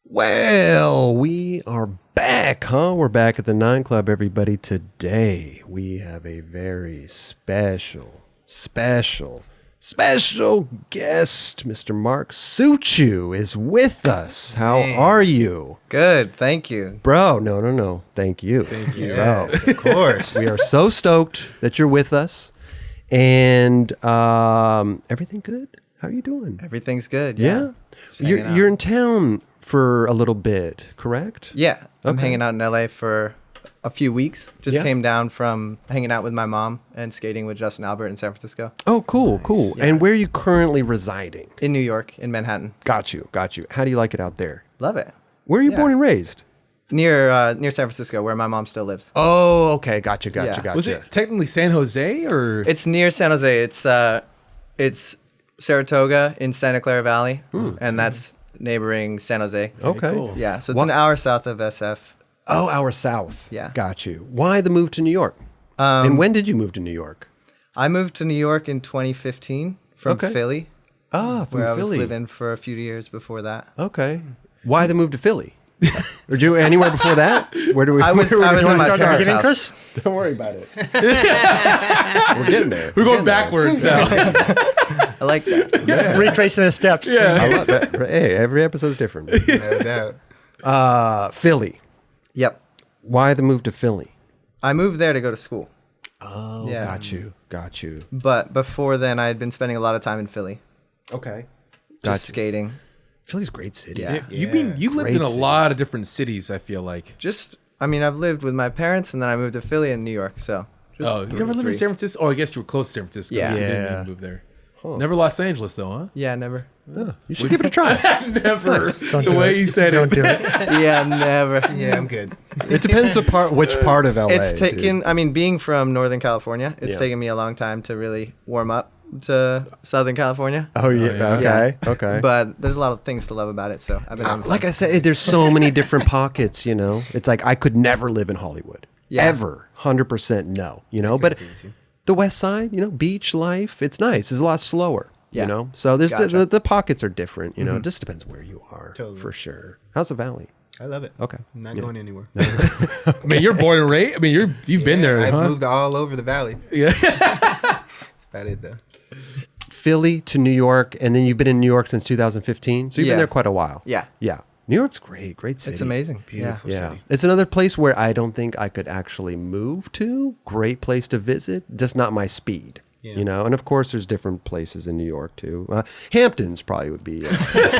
Well, we are back, huh? We're back at the 9 Club, everybody. Today, we have a very special guest. Mr. Mark Suciu is with us. How are you? Good, thank you. Bro, no. Thank you. Thank you. Bro. Of course. We are so stoked that you're with us. And everything good? How are you doing? Everything's good. Yeah? You're in town for a little bit, correct? Yeah, I'm Okay. hanging out in LA for a few weeks. Just Yeah. came down from hanging out with my mom and skating with Justin Albert in San Francisco. Oh, cool. Yeah. And where are you currently residing? In New York, in Manhattan. Got you. How do you like it out there? Love it. Where are you Yeah. born and raised? Near San Francisco, where my mom still lives. Oh, okay. Gotcha. Yeah. Was it technically San Jose or? It's near San Jose. It's Saratoga in Santa Clara Valley, and that's neighboring San Jose. Okay. Cool. Yeah, so it's an hour south of SF. Oh, hour south. Yeah. Got you. Why the move to New York? And when did you move to New York? I moved to New York in 2015 from Okay. Philly, Ah, from where I was Philly. living for a few years before that. Okay. Why the move to Philly? Or you anywhere before that? Where do we? I was where do we in my start? parents' Beginning, house. Chris? Don't worry about it. We're getting there. We're getting going backwards now. I like that. Retracing his steps. there. I love that. Hey, every episode's different. No doubt. Philly. Yep. Why the move to Philly? I moved there to go to school. Oh, Yeah. got you. But before then, I had been spending a lot of time in Philly, Okay. just skating. Philly's a great city. Yeah. You've lived Great in a city. lot of different cities. I feel like. I've lived with my parents, and then I moved to Philly and New York. So, just Oh, you never lived in San Francisco? Oh, I guess you were close to San Francisco. Yeah. So you didn't Yeah. even move there. Never Los Angeles though, huh? Yeah, never. You should give it a try. Never. Don't The do way it. you said Don't it. do it. Yeah, never. Yeah, I'm good. It depends which part of LA. It's taken. dude. I mean, being from Northern California, it's Yeah. taken me a long time to really warm up to Southern California. Oh yeah. yeah. Okay. But there's a lot of things to love about it. So I've been. Like I said, there's so many different pockets. You know, it's like I could never live in Hollywood. Yeah. Ever. 100% no. You know, but the West Side, beach life, it's nice. It's a lot slower. Yeah. You know, so there's Gotcha. the pockets are different. You know, it just depends where you are. Totally. For sure. How's the Valley? I love it. Okay. I'm not Yeah. going anywhere. I mean, you're born and raised. I mean, you've been there, I've huh? moved all over the valley. Yeah. That's about it, though. Philly to New York, and then you've been in New York since 2015. So you've been Yeah. there quite a while. Yeah. Yeah. New York's great city. It's amazing. Beautiful Yeah. city. It's another place where I don't think I could actually move to. Great place to visit, just not my speed. Yeah. You know, and of course there's different places in New York too. Hamptons probably would be a place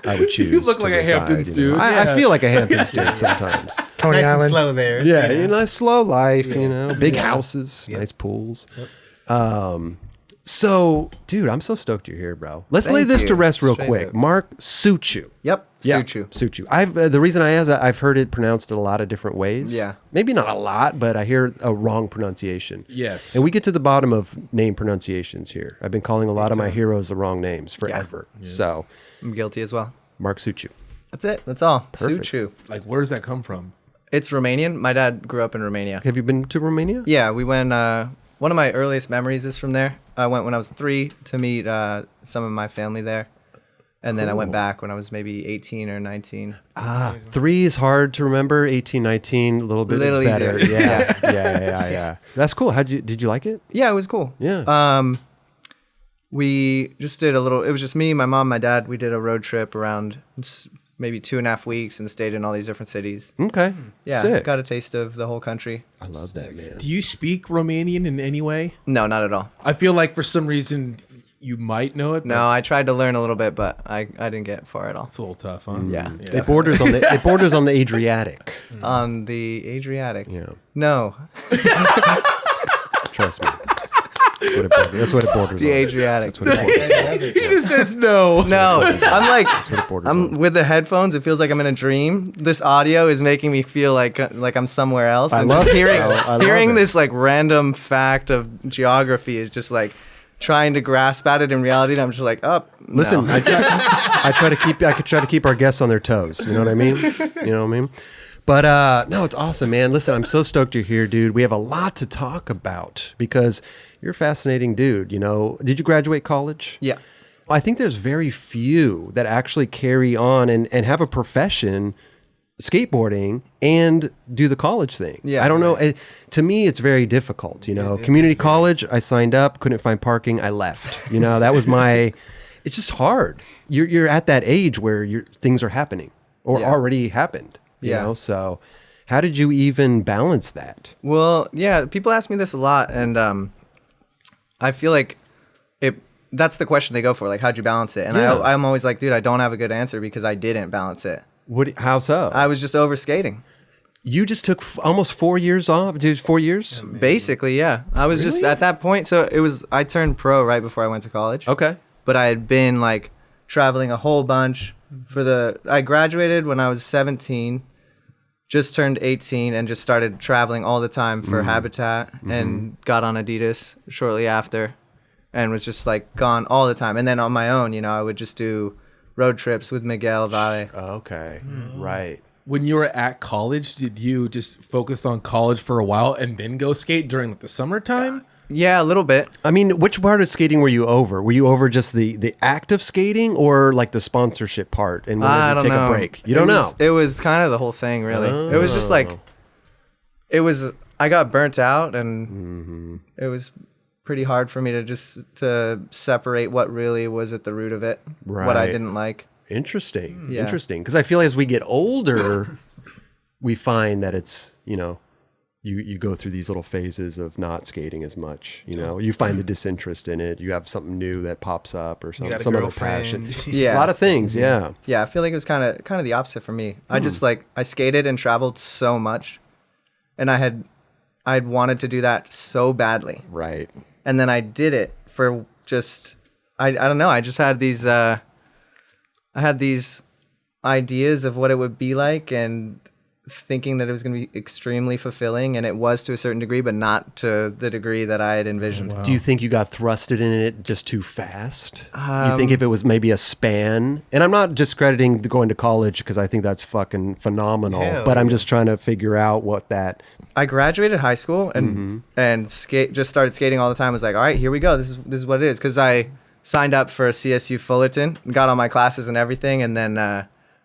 I would choose. You look to like a reside, Hamptons you know. dude, I yeah. feel like a Hamptons dude sometimes. Coney Nice and Island. slow there. Yeah, slow life, big houses, Yep. nice pools. So, dude, I'm so stoked you're here, bro. Let's lay Thank this to you. rest real Straight quick. up. Mark Suciu. Yep. Yeah, Sutu. Suciu. The reason I asked, I've heard it pronounced in a lot of different ways. Yeah. Maybe not a lot, but I hear a wrong pronunciation. Yes. And we get to the bottom of name pronunciations here. I've been calling a lot of my heroes the wrong names forever. So, I'm guilty as well. Mark Suciu. That's it. That's all. Perfect. Suciu. Like, where does that come from? It's Romanian. My dad grew up in Romania. Have you been to Romania? Yeah, we went. One of my earliest memories is from there. I went when I was 3 to meet some of my family there. And then I went back when I was maybe 18 or 19. 3 is hard to remember. 18, 19, a little bit Little better. easier. Yeah. That's cool. Did you like it? Yeah, it was cool. Yeah. We just did a little, it was just me, my mom, my dad. We did a road trip around maybe 2.5 weeks and stayed in all these different cities. Okay. Yeah, Sick. got a taste of the whole country. I love that, man. Do you speak Romanian in any way? No, not at all. I feel like for some reason you might know it. But No, I tried to learn a little bit, but I didn't get far at all. it's a little tough, huh? Yeah. It borders on the Adriatic. On the Adriatic. Yeah. No, Trust me. That's what it borders the on. Adriatic. That's what it borders on. He just says no. No, I'm like, That's what it borders I'm on. with the headphones. It feels like I'm in a dream. This audio is making me feel like I'm somewhere else. I And love just it, hearing bro. I love hearing it. this like random fact of geography is just like trying to grasp at it in reality. And I'm just like, oh, Listen, no. I try to keep our guests on their toes. You know what I mean? You know what I mean? But no, it's awesome, man. Listen, I'm so stoked you're here, dude. We have a lot to talk about because you're a fascinating dude. You know, did you graduate college? Yeah. I think there's very few that actually carry on and have a profession skateboarding and do the college thing. Yeah, I don't know. To me, it's very difficult. Community college, I signed up, couldn't find parking, I left. That was my. It's just hard. You're at that age where things are happening or already happened. So how did you even balance that? Well, yeah, people ask me this a lot, and I feel like that's the question they go for, like, how'd you balance it? And I'm always like, dude, I don't have a good answer because I didn't balance it. How so? I was just over skating. You just took almost 4 years off, dude. 4 years? Basically, yeah. I was just at that point. So I turned pro right before I went to college. Okay. But I had been like traveling a whole bunch I graduated when I was 17, just turned 18, and just started traveling all the time for Habitat and got on Adidas shortly after and was just like gone all the time. And then on my own, I would just do road trips with Miguel Valle. Okay. Right. When you were at college, did you just focus on college for a while and then go skate during the summertime? Yeah, a little bit. I mean, which part of skating were you over? Were you over just the act of skating or like the sponsorship part and wanted to take a break? You don't know. It was kind of the whole thing, really. It was just like, I got burnt out, and it was pretty hard for me to separate what really was at the root of it, what I didn't like. Interesting. Yeah. Interesting. Because I feel as we get older, we find that it's, you go through these little phases of not skating as much. You find the disinterest in it. You have something new that pops up or some other passion. Yeah. A lot of things. Yeah. Yeah. I feel like it was kind of the opposite for me. I just I skated and traveled so much, and I'd wanted to do that so badly. Right. And then I did it for just, I don't know. I just had these, I had these ideas of what it would be like, and thinking that it was going to be extremely fulfilling, and it was to a certain degree, but not to the degree that I had envisioned. Do you think you got thrusted in it just too fast? You think if it was maybe a span, and I'm not discrediting going to college because I think that's fucking phenomenal, but I'm just trying to figure out what that. I graduated high school and just started skating all the time. I was like, all right, here we go. This is what it is. Because I signed up for CSU Fullerton, got all my classes and everything, and then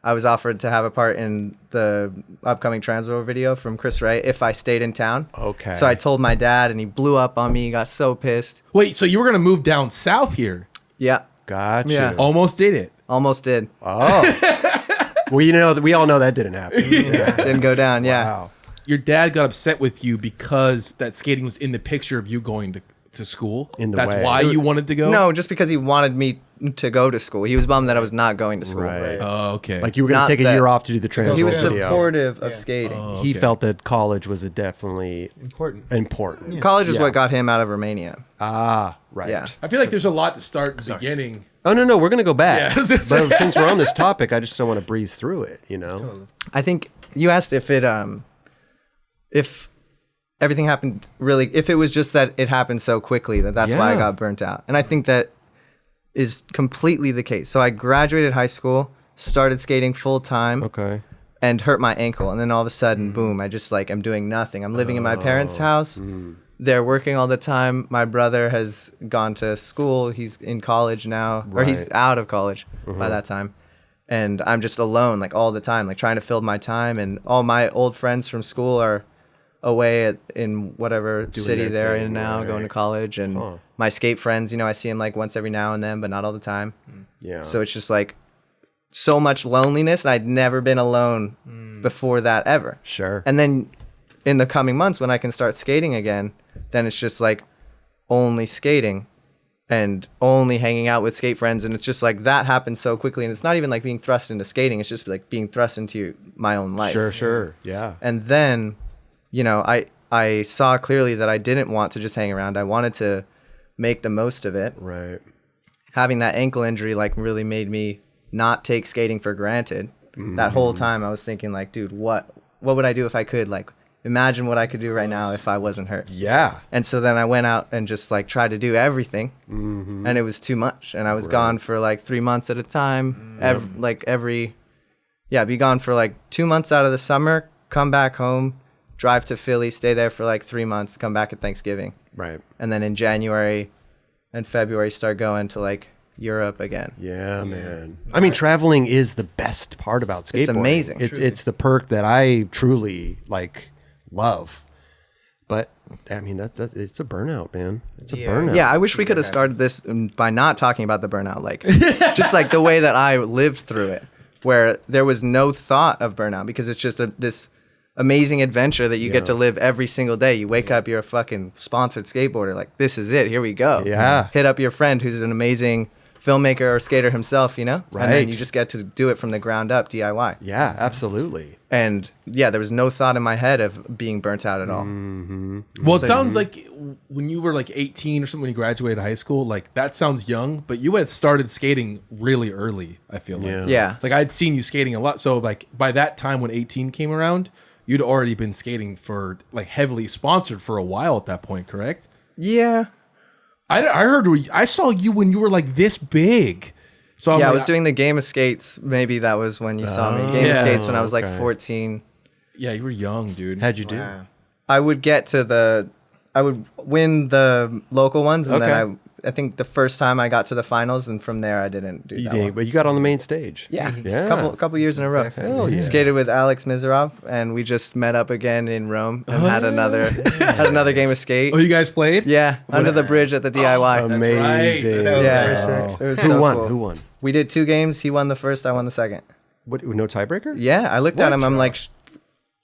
I was offered to have a part in the upcoming Transworld video from Chris Ray if I stayed in town. Okay. So I told my dad, and he blew up on me. He got so pissed. Wait, so you were going to move down south here? Yeah. Gotcha. Yeah. Almost did it. Almost did. Oh. Well, we all know that didn't happen. Yeah. Didn't go down. Yeah. Wow. Your dad got upset with you because that skating was in the picture of you going to school? That's way. why you wanted to go? No, just because he wanted me to go to school. He was bummed that I was not going to school. Right. Oh, okay. Like you were going Not to take a that- year off to do the transfer. He was video. supportive of skating. He felt that college was definitely Important. important. College is Yeah. what got him out of Romania. Ah, right. Yeah. I feel like there's a lot to start at the beginning. Oh, no, we're going to go back. Yeah. But since we're on this topic, I just don't want to breeze through it, I think you asked if everything happened really, if it was just that it happened so quickly that's why I Yeah. got burnt out. And I think that is completely the case. So I graduated high school, started skating full time, Okay. and hurt my ankle. And then all of a sudden, boom, I just I'm doing nothing. I'm living in my parents' house. They're working all the time. My brother has gone to school. He's in college now, or he's Right. out of college by that time. And I'm just alone, all the time, trying to fill my time. And all my old friends from school are away in whatever city their they're thing, in now, right. going to college. And my skate friends, I see them once every now and then, but not all the time. Yeah. So it's just so much loneliness. And I'd never been alone before that ever. Sure. And then in the coming months, when I can start skating again, then it's just only skating and only hanging out with skate friends. And it's just that happens so quickly. And it's not even being thrust into skating. It's just being thrust into my own life. Sure. Yeah. And then, I saw clearly that I didn't want to just hang around. I wanted to make the most of it. Right. Having that ankle injury really made me not take skating for granted. That whole time I was thinking dude, what would I do if I could? Imagine what I could do right now if I wasn't hurt. Yeah. And so then I went out and just tried to do everything, and it was too much. And I was gone for 3 months at a time. Be gone for 2 months out of the summer, come back home, drive to Philly, stay there for 3 months, come back at Thanksgiving. Right. And then in January and February start going to Europe again. Yeah, man. I mean, traveling is the best part about skateboarding. It's amazing. It's the perk that I truly love. But I mean, it's a burnout, man. It's a burnout. Yeah, I wish we could have started this by not talking about the burnout, just like the way that I lived through it, where there was no thought of burnout because it's just this amazing adventure that you get to live every single day. You wake up, you're a fucking sponsored skateboarder. Like, this is it. Here we go. Yeah. Hit up your friend who's an amazing filmmaker or skater himself, Right. And then you Right. just get to do it from the ground up, DIY. Yeah, absolutely. And yeah, there was no thought in my head of being burnt out at all. Well, it sounds like when you were 18 or something, when you graduated high school, that sounds young, but you had started skating really early, I feel like. Yeah. Yeah. I'd seen you skating a lot. So by that time when 18 came around, you'd already been skating for heavily sponsored for a while at that point, correct? Yeah. I heard I saw you when you were this big. So I was doing the Game of Skates. Maybe that was when you saw me. Game of Yeah. Skates when I was Okay. 14. Yeah, you were young, dude. How'd you do? Wow. I would I would win the local ones, and Okay. then I think the first time I got to the finals, and from there I didn't do You that did, one. but you got on the main stage. Yeah, Yeah. couple years in a row. Hell yeah. Skated with Alex Mizarov, and we just met up again in Rome and had another game of skate. Oh, you guys played? Yeah, under the bridge at the DIY. Amazing. So Yeah. Wow. It was Who so won? cool. Who won? We did 2 games. He won the first. I won the second. What? No tiebreaker? Yeah, I looked at him. I'm like,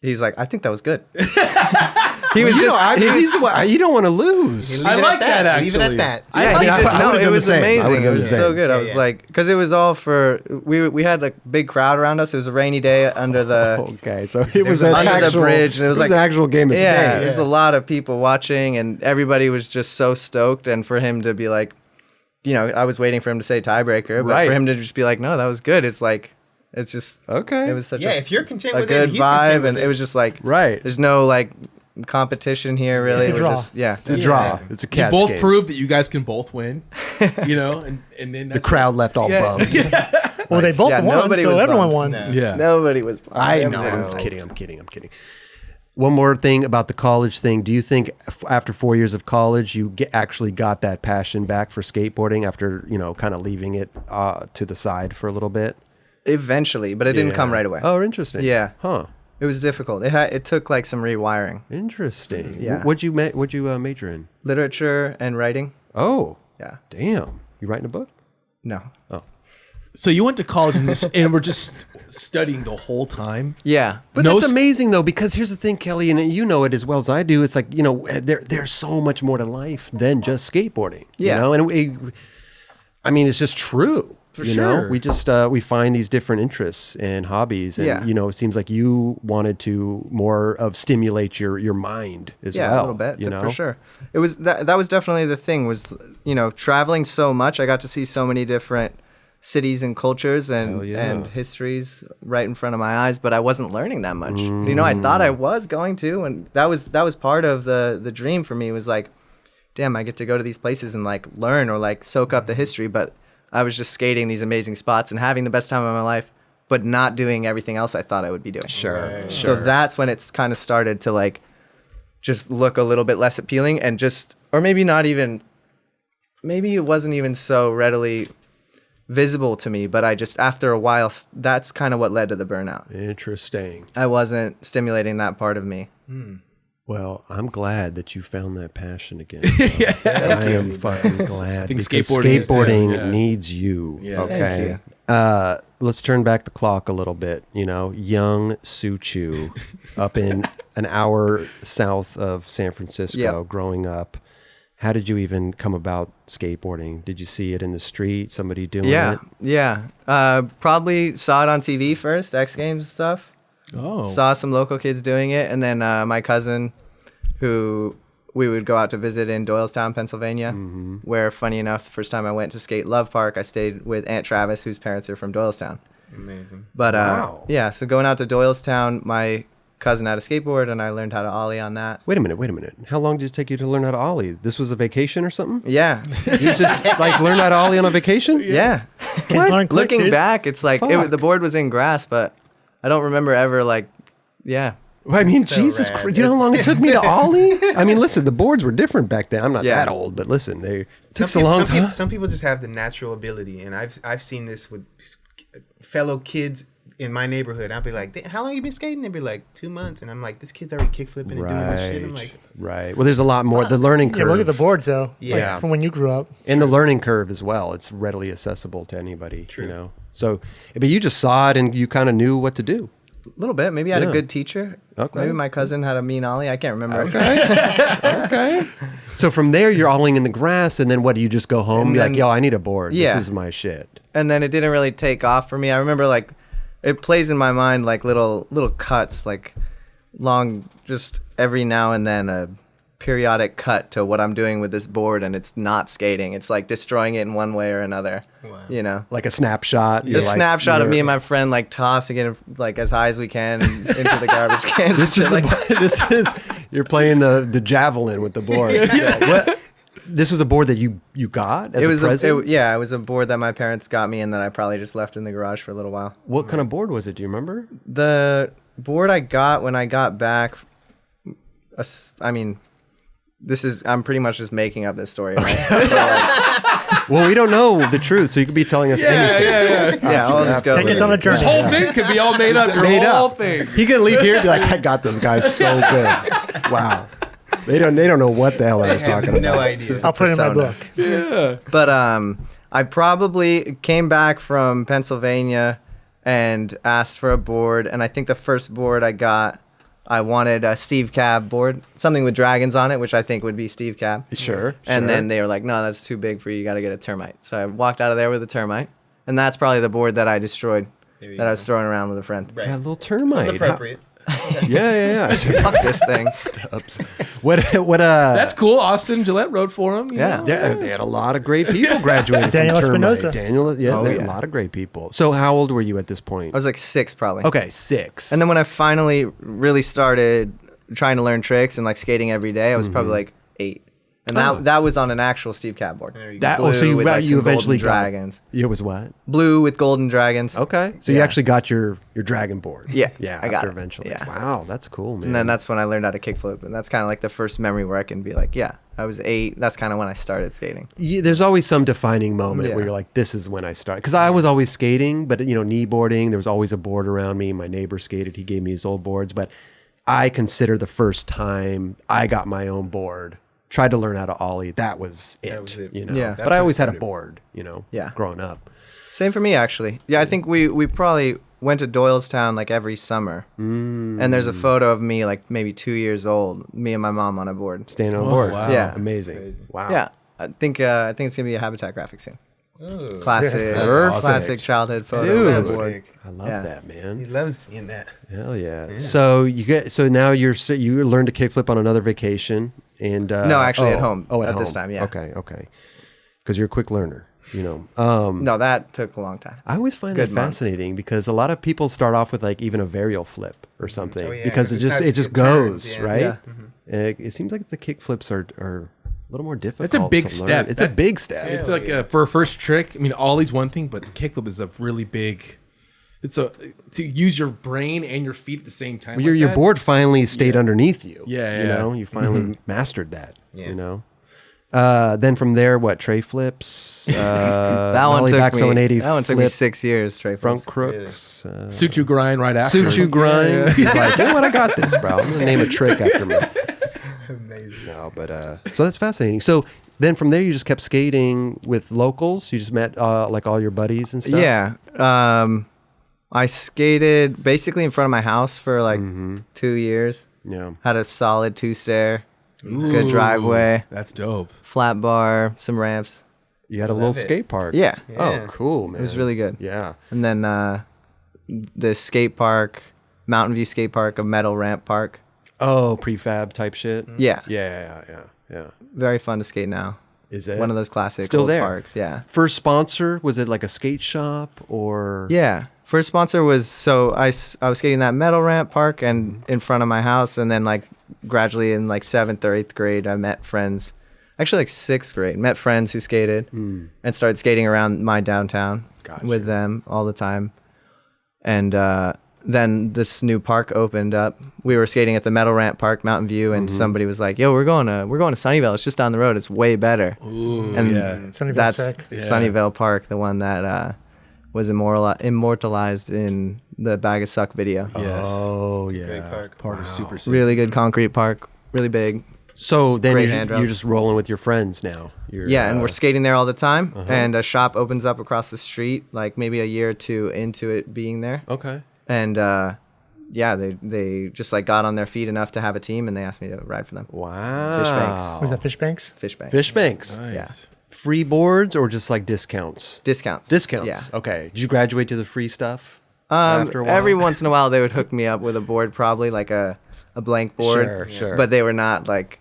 he's like, I think that was good. He was You just. know, I he mean, was- you don't want to lose. I like that, actually. Leave it at that. I Yeah, like he I just, would've no, done it the was same. I would've amazing. It done was the so same. good. I Yeah, was yeah. like, because it was all for we had a big crowd around us. It was a rainy day under the Okay, so it was was an under the actual, bridge, and it was an like- actual game of yeah. skate. It was a lot of people watching, and everybody was just so stoked. And for him to be like, I was waiting for him to say tiebreaker, but Right. for him to just be like, no, that was good. It's just Okay. It was such Yeah, if you're content a with it, good he's content vibe, with and it. it was just like Right. There's no competition here really. It's a We're draw. just- yeah. It's a draw. It's a You cat's both game. proved that you guys can both win, and then The crowd left all bummed. Well, they both Yeah, won, nobody so was everyone bummed. won. No. Yeah. Nobody was. I know. Everybody I'm was kidding. One more thing about the college thing. Do you think after 4 years of college, you actually got that passion back for skateboarding after, kind of leaving it to the side for a little bit? Eventually, but it didn't come right away. Oh, interesting. Yeah. Huh. It was difficult. It took some rewiring. Interesting. Yeah. What'd you major in? Literature and writing. Oh, Yeah. damn. You writing a book? No. So you went to college and were just studying the whole time. Yeah. But No that's amazing though, because here's the thing, Kelly, and you know it as well as I do. It's like, there's so much more to life than just skateboarding. Yeah. And I mean, it's just true. For you know, sure. we just we find these different interests and hobbies, and Yeah. it seems like you wanted to more of stimulate your mind as Yeah, well. a little bit, you know, for sure. It was that was definitely the thing. Was traveling so much, I got to see so many different cities and cultures Hell yeah. and histories right in front of my eyes, but I wasn't learning that much. I thought I was going to, and that was part of the dream for me. Was like, damn, I get to go to these places and learn or soak up the history, but I was just skating these amazing spots and having the best time of my life, but not doing everything else I thought I would be doing. Sure. So that's when it's kind of started to just look a little bit less appealing, and or maybe not even, maybe it wasn't even so readily visible to me, but I just, after a while, that's kind of what led to the burnout. Interesting. I wasn't stimulating that part of me. Well, I'm glad that you found that passion again. I am fucking glad. think because skateboarding is skateboarding dead, yeah. needs you. Yeah. Okay. Thank Let's turn back the clock a little bit. Young Suciu up in an hour south of San Francisco, Yep. growing up. How did you even come about skateboarding? Did you see it in the street, somebody doing Yeah, it? yeah. Probably saw it on TV first, X Games and stuff. Oh, Saw some local kids doing it, and then my cousin, who we would go out to visit in Doylestown, Pennsylvania, where, funny enough, the first time I went to skate Love Park, I stayed with Aunt Travis, whose parents are from Doylestown. Amazing. But Wow. yeah, so going out to Doylestown, my cousin had a skateboard, and I learned how to ollie on that. Wait a minute. How long did it take you to learn how to ollie? This was a vacation or something? Yeah, You just learned how to ollie on a vacation? yeah. Kids learn quick, Looking dude. back, it's Fuck. the board was in grass, but I don't remember ever yeah. I mean, So Jesus rad. Christ, you know how long it took me to ollie? I mean, listen, the boards were different back then. I'm not Yeah. that old, but listen, they took Some a long people- time. Some people just have the natural ability, and I've seen this with fellow kids in my neighborhood. I'll be like, "How long you been skating?" They'd be like, 2 months, and I'm like, "This kid's already kickflipping and doing this shit." I'm like, Right. Well, there's a lot more. The learning Yeah, curve. look at the boards though. Yeah. Like, from when you grew up. And the learning curve as well. It's readily accessible to anybody. True. You know. So, but you just saw it and you kind of knew what to do. A little bit. Maybe I had Yeah. a good teacher. Okay. Maybe my cousin had a mean ollie. I can't remember. Okay. So from there, you're alling in the grass, and then what? Do you just go home? And And be like, then- yo, I need a board. Yeah. This is my shit. And then it didn't really take off for me. I remember like it plays in my mind like little cuts, like long, just every now and then a periodic cut to what I'm doing with this board, and it's not skating. It's like destroying it in one way or another. Wow. You know. Like a snapshot. The snapshot of me and my friend like tossing it like as high as we can into the garbage cans. This is like this is you're playing the javelin with the board. What? This was a board that you got as it was a present. it was a board that my parents got me and that I probably just left in the garage for a little while. What kind of board was it? Do you remember? The board I got when I got back, I mean, I'm pretty much just making up this story, right? Well, we don't know the truth, so you could be telling us anything. Yeah, I'll just go. Take us on a journey. This whole thing could be all made up. Your Made whole up. thing. He could leave here and be like, I got those guys so good. Wow. They don't know what the hell I was I have talking no about. idea. I'll put it in my persona. book. Yeah. But I probably came back from Pennsylvania and asked for a board, and I think the first board I got, I wanted a Steve Cab board, something with dragons on it, which I think would be Steve Cab. Sure. And then they were like, no, that's too big for you. You got to get a termite. So I walked out of there with a termite, and that's probably the board that I destroyed, There you that I go. was throwing around with a friend. Right. Got a little It termite. was appropriate. Yeah. Fuck this thing. Oops. What That's cool. Austin Gillette wrote for him. you Yeah. know? Yeah, they had a lot of great people graduating Daniel from termite. Espinosa. Daniel, yeah, Oh, they had yeah. a lot of great people. So how old were you at this point? I was like 6 probably. Okay, 6. And then when I finally really started trying to learn tricks and like skating every day, I was probably like 8. And that was on an actual Steve Cab board. There you that blue so you with, like, you some eventually golden got dragons. It was what? Blue with golden dragons. Okay, so you Yeah. actually got your dragon board. Yeah, yeah, I got after it. eventually. Yeah. Wow, that's cool, man. And then that's when I learned how to kickflip. And that's kind of like the first memory where I can be like, yeah, I was 8. That's kind of when I started skating. There's always some defining moment Yeah. where you're like, this is when I started. Because I was always skating, but kneeboarding, there was always a board around me. My neighbor skated. He gave me his old boards. But I consider the first time I got my own board, tried to learn how to ollie, that was it. That was it. Yeah. But That's I what always had a started. board, Yeah. growing up. Same for me, actually. Yeah, I think we probably went to Doylestown like every summer. And there's a photo of me like maybe 2 years old, me and my mom on a board. Standing on Oh, board. wow. Yeah. Amazing. Wow. Yeah, I think it's gonna be a Habitat graphic soon. Ooh. Classic, Perfect. classic childhood photo. Dude. of That's the board. sick. I love Yeah. that, man. He loves seeing that. Hell yeah. So now you learned to kickflip on another vacation and No, actually at home Oh, at at home. this time, yeah. Okay. Because you're a quick learner, No, that took a long time. I always find Good that month. fascinating because a lot of people start off with like even a varial flip or something Oh, yeah, because it's it just not- it just it turns, goes yeah. right. Yeah. It seems like the kick flips are a little more difficult. It's a big to learn. step. It's a That's- big step. It's like for a first trick. I mean, ollie's one thing, but the kickflip is a really big. It's to use your brain and your feet at the same time. Your like your that. board finally stayed underneath you. Yeah, You yeah. know, you finally mastered that. Yeah. You know. Then from there, what tray flips? That one took me. 180 That one took me flip, 6 years. Trey front flips. crooks. Sutu grind right after. Sutu grind. Yeah, yeah. He's like, you know what? I got this, bro. I'm gonna name a trick after me. Amazing. No, but so that's fascinating. So then from there, you just kept skating with locals. You just met like all your buddies and stuff. Yeah. I skated basically in front of my house for like 2 years. Yeah. Had a solid 2-stair, good driveway, That's dope. flat bar, some ramps. You had a little Love it. skate park. Yeah. Oh, Yeah. cool, man. It was really good. Yeah. And then the skate park, Mountain View Skate Park, a metal ramp park. Oh, prefab type shit. Yeah. Yeah. Very fun to skate now. Is it One of those classic Still old there? parks. Yeah. First sponsor, was it like a skate shop or? Yeah. First sponsor was I was skating that metal ramp park and in front of my house, and then like gradually in like 7th or 8th grade I met friends, actually like 6th grade, met friends who skated and started skating around my downtown Gotcha. with them all the time. And then this new park opened up. We were skating at the Metal Ramp Park, Mountain View, and somebody was like, "Yo, we're going to Sunnyvale. It's just down the road. It's way better." Ooh, And yeah. Sunnyvale's that's sick. Yeah. Sunnyvale Park, the one that was immortalized in the Bag of Suck video. Yes. Oh Great yeah. park. Park is super sick. Really good concrete park, really big. So then Great you're handrails. just rolling with your friends now. You're, Yeah, and we're skating there all the time. Uh-huh. And a shop opens up across the street, like maybe a year or two into it being there. okay. And yeah, they just like got on their feet enough to have a team, and they asked me to ride for them. Wow. Was that Fish Banks? Fish Bank. Fish banks? Nice. Yeah. Free boards or just like discounts? Discounts. Discounts. Yeah. Okay. Did you graduate to the free stuff after a while? Every once in a while, they would hook me up with a board, probably like a blank board. Sure, sure. But they were not like,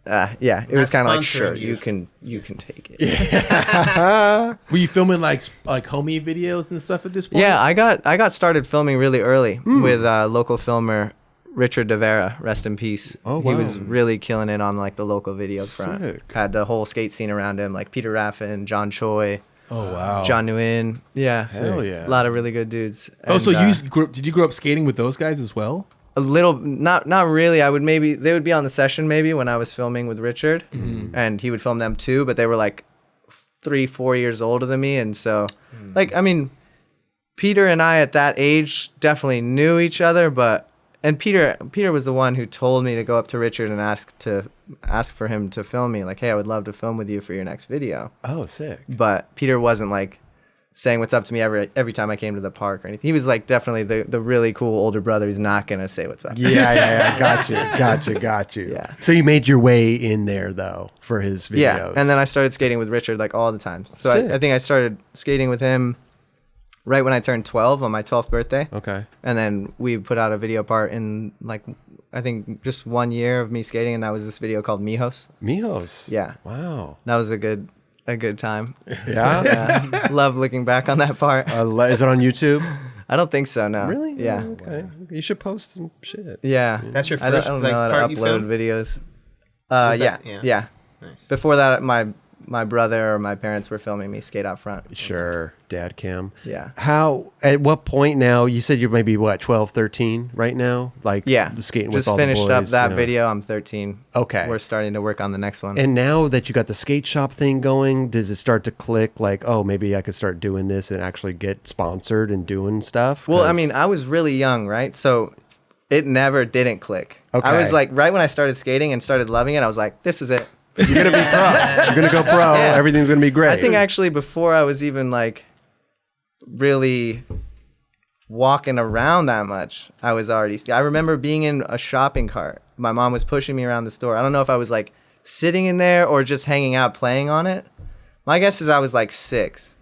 yeah, it was kind of like, sure, sponsoring you. you can take it. Were you filming like homie videos and stuff at this point? Yeah, I got started filming really early Hmm. with local filmer Richard DeVera, rest in peace. Oh, He wow. was really killing it on like the local video front. Sick. Had the whole skate scene around him, like Peter Raffin, John Choi, Oh wow. John Nguyen. Yeah, Hell yeah. a lot of really good dudes. Oh, And, so did you grow up skating with those guys as well? a little, not really. I would they would be on the session maybe when I was filming with Richard, and he would film them too. But they were like 3-4 years older than me, and so like I mean, Peter and I at that age definitely knew each other, and Peter was the one who told me to go up to Richard and ask for him to film me. Like, hey, I would love to film with you for your next video. Oh, sick. But Peter wasn't like saying what's up to me every time I came to the park or anything. He was like definitely the really cool older brother who's not gonna say what's up. Yeah. Got you. Yeah. So you made your way in there though for his videos. Yeah, and then I started skating with Richard like all the time. So Sick. I think I started skating with him right when I turned 12 on my 12th birthday. Okay. And then we put out a video part in like I think just 1 year of me skating, and that was this video called Mijos. Mijos. Yeah, Wow. that was a good time. Yeah. Yeah, love looking back on that part. Is it on YouTube? I don't think so. No. Really? Yeah. Okay. You should post some shit. Yeah. That's your I don't, first, I don't like, know how part to you upload filmed? videos. Was Yeah. that- Yeah. Nice. Before that, my brother or my parents were filming me skate out front. Sure. Dad cam. Yeah. At what point now? You said you're maybe what, 12, 13 right now? Like Yeah. the skating Just with all finished the up boys, that yeah. video. I'm 13. Okay. We're starting to work on the next one. And now that you got the skate shop thing going, does it start to click like, oh, maybe I could start doing this and actually get sponsored and doing stuff? well, I 'Cause- mean, I was really young, right? So it never didn't click. Okay. I was like, right when I started skating and started loving it, I was like, this is it. you're going to be pro. You're going to go pro. Yeah. Everything's going to be great. I think actually before I was even like really walking around that much, I remember being in a shopping cart. My mom was pushing me around the store. I don't know if I was like sitting in there or just hanging out playing on it. My guess is I was like 6.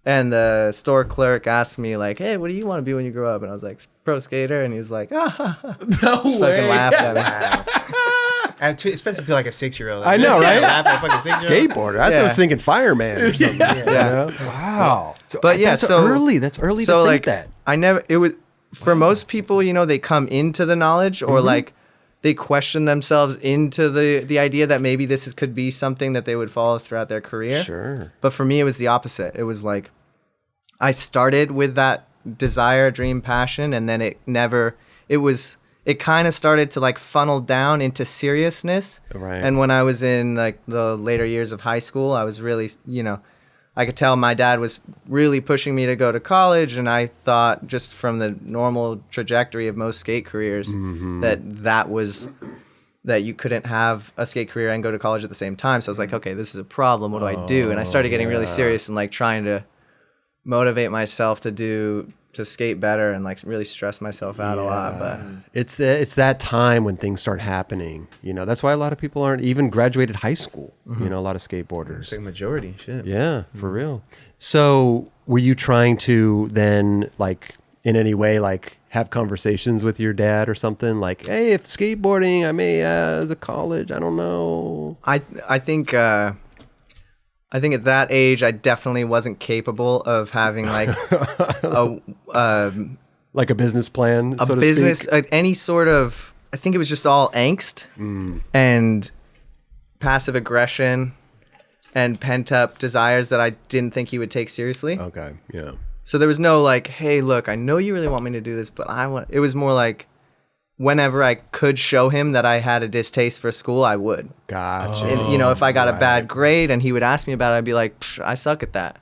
And the store clerk asked me like, hey, what do you want to be when you grow up? And I was like, pro skater. And he was like, No fucking way. laughed at me. Especially to like a 6-year-old. I know, right? Laugh at a fucking 6-year-old. Skateboarder. I Yeah. was thinking fireman or something. Yeah. Wow. So, But yeah, that's so early. That's early so to like think that. I never it was for most people, you know, they come into the knowledge or like they question themselves into the idea that maybe could be something that they would follow throughout their career. Sure. But for me, it was the opposite. It was like I started with that desire, dream, passion, and then it kind of started to like funnel down into seriousness. Right. And when I was in like the later years of high school, I was really, you know, I could tell my dad was really pushing me to go to college, and I thought just from the normal trajectory of most skate careers that you couldn't have a skate career and go to college at the same time. So I was like, okay, this is a problem. What do I do? And I started getting really serious and like trying to motivate myself to skate better and like really stress myself out a lot. But It's that time when things start happening. You know, that's why a lot of people aren't even graduated high school. You know, a lot of skateboarders. It's like majority. Shit. Yeah, for real. So were you trying to then like in any way like have conversations with your dad or something like, hey, if skateboarding, I may as a college, I don't know. I think at that age, I definitely wasn't capable of having like Like a business plan, a so to business, speak? any sort of. I think it was just all angst and passive aggression and pent up desires that I didn't think he would take seriously. Okay, yeah. So there was no like, hey, look, I know you really want me to do this, but I want. It was more like, whenever I could show him that I had a distaste for school, I would. Gotcha. And, you know, if I got a bad grade and he would ask me about it, I'd be like, I suck at that.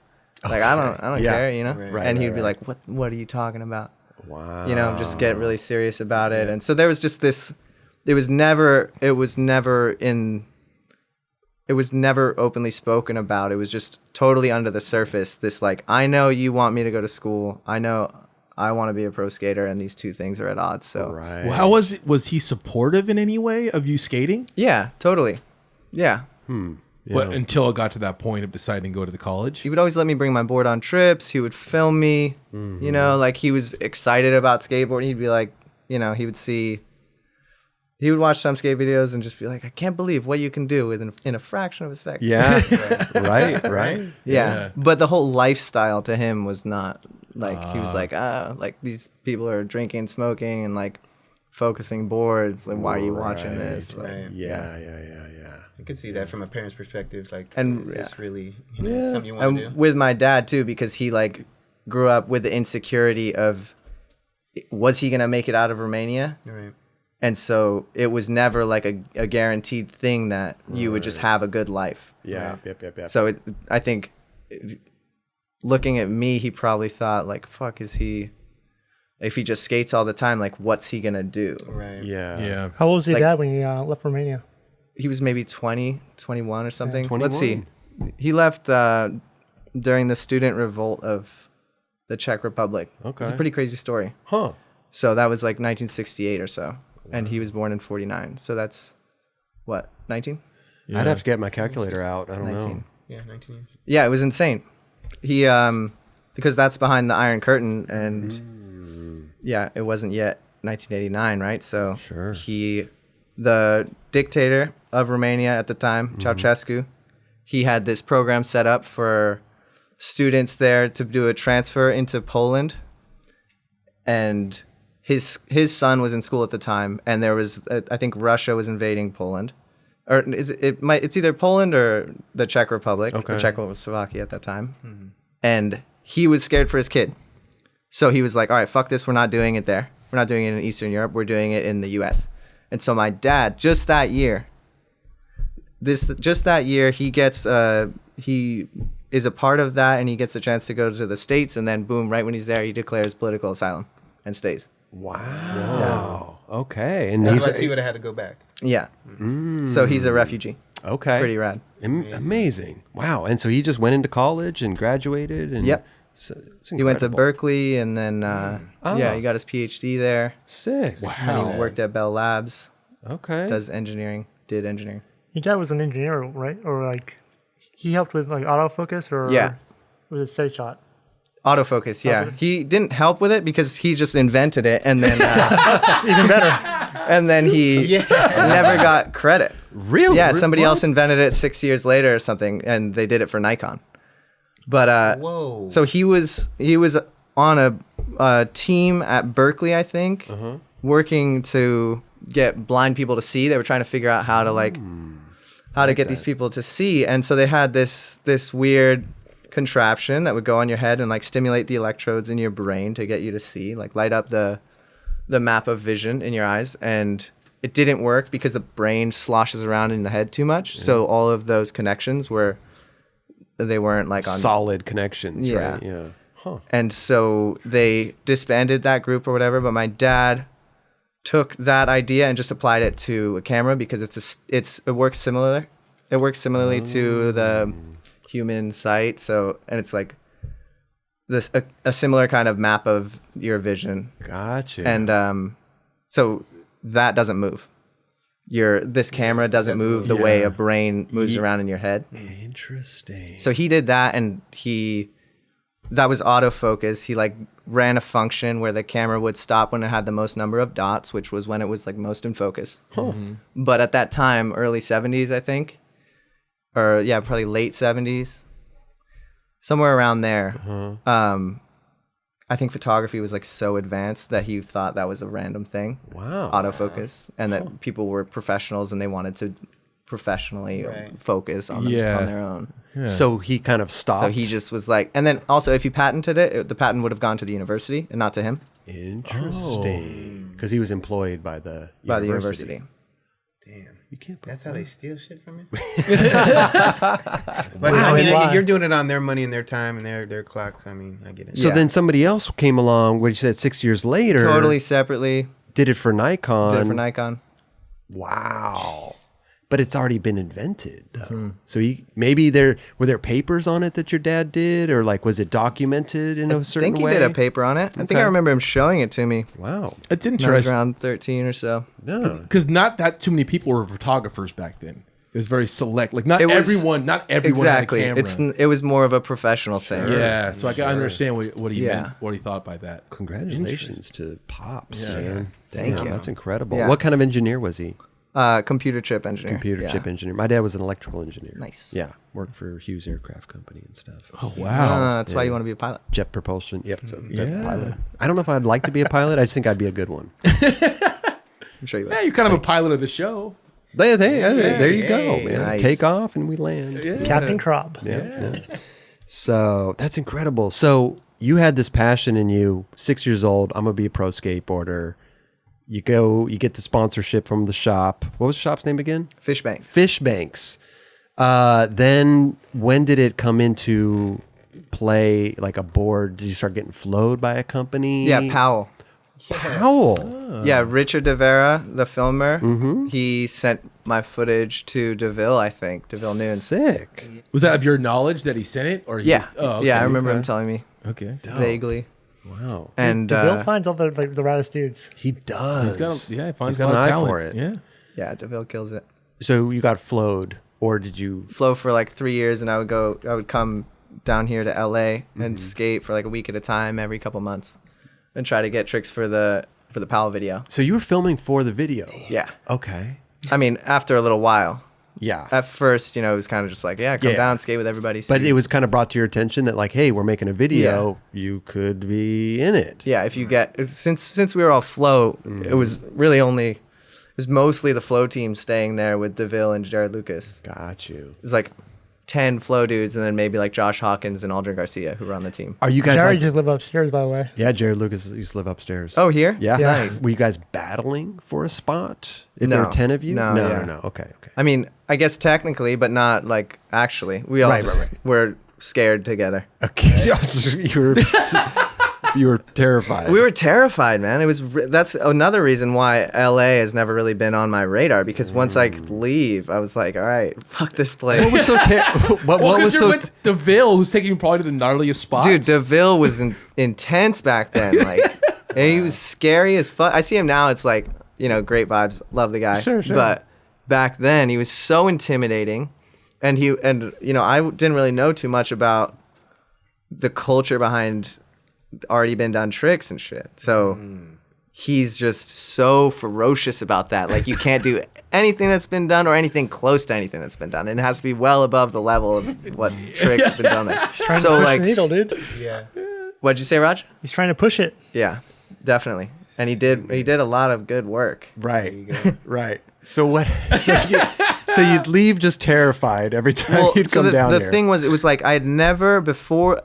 Like I don't Yeah. care, you know. Right, And he'd be like, what are you talking about? Wow. You know, just get really serious about it. And so there was just this. It was never openly spoken about. It was just totally under the surface. This like, I know you want me to go to school. I know I want to be a pro skater, and these two things are at odds. So Right. Well, how was he supportive in any way of you skating? yeah, totally. Yeah. But until it got to that point of deciding to go to the college? He would always let me bring my board on trips. He would film me. You know, like he was excited about skateboarding. He'd be like, you know, he would watch some skate videos and just be like, I can't believe what you can do in a fraction of a second. Yeah. right. Yeah. But the whole lifestyle to him was not like, he was like these people are drinking, smoking, and like focusing boards. Like, why are you watching this? Like, Right. Yeah. I could see that from a parent's perspective. Like, And- is this really something you want to do? And with my dad too, because he like grew up with the insecurity of, was he going to make it out of Romania? Right. And so it was never like a guaranteed thing that you would just have a good life. Yeah. Yep. So I think looking at me, he probably thought like, fuck, if he just skates all the time, like what's he going to do? Right. Yeah. Yeah. How old was your Like- dad when he left Romania? He was maybe 20, 21 or something. 21. Let's see. He left during the student revolt of the Czech Republic. Okay. It's a pretty crazy story. Huh. So that was like 1968 or so. And he was born in 49. So that's what, 19? I'd have to get my calculator out. I don't 19. know. Yeah, 19 years. Yeah, it was insane. He because that's behind the Iron Curtain, and yeah, it wasn't yet 1989, right? So Sure. the dictator of Romania at the time, Ceausescu, he had this program set up for students there to do a transfer into Poland, and his son was in school at the time, and there was I think Russia was invading Poland. Or it's either Poland or the Czech Republic, Okay. or Czechoslovakia at that time. And he was scared for his kid. So he was like, all right, fuck this. We're not doing it there. We're not doing it in Eastern Europe. We're doing it in the U.S. And so my dad, just that year, he is a part of that, and he gets a chance to go to the States, and then boom, right when he's there, he declares political asylum and stays. Wow. Okay. And Otherwise, he would have had to go back. Yeah. So he's a refugee. okay. Pretty rad. Amazing. Wow. And so he just went into college and graduated. And Yep. It's He went to incredible. Berkeley, and then he got his PhD there. Sick. And he worked at Bell Labs. Okay. Did engineering. Your dad was an engineer, right? Or like, he helped with like autofocus, or Yeah. was it steady shot? Autofocus, yeah. Autofocus. He didn't help with it because he just invented it, and then Even better. and then he never got credit. Really? Yeah, somebody What? else invented it 6 years later or something, and they did it for Nikon. But Whoa. so he was on a team at Berkeley, I think, working to get blind people to see. They were trying to figure out how to get these people to see, and so they had this weird contraption that would go on your head and like stimulate the electrodes in your brain to get you to see, like light up the map of vision in your eyes. And it didn't work because the brain sloshes around in the head too much. So all of those connections weren't like on solid connections, Yeah. right? Yeah. Huh. And so they disbanded that group or whatever. But my dad took that idea and just applied it to a camera because it works similar. It works similarly to the human sight. So, and it's like this a similar kind of map of your vision. Gotcha. And so that doesn't move. This camera doesn't move the way a brain moves around in your head. Interesting. So he did that, and that was autofocus. He like ran a function where the camera would stop when it had the most number of dots, which was when it was like most in focus. But at that time, early 70s, I think, or yeah, probably late 70s, somewhere around there. I think photography was like so advanced that he thought that was a random thing. Wow. Autofocus, and that people were professionals and they wanted to professionally Right. focus on Yeah. on their own. So he kind of stopped. So he just was like, and then also if he patented it, the patent would have gone to the university and not to him. Interesting. Because he was employed by the university. Damn. You can't. That's how they steal shit from you. But I mean, you're doing it on their money and their time and their clocks. I mean, I get it. So then somebody else came along, which said 6 years later. Totally separately. Did it for Nikon. Did it for Nikon. Wow. But it's already been invented, though. Mm-hmm. So maybe were there papers on it that your dad did, or like was it documented in a certain way? I think he did a paper on it. I think I remember him showing it to me. Wow, It's When I was interesting around 13 or so. yeah. because not that too many people were photographers back then. It was very select. Like not It was- everyone Exactly. had a camera. It was more of a professional thing. Yeah, so I can understand what he meant, what he thought by that. Congratulations to Pops, man. Thank you. That's incredible. Yeah. What kind of engineer was he? Computer chip engineer. Computer chip engineer. My dad was an electrical engineer. Nice. Yeah, worked for Hughes Aircraft Company and stuff. Oh wow! That's why you want to be a pilot. Jet propulsion. Yep. So that's Yeah. pilot. I don't know if I'd like to be a pilot. I just think I'd be a good one. I'm sure you Yeah, will. you're kind of a pilot of the show. There you go, Hey, man. nice. Take off and we land. Yeah. Captain Crop. Yeah. So that's incredible. So you had this passion in you, 6 years old. I'm gonna be a pro skateboarder. You get the sponsorship from the shop. What was the shop's name again? Fish banks. Fish Banks. Then when did it come into play? Like a board? Did you start getting flowed by a company? Yeah, Powell. Powell. Yeah, Richard De Vera, the filmer, he sent my footage to DeVille, I think. DeVille Noon. Sick. Was that of your knowledge that he sent it, or he Yeah. just- oh, okay. Yeah, I remember him telling me Okay, vaguely. Wow. And DeVille finds all the raddest dudes. He does. he's got he finds He's got a lot an of eye talent for it. Yeah, yeah, DeVille kills it. So you got flowed, or did you? Flow for like 3 years, and I would come down here to LA and skate for like a week at a time every couple months, and try to get tricks for the Powell video. So you were filming for the video. Yeah, Okay. I mean after a little while. Yeah. At first, it was kind of just like, come Yeah. down, skate with everybody. But see. it was kind of brought to your attention that like, hey, we're making a video. You could be in it. Yeah, if you get since we were all flow, it was really it was mostly the flow team staying there with DeVille and Jared Lucas. Got you. It was like 10 flow dudes, and then maybe like Josh Hawkins and Aldrin Garcia who were on the team. Are you guys Jared like? just live upstairs, by the way. Yeah, Jared Lucas used to live upstairs. Oh, here? Yeah. Yeah. Nice. Were you guys battling for a spot? If No. there were 10 of you? No, No, yeah. no. Okay. I mean, I guess technically, but not like actually. We all Right, just right. were scared together. Okay. you were terrified. We were terrified, man. That's another reason why LA has never really been on my radar, because once I leave, I was like, all right, fuck this place. What was so what well, was because you're so with DeVille, who's taking you probably to the gnarliest spots. Dude, DeVille was intense back then. Like, and he was scary as fuck. I see him now. It's like, great vibes. Love the guy. Sure. But back then, he was so intimidating, and I didn't really know too much about the culture behind already been done tricks and shit. So he's just so ferocious about that. Like, you can't do anything that's been done or anything close to anything that's been done. And it has to be well above the level of what tricks have been done there. Trying So to push like, the needle, dude. Yeah. what'd you say, Raj? He's trying to push it. Yeah, definitely. And he did a lot of good work. right? Right. So what? So you'd leave just terrified every time you'd come down the there. thing was, it was like I had never before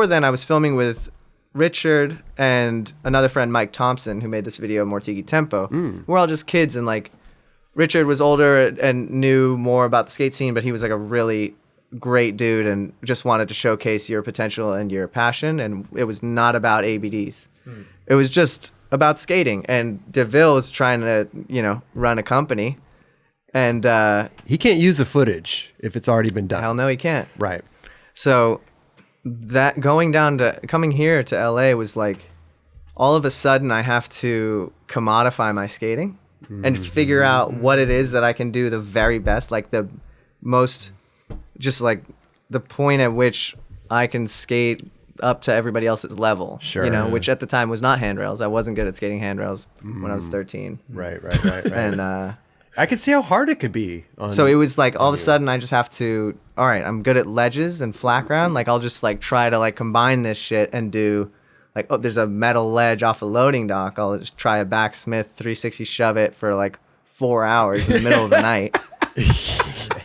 then I was filming with Richard and another friend, Mike Thompson, who made this video, Mortigi Tempo. We're all just kids, and like Richard was older and knew more about the skate scene, but he was like a really great dude and just wanted to showcase your potential and your passion. And it was not about ABDs. It was just about skating. And DeVille is trying to, run a company. And he can't use the footage if it's already been done. hell no, he can't. Right. So that coming here to LA was like, all of a sudden I have to commodify my skating and figure out what it is that I can do the very best, like the most, just like the point at which I can skate up to everybody else's level. Sure. Which at the time was not handrails. I wasn't good at skating handrails when I was 13. Right. And I could see how hard it could be. so it was like all of a sudden I just have to, all right, I'm good at ledges and flat ground. Like I'll just like try to like combine this shit and do like, oh, there's a metal ledge off a loading dock. I'll just try a backsmith 360 shove it for like 4 hours in the middle of the night.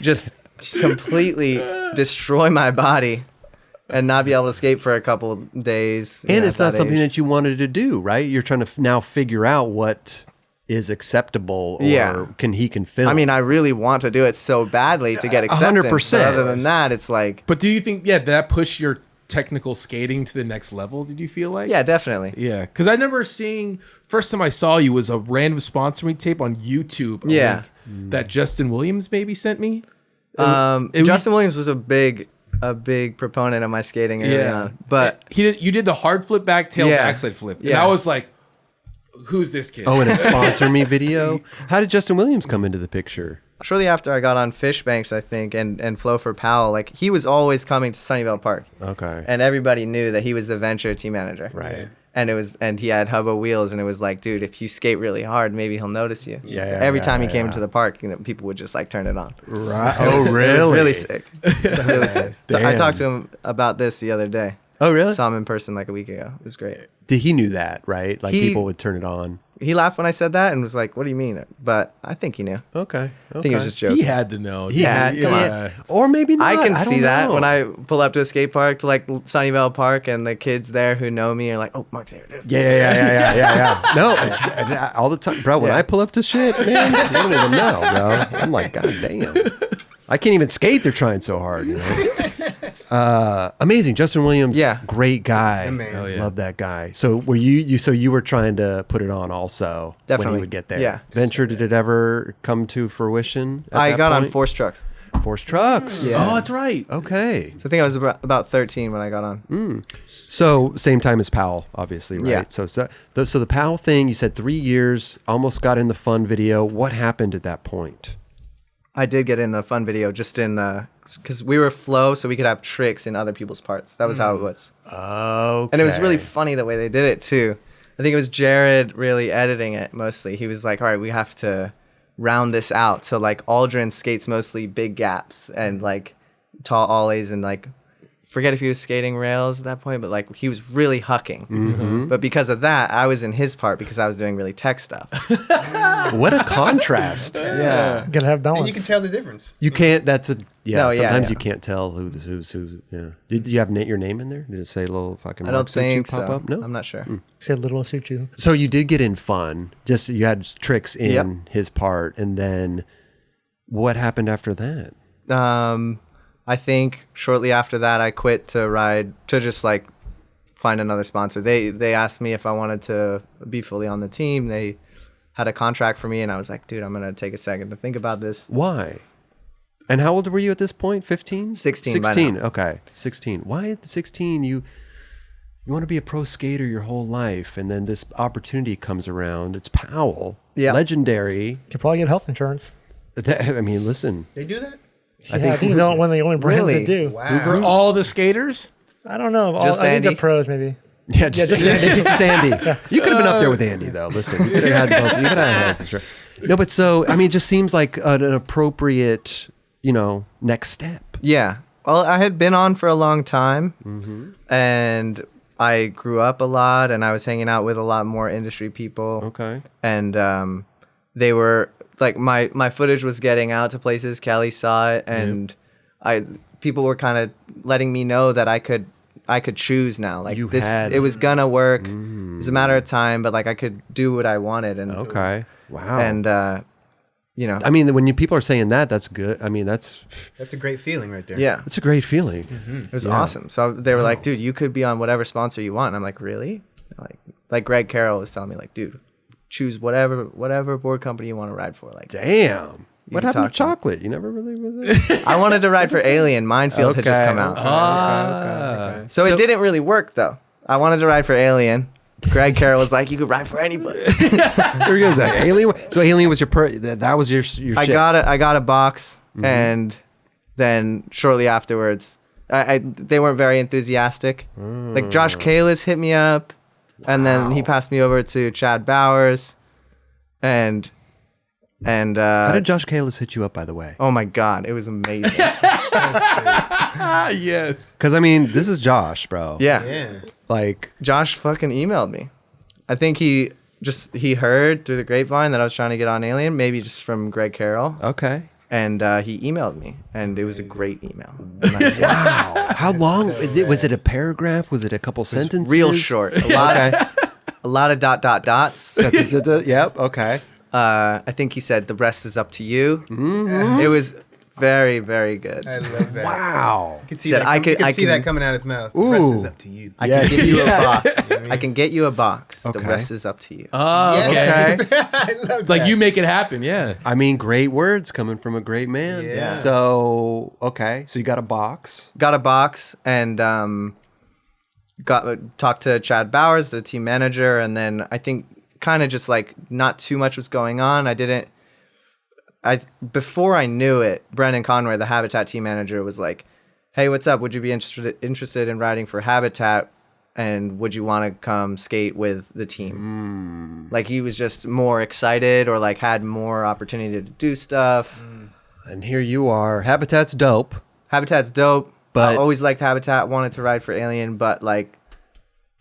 Just completely destroy my body and not be able to skate for a couple days. And it's not something that you wanted to do, right? You're trying to now figure out what is acceptable or can film. I mean, I really want to do it so badly to get acceptance. 100%. But other than that, it's like... But do you think, that pushed your technical skating to the next level, did you feel like? Yeah, definitely. Yeah, because I remember seeing, first time I saw you was a random sponsoring tape on YouTube. Yeah. That Justin Williams maybe sent me. Justin Williams was a big proponent of my skating early on. But you did the hard flip back tail backside flip. And I was like, who's this kid? Oh, in a sponsor me video? How did Justin Williams come into the picture? shortly after I got on Fishbanks, I think, and Flow for Powell, like he was always coming to Sunnyvale Park. Okay. And everybody knew that he was the Venture team manager. Right. And he had Hubba wheels, and it was like, dude, if you skate really hard, maybe he'll notice you. Yeah. Every time he came into the park, people would just like turn it on. Right. Oh, really? It was really sick. It was really sick. So I Damn. talked to him about this the other day. Oh, really? Saw him in person like a week ago. It was great. He knew that, right? Like He- people would turn it on. He laughed when I said that and was like, "What do you mean?" But I think he knew. Okay. I think he was just joking. He had to know. He had, come on. yeah. Or maybe not. I can don't see that know. when I pull up to a skate park to like Sunnyvale Park, and the kids there who know me are like, "Oh, Mark's here." Yeah. No, all the time, bro. When Yeah. I pull up to shit, man, you don't even know, bro. I'm like, God damn. I can't even skate. They're trying so hard, you know. Amazing, Justin Williams. Yeah. Great guy. Yeah, man. Hell yeah. Love that guy. So were you were trying to put it on also when Definitely. he would get there? Yeah. Venture, did it ever come to fruition? At I that got on point? Force Trucks. Force Trucks. Yeah. Oh, that's right. Okay. So I think I was about 13 when I got on. So same time as Powell, obviously, right? Yeah. So the Powell thing, you said 3 years, almost got in the fun video. What happened at that point? I did get in a fun video just in because we were flow, so we could have tricks in other people's parts. That was how it was. Okay. And it was really funny the way they did it too. I think it was Jared really editing it mostly. He was like, all right, we have to round this out. So like Aldrin skates mostly big gaps and like tall ollies and like, forget if he was skating rails at that point, but like he was really hucking. Mm-hmm. But because of that, I was in his part because I was doing really tech stuff. What a contrast. Yeah. You gotta have balance. And you can tell the difference. You can't. That's a yeah. No, yeah, sometimes yeah. you can't tell who's. Yeah. Did you have your name in there? Did it say little fucking? I don't Mark Suciu think pop so. up? No. I'm not sure. Said little Suciu. So you did get in fun. Just you had tricks in Yep. his part, and then what happened after that? I think shortly after that, I quit to ride to just like find another sponsor. They asked me if I wanted to be fully on the team. They had a contract for me, and I was like, dude, I'm gonna take a second to think about this. Why? And how old were you at this point? 15? 16 by 16. now. Okay. 16. Why at 16 you want to be a pro skater your whole life, and then this opportunity comes around. It's Powell. Yeah. Legendary. Could probably get health insurance. I mean, listen. They do that? I think they're one of the only brands Really? that do. Wow. For all the skaters? I don't know. Just I think Andy? the pros maybe. Yeah, just Andy. just Andy. You could have been up there with Andy, though. Listen, you could have had both. You could have had health insurance. No, but so I mean, it just seems like an appropriate, next step. Yeah. Well, I had been on for a long time, and I grew up a lot, and I was hanging out with a lot more industry people. Okay. And they were like my footage was getting out to places. Kelly saw it, and people were kind of letting me know that I could choose now. Like it was gonna work. It was a matter of time, but like I could do what I wanted. And Okay. Wow. And I mean, when people are saying that, that's good. I mean, that's That's a great feeling right there. yeah, a great feeling. it was awesome. So they were like, dude, you could be on whatever sponsor you want. And I'm like, really? Like Greg Carroll was telling me, like, dude, choose whatever board company you want to ride for. Like, Damn. What can happened talk to to 'em. chocolate? You never really was it? I wanted to ride for Alien. Minefield had just Okay, come out. okay. So it didn't really work though. I wanted to ride for Alien. Greg Carroll was like, you could ride for anybody. There goes that Alien. So Alien was your that was your I shit. got a box, and then shortly afterwards, they weren't very enthusiastic. Like Josh Kalis hit me up, and then he passed me over to Chad Bowers, and How did Josh Kalis hit you up, by the way? oh my god, it was amazing. Ah, yes. Because I mean, this is Josh, bro. Yeah. Yeah. Like, Josh fucking emailed me. I think he heard through the grapevine that I was trying to get on Alien, maybe just from Greg Carroll. okay. And he emailed me, and it was a great email. And I- Wow. How long? Was it a paragraph? Was it a couple sentences? real short. A lot of dots. Yep. Okay. I think he said, "The rest is up to you." Mm-hmm. It was very, very good. I love that. Wow. You can see, Said, that, I you could- can I see can- that coming out of its mouth. The rest is Ooh. up to you. I can give you a box. You know what I mean? I can get you a box. Okay. The rest is up to you. Oh, okay. Yes. I love It's like you make it happen. Yeah. I mean, great words coming from a great man. Yeah. So, okay. So you got a box. Got a box and talked to Chad Bowers, the team manager, and then I think kind of just like not too much was going on. Before I knew it, Brendan Conroy, the Habitat team manager, was like, "Hey, what's up? Would you be interested in riding for Habitat? And would you want to come skate with the team?" Like he was just more excited, or like had more opportunity to do stuff. And here you are. Habitat's dope. Habitat's dope. But- I always liked Habitat, wanted to ride for Alien, but like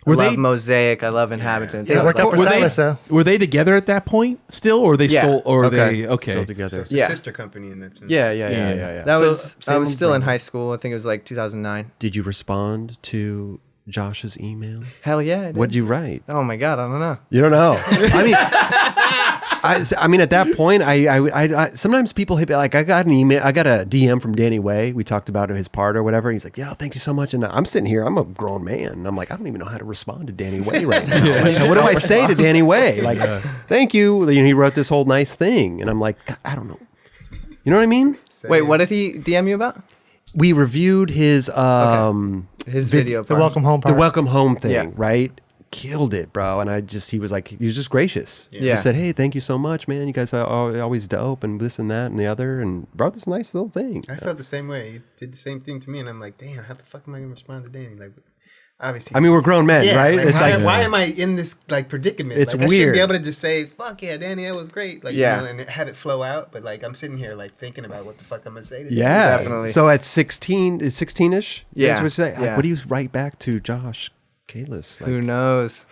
Were I love they- Mosaic, I love Inhabitants. It I was worked out like, for were they- Silas, though. Were they together at that point still, or they Yeah. sold, or Okay. they okay? Still together. It's a Yeah. sister company in that sense. yeah. Yeah. That So, was I same was with still in Brendan. high school. I think it was like 2009. Did you respond to Josh's email? Hell yeah. I did. What'd you write? Oh my god, I don't know. You don't know. I mean, at that point, I sometimes people hit me, like I got an email, I got a DM from Danny Way. We talked about his part or whatever. He's like, "Yeah, thank you so much." And I'm sitting here, I'm a grown man, and I'm like, I don't even know how to respond to Danny Way right now. Like, what do I say to Danny Way? Like, thank you. You know, he wrote this whole nice thing, and I'm like, I don't know. You know what I mean? Wait, what did he DM you about? We reviewed his His video The part. welcome home the part. welcome home thing, Yeah. right? Killed it, bro. And he was just gracious. Yeah. He said, "Hey, thank you so much, man. You guys are always dope, and this and that and the other, and brought this nice little thing." I felt the same way. He did the same thing to me, and I'm like, damn, how the fuck am I gonna respond to Danny? Like, obviously. I mean, we're grown men, yeah, right? like, It's why am I in this like predicament? It's like, I weird. should be able to just say, "Fuck yeah, Danny, that was great," like Yeah. you know, and have it flow out. But like, I'm sitting here like thinking about what the fuck I'm gonna say. To yeah, Danny. Definitely. So at 16, 16ish, Yeah. That's what you say. Like, Yeah. what do you write back to Josh Kalis? Who Like, knows?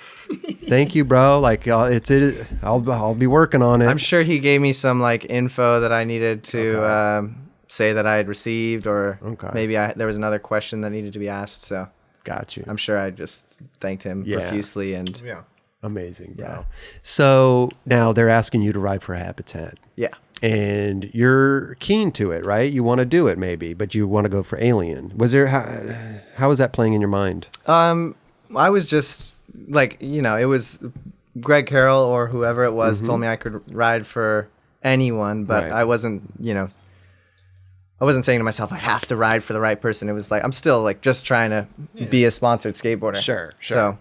thank you, bro. Like, I'll be working on it. I'm sure he gave me some like info that I needed to say that I had received, or Okay. maybe there was another question that needed to be asked. So Got you. I'm sure I just thanked him Yeah. profusely, and Yeah. Amazing, bro. Yeah. So now they're asking you to ride for Habitat. yeah. And you're keen to it, right? You want to do it maybe, but you want to go for Alien. How was that playing in your mind? I was just like, it was Greg Carroll or whoever it was told me I could ride for anyone, but Right. I wasn't saying to myself, I have to ride for the right person. It was like, I'm still like just trying to be a sponsored skateboarder. Sure. So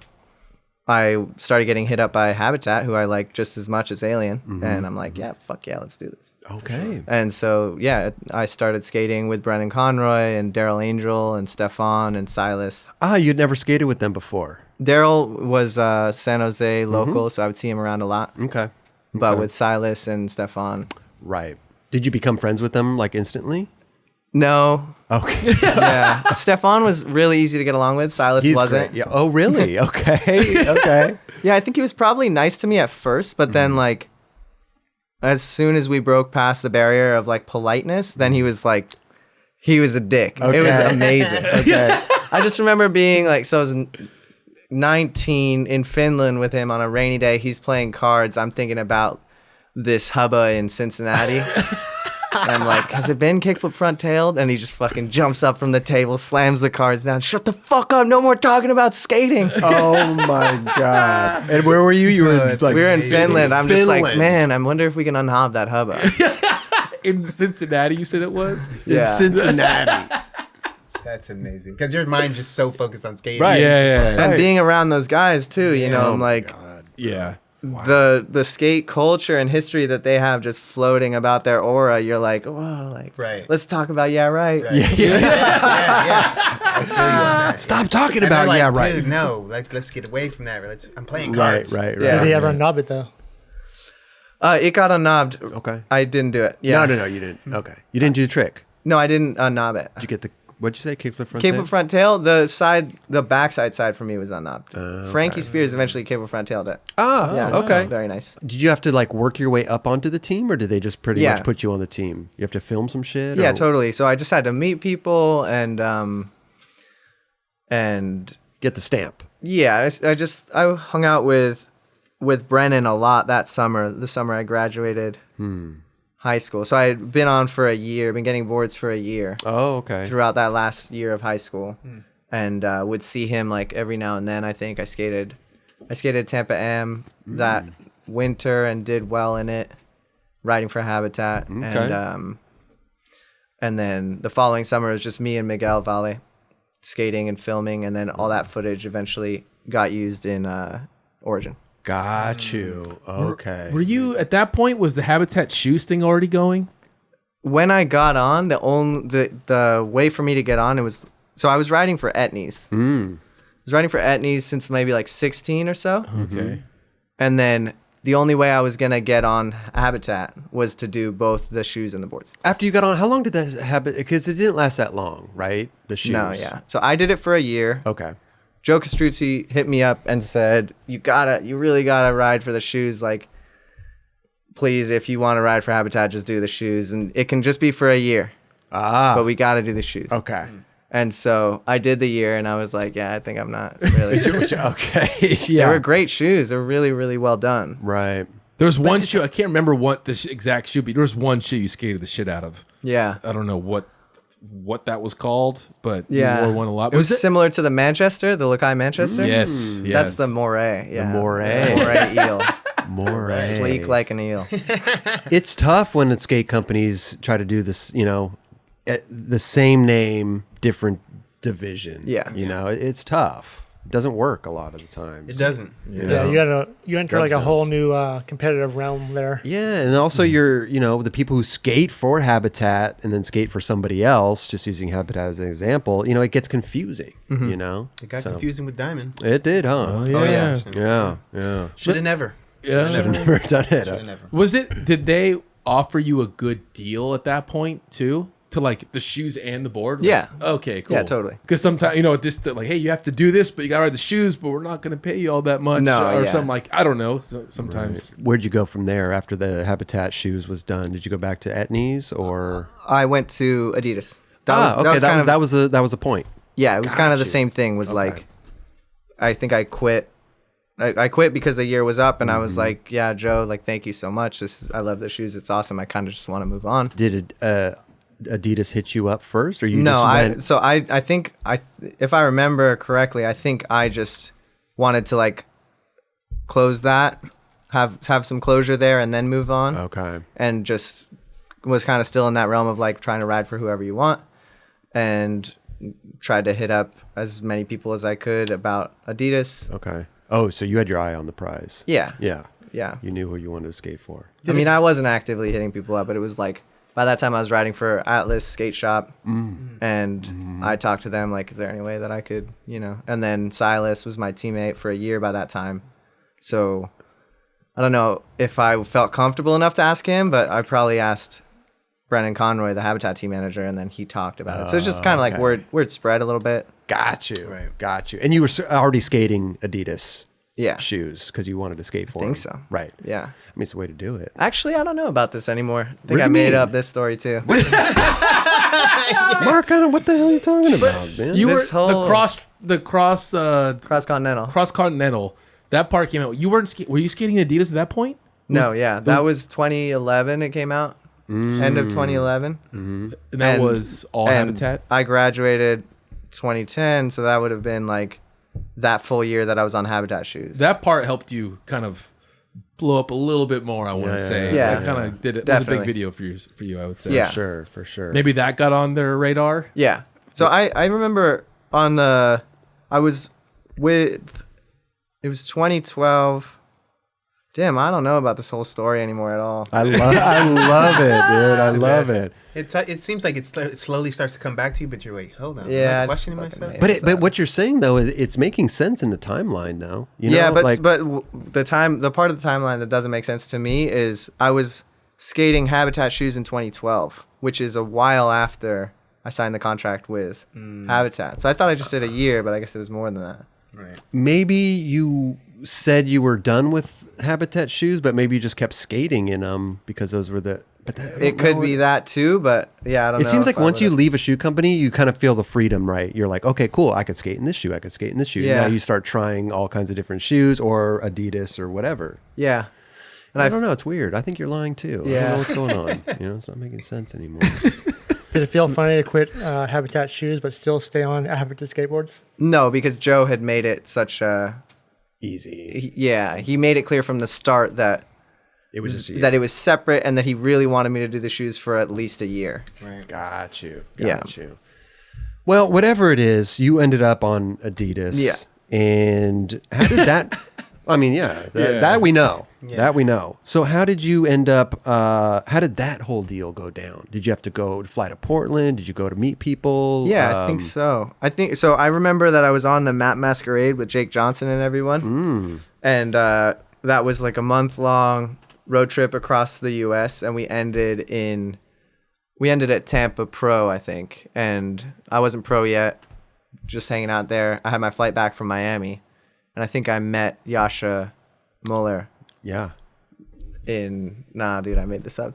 I started getting hit up by Habitat, who I like just as much as Alien. And I'm like, yeah, fuck yeah, let's do this. Okay. And so, yeah, I started skating with Brendan Conroy and Daryl Angel and Stefan and Silas. You'd never skated with them before. Daryl was San Jose local, so I would see him around a lot. Okay. But Okay. with Silas and Stefan, Right. Did you become friends with them like instantly? no. Okay. Yeah. Stefan was really easy to get along with. Silas wasn't. great. Yeah. Oh, really? Okay. Okay. Yeah, I think he was probably nice to me at first, but then like as soon as we broke past the barrier of like politeness, then he was a dick. It was Okay. amazing. Okay. I just remember being like, so I was 19 in Finland with him on a rainy day. He's playing cards. I'm thinking about this hubba in Cincinnati. And I'm like, has it been kickflip front tailed? And he just fucking jumps up from the table, slams the cards down. Shut the fuck up. No more talking about skating. Oh my God. And where were you? You were like We were in Finland. I'm just like, Finland. man, I wonder if we can unhob that hubba. In Cincinnati, you said it was. in Yeah. Cincinnati. That's amazing because your mind's just so focused on skating. Right. Yeah. And being around those guys too, I'm like, Yeah. the skate culture and history that they have just floating about their aura, you're like, whoa, like, Right. let's talk about right. Right. Yeah. I feel you on that. Stop talking And about they're like, right. Dude, no, like let's get away from that. I'm playing Right. cards. Right. Yeah. Did he ever knob it though? It got unknobbed. Okay. I didn't do it. Yeah. No, you didn't. Okay. You didn't do the trick. No, I didn't unnob it. Did you get the What'd you say? Kickflip front Kickflip tail? front tail. The backside side for me was unknopped. Frankie Spears eventually kickflip front tailed it. Ah, okay. Very nice. Did you have to like work your way up onto the team, or did they just pretty much put you on the team? You have to film some shit. Yeah, or? totally. So I just had to meet people and Get the stamp. yeah, I hung out with Brennan a lot that summer. The summer I graduated high school. So I had been on for a year, been getting boards for a year. Oh, okay. Throughout that last year of high school, and would see him like every now and then. I think I skated Tampa Am that winter and did well in it, riding for Habitat, and then the following summer it was just me and Miguel Valle skating and filming, and then all that footage eventually got used in Origin. Got you. Okay. Were you at that point? Was the Habitat shoes thing already going? When I got on, the way for me to get on, I was riding for Etnies. I was riding for Etnies since maybe like 16 or so. Okay. And then the only way I was going to get on Habitat was to do both the shoes and the boards. After you got on, how long did that happen? Because it didn't last that long, right? The shoes. No, yeah. So I did it for a year. Okay. Joe Castrucci hit me up and said, you really gotta ride for the shoes. Like, please, if you want to ride for Habitat, just do the shoes. And it can just be for a year. But we gotta do the shoes. Okay. And so I did the year, and I was like, yeah, I think I'm not really. Okay. They were great shoes. They were really, really well done. Right. There was one shoe. I can't remember what the exact shoe, but there was one shoe you skated the shit out of. Yeah. I don't know what that was called, but Yeah. you wore one a lot. It was similar to the Manchester, the Lakai Manchester. Yes, yes. That's the moray. Yeah. The moray. The moray eel. Moray. Sleek like an eel. It's tough when the skate companies try to do this, the same name, different division. Yeah. It's tough. It doesn't work a lot of the times. It doesn't. Yeah, you enter like a whole new competitive realm there. Yeah, and also you're, the people who skate for Habitat and then skate for somebody else, just using Habitat as an example, it gets confusing, It got confusing with Diamond. It did, huh? Oh, yeah. Yeah. Should have never. Yeah. Should have never done it. Should have never. Did they offer you a good deal at that point too? To like the shoes and the board? Like, Yeah. Okay, cool. Yeah, totally. Because sometimes, just like, hey, you have to do this, but you got to ride the shoes, but we're not going to pay you all that much. No, or yeah. something like, I don't know. Sometimes. Where'd you go from there after the Habitat shoes was done? Did you go back to Etnies or? I went to Adidas. That was the point. Yeah, it was kind of the Gotcha. same thing. Was like, I think I quit. I quit because the year was up, and I was like, yeah, Joe, like, thank you so much. I love the shoes. It's awesome. I kind of just want to move on. Did Adidas hit you up first, or you No, just went? I think if I remember correctly, I think I just wanted to like close that, have some closure there, and then move on. Okay. And just was kind of still in that realm of like trying to ride for whoever you want, and tried to hit up as many people as I could about Adidas. Okay. Oh, so you had your eye on the prize. Yeah. Yeah. Yeah. You knew who you wanted to skate for. I mean, I wasn't actively hitting people up, but it was like by that time I was riding for Atlas Skate Shop, and I talked to them like, is there any way that I could, And then Silas was my teammate for a year by that time, so I don't know if I felt comfortable enough to ask him, but I probably asked Brennan Conroy, the Habitat team manager, and then he talked about it. So it's just kind of like word spread a little bit. Got you. Right. Got you. And you were already skating Adidas Yeah. shoes because you wanted to skate for think them. so. Right. Yeah. I mean, it's the way to do it. Actually, I don't know about this anymore. I What think do I you made mean? up this story too. Mark, what the hell are you talking about, man? You This were whole- the cross Cross-continental. continental. That part came out. You weren't. Were you skating Adidas at that point? No, yeah. That was 2011 it came out. End of 2011. And that was all and Habitat. I graduated 2010, so that would have been like that full year that I was on Habitat shoes. That part helped you kind of blow up a little bit more. I want to say. yeah. That kind of did it. It was a big Definitely. video for you. I would say. Yeah. For sure. Maybe that got on their radar. Yeah. So I remember on the I was with it was 2012. Damn, I don't know about this whole story anymore at all. I love it, dude. I love it. It seems like it slowly starts to come back to you, but you're like, hold on. Yeah, Am I I just questioning fucking myself? made But what you're saying though is it's making sense in the timeline though. The part of the timeline that doesn't make sense to me is I was skating Habitat shoes in 2012, which is a while after I signed the contract with Habitat. So I thought I just did a year, but I guess it was more than that. Right. Maybe you said you were done with Habitat shoes, but maybe you just kept skating in them because those were the. But It could be that too, but yeah, I don't know. It seems like if I once you would've- leave a shoe company, you kind of feel the freedom, right? You're like, okay, cool. I could skate in this shoe. I could skate in this shoe. Yeah. Now you start trying all kinds of different shoes or Adidas or whatever. Yeah. And I don't know. It's weird. I think you're lying too. I don't Yeah. know what's going on. It's not making sense anymore. Did it feel funny to quit Habitat shoes but still stay on Habitat skateboards? No, because Joe had made it such a Easy. he made it clear from the start that It was just that it was separate and that he really wanted me to do the shoes for at least a year. Right. Got you. Yeah. Got you. Well, whatever it is, you ended up on Adidas. Yeah. And how did that? I mean, that we know. Yeah. That we know. So how did you end up? How did that whole deal go down? Did you have to fly to Portland? Did you go to meet people? Yeah, I think so. I think so. I remember that I was on the Map Masquerade with Jake Johnson and everyone, and that was like a month-long road trip across the U.S. and we ended at Tampa Pro, I think, and I wasn't pro yet, just hanging out there. I had my flight back from Miami, and I think I met Yasha Muller Yeah. Nah, dude, I made this up.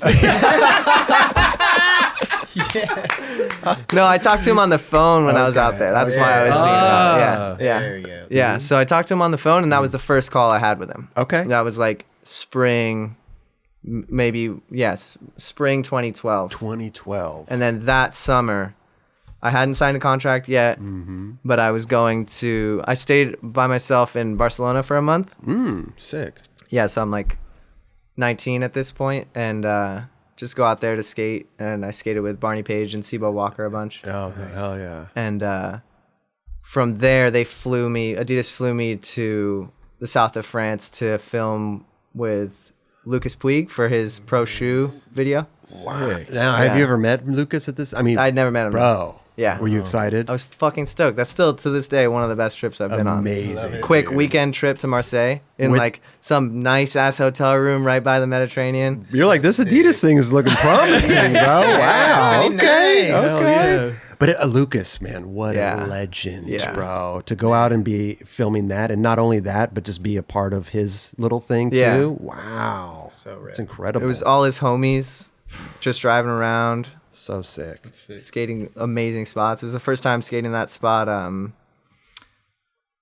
No, I talked to him on the phone when I was out there. That's why I was thinking about it. Yeah. There you go. Yeah, so I talked to him on the phone, and that was the first call I had with him. Okay. That was like spring, spring 2012. 2012. And then that summer, I hadn't signed a contract yet, but I was I stayed by myself in Barcelona for a month. Sick. Yeah, so I'm like 19 at this point, and just go out there to skate. And I skated with Barney Page and Sibo Walker a bunch. Oh, hell yeah. And from there, Adidas flew me to the south of France to film with Lucas Puig for his pro shoe video. Wow. Now, have you ever met Lucas at this? I mean, I'd never met him. bro. Yeah. Were you excited? I was fucking stoked. That's still to this day one of the best trips I've been on. Amazing. Quick weekend trip to Marseille in like some nice ass hotel room right by the Mediterranean. You're like, this Adidas thing is looking promising, bro. Wow. Pretty nice. Okay. But Lucas, man, what Yeah. a legend, Yeah. bro. To go out and be filming that, and not only that, but just be a part of his little thing, too. Yeah. Wow. So rad. It's incredible. It was all his homies just driving around, so sick. skating amazing spots. It was the first time skating that spot,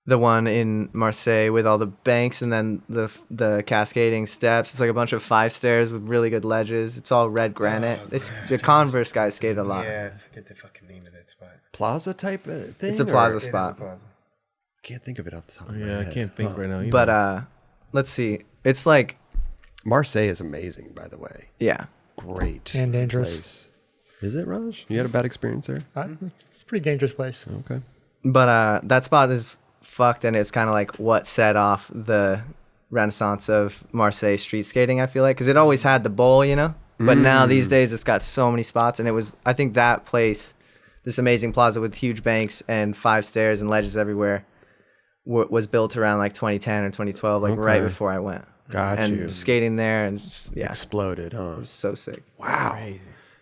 the one in Marseille with all the banks and then the cascading steps. It's like a bunch of 5 stairs with really good ledges. It's all red granite. The Converse guys skated a lot. Yeah, I forget the fucking name of that spot. Plaza type of thing? It's a or- plaza It is a spot. plaza. Can't think of it off the top of my Yeah, I head. can't think right now. Either. But let's see. It's like, Marseille is amazing, by the way. yeah. Great. And dangerous. place. Is it, Raj? You had a bad experience there? It's a pretty dangerous place. Okay. But that spot is fucked, and it's kind of like what set off the renaissance of Marseille street skating, I feel like, because it always had the bowl, you know? But now these days it's got so many spots, and it was, I think that place, this amazing plaza with huge banks and 5 stairs and ledges everywhere, was built around like 2010 or 2012, like right Okay. before I went. Got and you. skating there, and just, yeah, Exploded, huh? it was so sick. Wow. Crazy.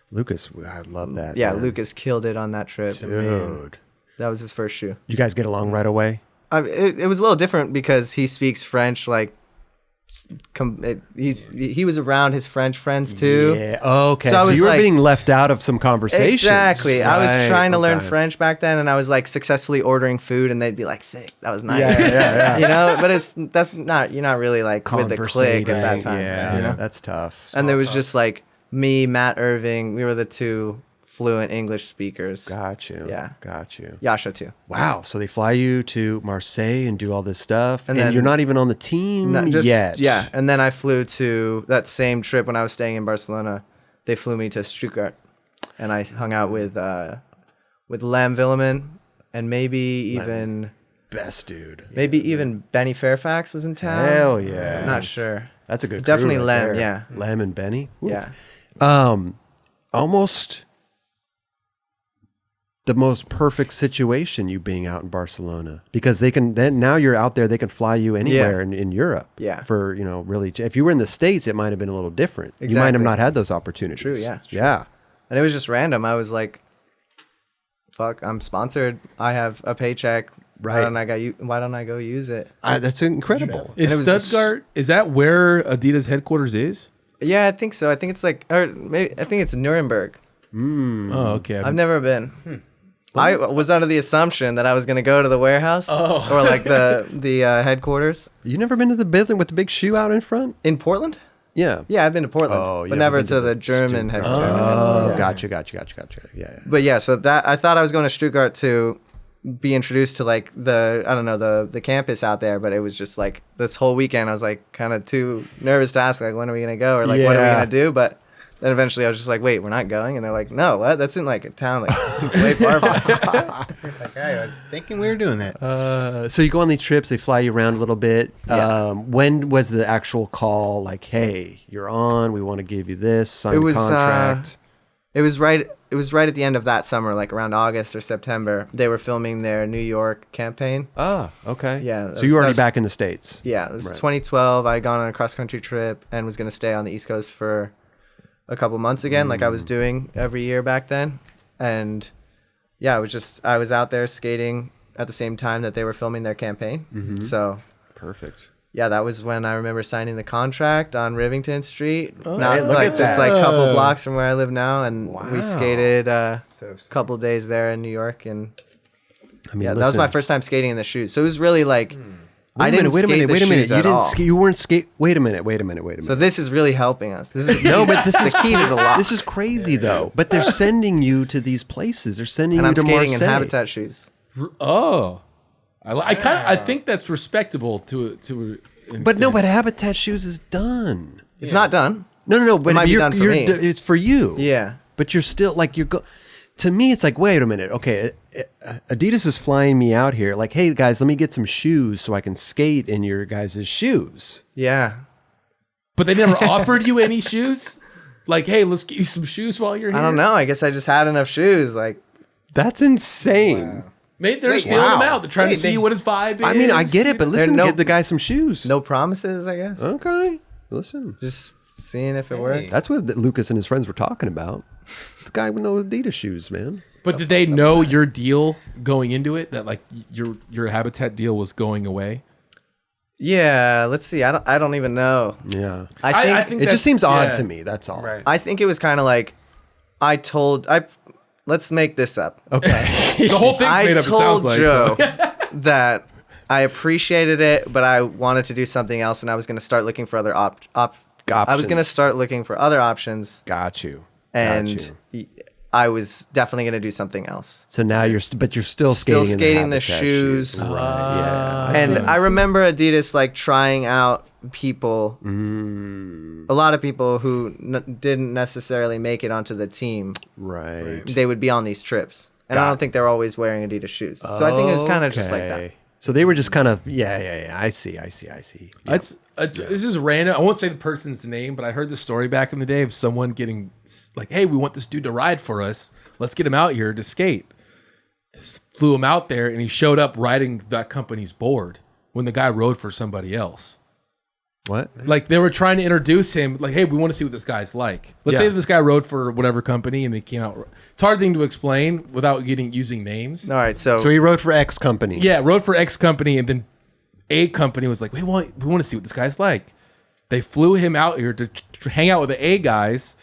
Lucas, I love that. Yeah, man. Lucas killed it on that trip. Dude. That was his first shoe. You guys get along right away? It was a little different because he speaks French like he was around his French friends too. Yeah. Okay. So I So, was you were like- getting left out of some conversations. Exactly. I was Right, trying to learn okay. French back then, and I was like successfully ordering food, and they'd be like, "Sick, that was nice." Yeah. You know, but you're not really like with the clique at that Conversating, time. Yeah, you know? that's tough. And there was just like me, Matt Irving. We were the 2 fluent English speakers. Got you. Yeah. Got you. Yasha too. Wow. So they fly you to Marseille and do all this stuff, and, then- you're not even on the team Not just, yet. Yeah, and then I flew to that same trip when I was staying in Barcelona. They flew me to Stuttgart, and I hung out with Lam Villeman, and maybe even Benny Fairfax was in town. Hell yeah. Not sure. That's a good. Definitely crew right Lem, there. yeah. Lem and Benny. Ooh. Yeah. Almost the most perfect situation, you being out in Barcelona, because now you're out there, they can fly you anywhere in Europe. Yeah. For, really, if you were in the States, it might have been a little different. You might have Exactly. not had those opportunities. True, yeah, it's true. Yeah. And it was just random. I was like, fuck, I'm sponsored. I have a paycheck. Right. Why don't I go use it? That's incredible. Is And it was Stuttgart, is that where Adidas headquarters is? Yeah, I think so. I think it's like, or maybe I think it's Nuremberg. Oh, okay. I've never been. I was under the assumption that I was gonna go to the warehouse or like the headquarters You never been to the building with the big shoe out in front? in Portland. Yeah. Yeah, I've been to Portland, Oh, you but haven't never been to to the the German headquarters. Oh, Yeah. gotcha. Yeah. But yeah, so that I thought I was going to Stuttgart to be introduced to like the campus out there, but it was just like this whole weekend I was like kind of too nervous to ask like when are we gonna go or like what are we Yeah. gonna do, but then eventually I was just like, wait, we're not going, and they're like, no, what? That's in like a town like way far from. Like, I was thinking we were doing that. So you go on these trips, they fly you around a little bit. Yeah. When was the actual call? Like, hey, you're on. We want to give you this. Sign It a was contract. It was right at the end of that summer, like around August or September. They were filming their New York campaign. Okay. Yeah, So you were that already was- back in the States. Yeah, it was Right. 2012. I had gone on a cross country trip and was going to stay on the East Coast for a couple months again, like I was doing every year back then. And yeah, I was out there skating at the same time that they were filming their campaign. So Perfect. yeah, that was when I remember signing the contract on Rivington Street, not hey, look like at just that. like a couple blocks from where I live now. And Wow. we skated a So couple days there in New York, and I mean, yeah, that was my first time skating in the shoes. So it was really like I didn't skate the Wait a minute. shoes You at didn't all. skate. You weren't skate. Wait a minute. So this is really helping us. This is No, but this the is key to the lock. This is crazy though. But they're sending you to these places. They're sending and you I'm to skating in Marseille. Habitat shoes. Oh. I think that's respectable to an But no, extent. but Habitat Shoes is done. It's not done. No. But might be you're, done for you're, me. it's for you. Yeah. But you're still like to me, it's like, wait a minute. Okay, Adidas is flying me out here. Like, hey guys, let me get some shoes so I can skate in your guys' shoes. Yeah. But they never offered you any shoes? Like, hey, let's get you some shoes while you're here. I don't know. I guess I just had enough shoes. Like, That's insane. Maybe they're Wait, stealing wow. them out. They're trying to Wait, see they- what his vibe is. I mean, I get it, but listen, no- get the guy some shoes. no promises, I guess. Okay, listen. Just seeing if it works. That's what Lucas and his friends were talking about. The guy with no Adidas shoes, man. But did they know your deal going into it? That like your Habitat deal was going away? Yeah. Let's see. I don't even know. Yeah. I think It that's- just seems odd yeah. to me. That's all. Right. I think it was kind of like let's make this up. Okay. The whole thing's I made up. It sounds told like Joe so. that I appreciated it, but I wanted to do something else, and I was going to start looking for other I was going to Options. start looking for other options, Got you. and I was definitely going to do something else. So now you're still Still skating. skating in the Habitat shoes. Right. Yeah. And I remember Adidas like trying out people, a lot of people who didn't necessarily make it onto the team. Right. They would be on these trips, and I don't think they're always wearing Adidas shoes. So I think it was kind of just like that. Okay. So they were just kind of yeah. I see. Yeah. This is random. I won't say the person's name, but I heard the story back in the day of someone getting like, "Hey, we want this dude to ride for us. Let's get him out here to skate." Just flew him out there, and he showed up riding that company's board when the guy rode for somebody else. What? Like they were trying to introduce him, like, "Hey, we want to see what this guy's like." Let's say Yeah. that this guy rode for whatever company, and they came out. It's a hard thing to explain without using names. All right, so So he rode for X company. Yeah, rode for X company, and then A company was like, we want to see what this guy's like. They flew him out here to hang out with the A guys,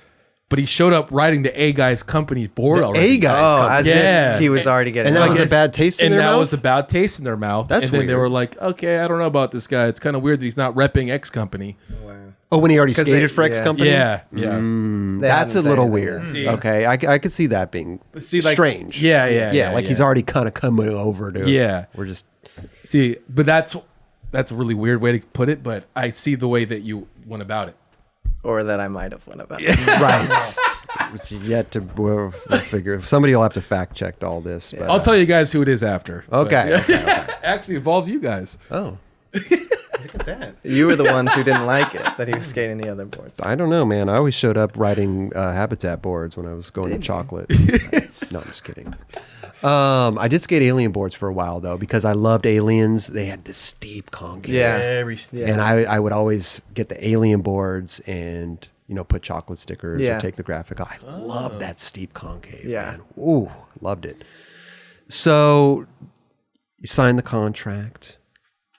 but he showed up riding the A guys company's board already. A guys company. as Yeah. if he was already getting And that like was a it's- bad taste in And their that mouth? was a bad taste in their mouth. That's and then they weird. were like, okay, I don't know about this guy. It's kind of weird that he's not repping X company. Wow. Oh, when he already 'Cause skated they- for X yeah. company? Yeah, yeah. they That's a hadn't little said weird. anything. See- Okay, I could see that being See, like, strange. yeah, like he's already kind of coming over to. Yeah. we're just See, but that's a really weird way to put it, but I see the way that you went about it. Or that I might have went about. it. right. It's yet to we'll figure. Somebody will have to fact check all this. But, I'll tell you guys who it is after. but- Okay. Actually, involves you guys. Oh, Look at that. You were the ones who didn't like it, that he was skating the other boards. I don't know, man. I always showed up riding Habitat boards when I was going to chocolate. No, I'm just kidding. I did skate alien boards for a while though because I loved aliens. They had this steep concave. Yeah. Very steep. Yeah. And I would always get the alien boards and put chocolate stickers Yeah. or take the graphic. I love that steep concave. Yeah. Man. Ooh, loved it. So you signed the contract.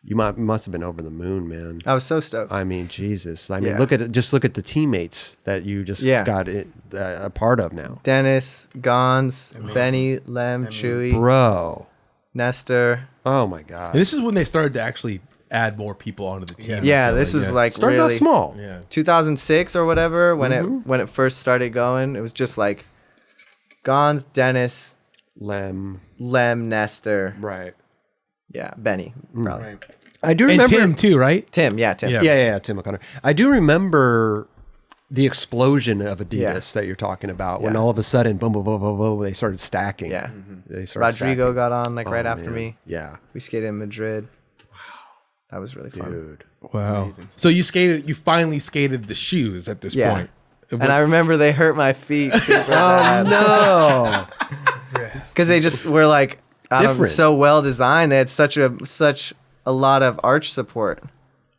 You must have been over the moon, man. I was so stoked. I mean, Jesus. I mean, Yeah. look at the teammates that you just got a part of now. Dennis, Gons, Benny, Lem, Chewy, Bro. Nestor. Oh my God. And this is when they started to actually add more people onto the team. Yeah, this was like Started really out small. Yeah. 2006 or whatever when it first started going. It was just like Gons, Dennis, Lem. Nestor, Right. yeah, Benny, probably. Right. I do And remember Tim too, right? Tim. Yeah. Yeah, Tim O'Connor. I do remember the explosion of Adidas Yeah. that you're talking about when Yeah. all of a sudden, boom, boom, boom, boom, boom, they started stacking. Yeah. They started Rodrigo stacking. got on like right Oh, after man. me. Yeah. We skated in Madrid. Wow, that was really fun. Dude. Wow. So you finally skated the shoes at this Yeah. point. And I remember they hurt my feet super bad. No. Because they just were like Different. so well designed. They had such a lot of arch support,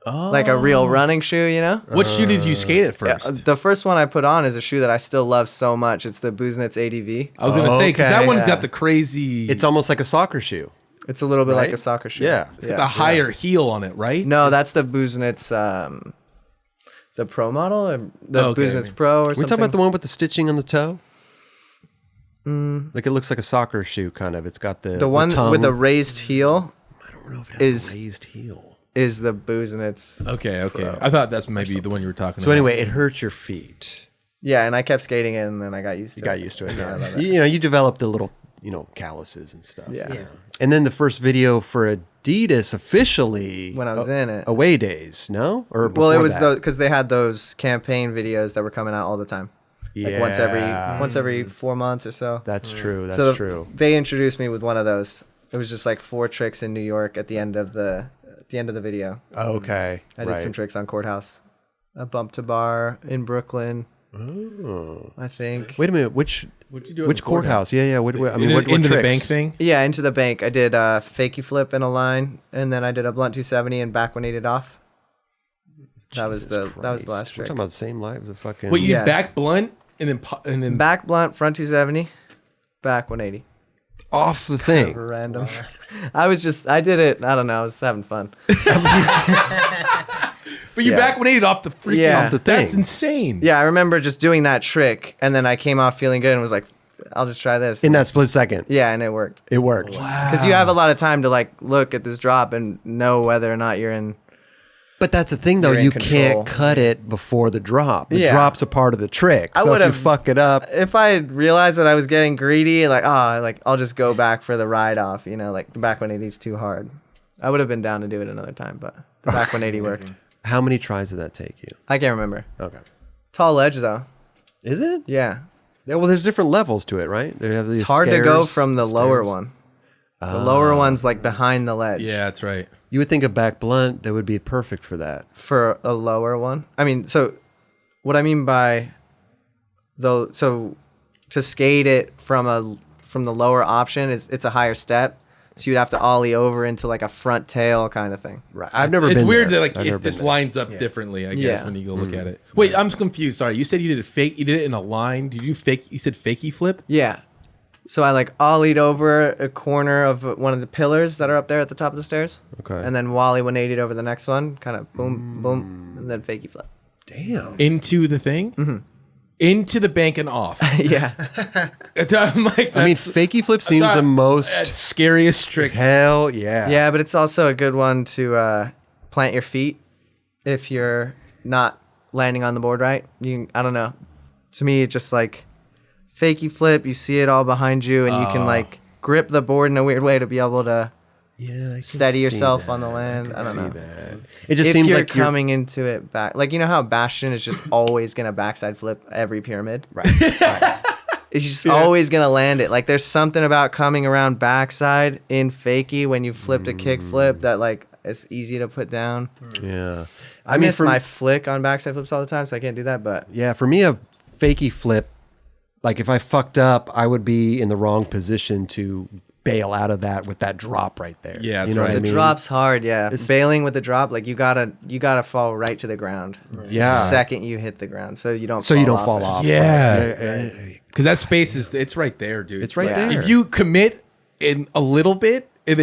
like a real running shoe. You know, What shoe did you skate at first? the first one I put on is a shoe that I still love so much. It's the Buznitz ADV. I was gonna say because that Okay. one Yeah. got the crazy. It's almost like a soccer shoe. It's a little bit like Right? a soccer shoe. Yeah. it's got the higher heel on it, right? No, that's the Buznitz, the Pro model, or the Okay. Buznitz Pro, or We something. talking about the one with the stitching on the toe? Like it looks like a soccer shoe, kind of. It's got the one tongue. with the raised heel I don't know if it has is- a raised heel. is the Buznitz. Okay. I thought that's maybe the one you were talking So about. anyway, it hurts your feet. Yeah, and I kept skating it, and then I got used to You it. got used to it. Yeah, I Yeah. love it. You know, you developed a little, calluses and stuff. Yeah. Yeah. And then the first video for Adidas officially When I was in it. Away days, no? Or Well, it before was that? because they had those campaign videos that were coming out all the time, like once every 4 months or so. That's true. That's so true. They introduced me with one of those. It was just like 4 tricks in New York at the end of the video. Okay. I did some tricks on Courthouse, a bump to bar in Brooklyn. Oh. I think. Wait a minute. Which What'd you do at which the courthouse? courthouse? Yeah. What Into what the tricks? bank thing. Yeah, into the bank. I did a fakie flip in a line, and then I did a blunt 270 and back 180 off. That was Jesus the last We're trick. talking about the same lives of fucking. Wait, you Yeah. back blunt and then Back blunt, front 270, back 180. off the thing. Random. I did it. I don't know. I was having fun. But you Yeah. back 180 off the freaking Yeah. Off the That's thing. insane. Yeah, I remember just doing that trick, and then I came off feeling good and was like, I'll just try this. In that split second, Yeah, and it worked. it worked. Because you have a lot of time to like look at this drop and know whether or not you're in. But that's the thing, though. You're in You control. can't cut it before the drop. The Yeah. drop's a part of the trick. I So if you would've- fuck it up, If I had realized that I was getting greedy, like I'll just go back for the ride off. Like the back 180 is too hard. I would have been down to do it another time, but the back 180 worked. how many tries did that take you? I can't remember. Okay. Tall ledge though. Is it? Yeah, Yeah, well, there's different levels to it, right? They have these it's hard to go stairs- from the lower stairs. one. The lower one's like behind the ledge. Yeah, that's right. You would think a back blunt that would be perfect for that. For a lower one. I mean, so what I mean by so to skate it from the lower option is it's a higher step. So you'd have to ollie over into like a front tail kind of thing. Right. I've never It's been weird there. that like I've never it been just there. lines up differently, I guess, Yeah. when you go look at it. Wait, I'm confused. Sorry, you said you did a fake. You did it in a line. Did you fake? You said fakie flip. Yeah. So I like ollied over a corner of one of the pillars that are up there at the top of the stairs. Okay. And then Wally 180'd over the next one, kind of boom, boom, and then fakie flip. Damn. Into the thing, into the bank and off. Yeah. I'm like, I mean, that's- fakie flip seems not- the most. that's scariest trick. Hell yeah. Yeah, but it's also a good one to plant your feet if you're not landing on the board right. I don't know. To me, it just like fakie flip. You see it all behind you, and you can like grip the board in a weird way to be able to Yeah. I can steady see yourself that. on the land. I don't See know. that. It just If seems you're like you're coming into it back, like you know how Bastion is just always gonna backside flip every pyramid. right. It's just always gonna land it. Like there's something about coming around backside in fakie when you flipped a kick flip that like it's easy to put down. Yeah. I miss for my flick on backside flips all the time, so I can't do that. But Yeah, for me, a fakie flip, like if I fucked up, I would be in the wrong position to bail out of that with that drop right there. Yeah, that's you know right. what I the mean? drop's hard. Yeah, It's- bailing with the drop, like you gotta fall right to the ground. Yeah. The second you hit the ground, so you don't. So you don't fall it. off. Yeah. Yeah. Because that space it's right there, dude. It's right Yeah. there. If you commit in a little bit, and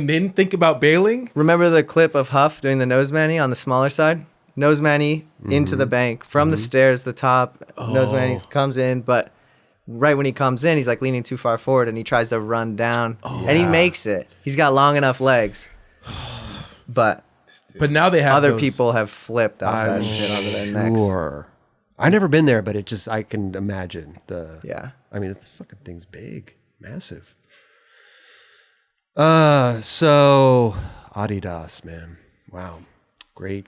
then think about bailing. Remember the clip of Huff doing the nose manny on the smaller side? Nose manny into the bank from the stairs, the top. Nose manny comes in, but right when he comes in, he's like leaning too far forward and he tries to run down and he makes it. He's got long enough legs. But now they have other people have flipped off that shit onto their necks. Sure. I never been there, but I can imagine Yeah. I mean, it's fucking thing's big, massive. So Adidas, man. Wow. Great.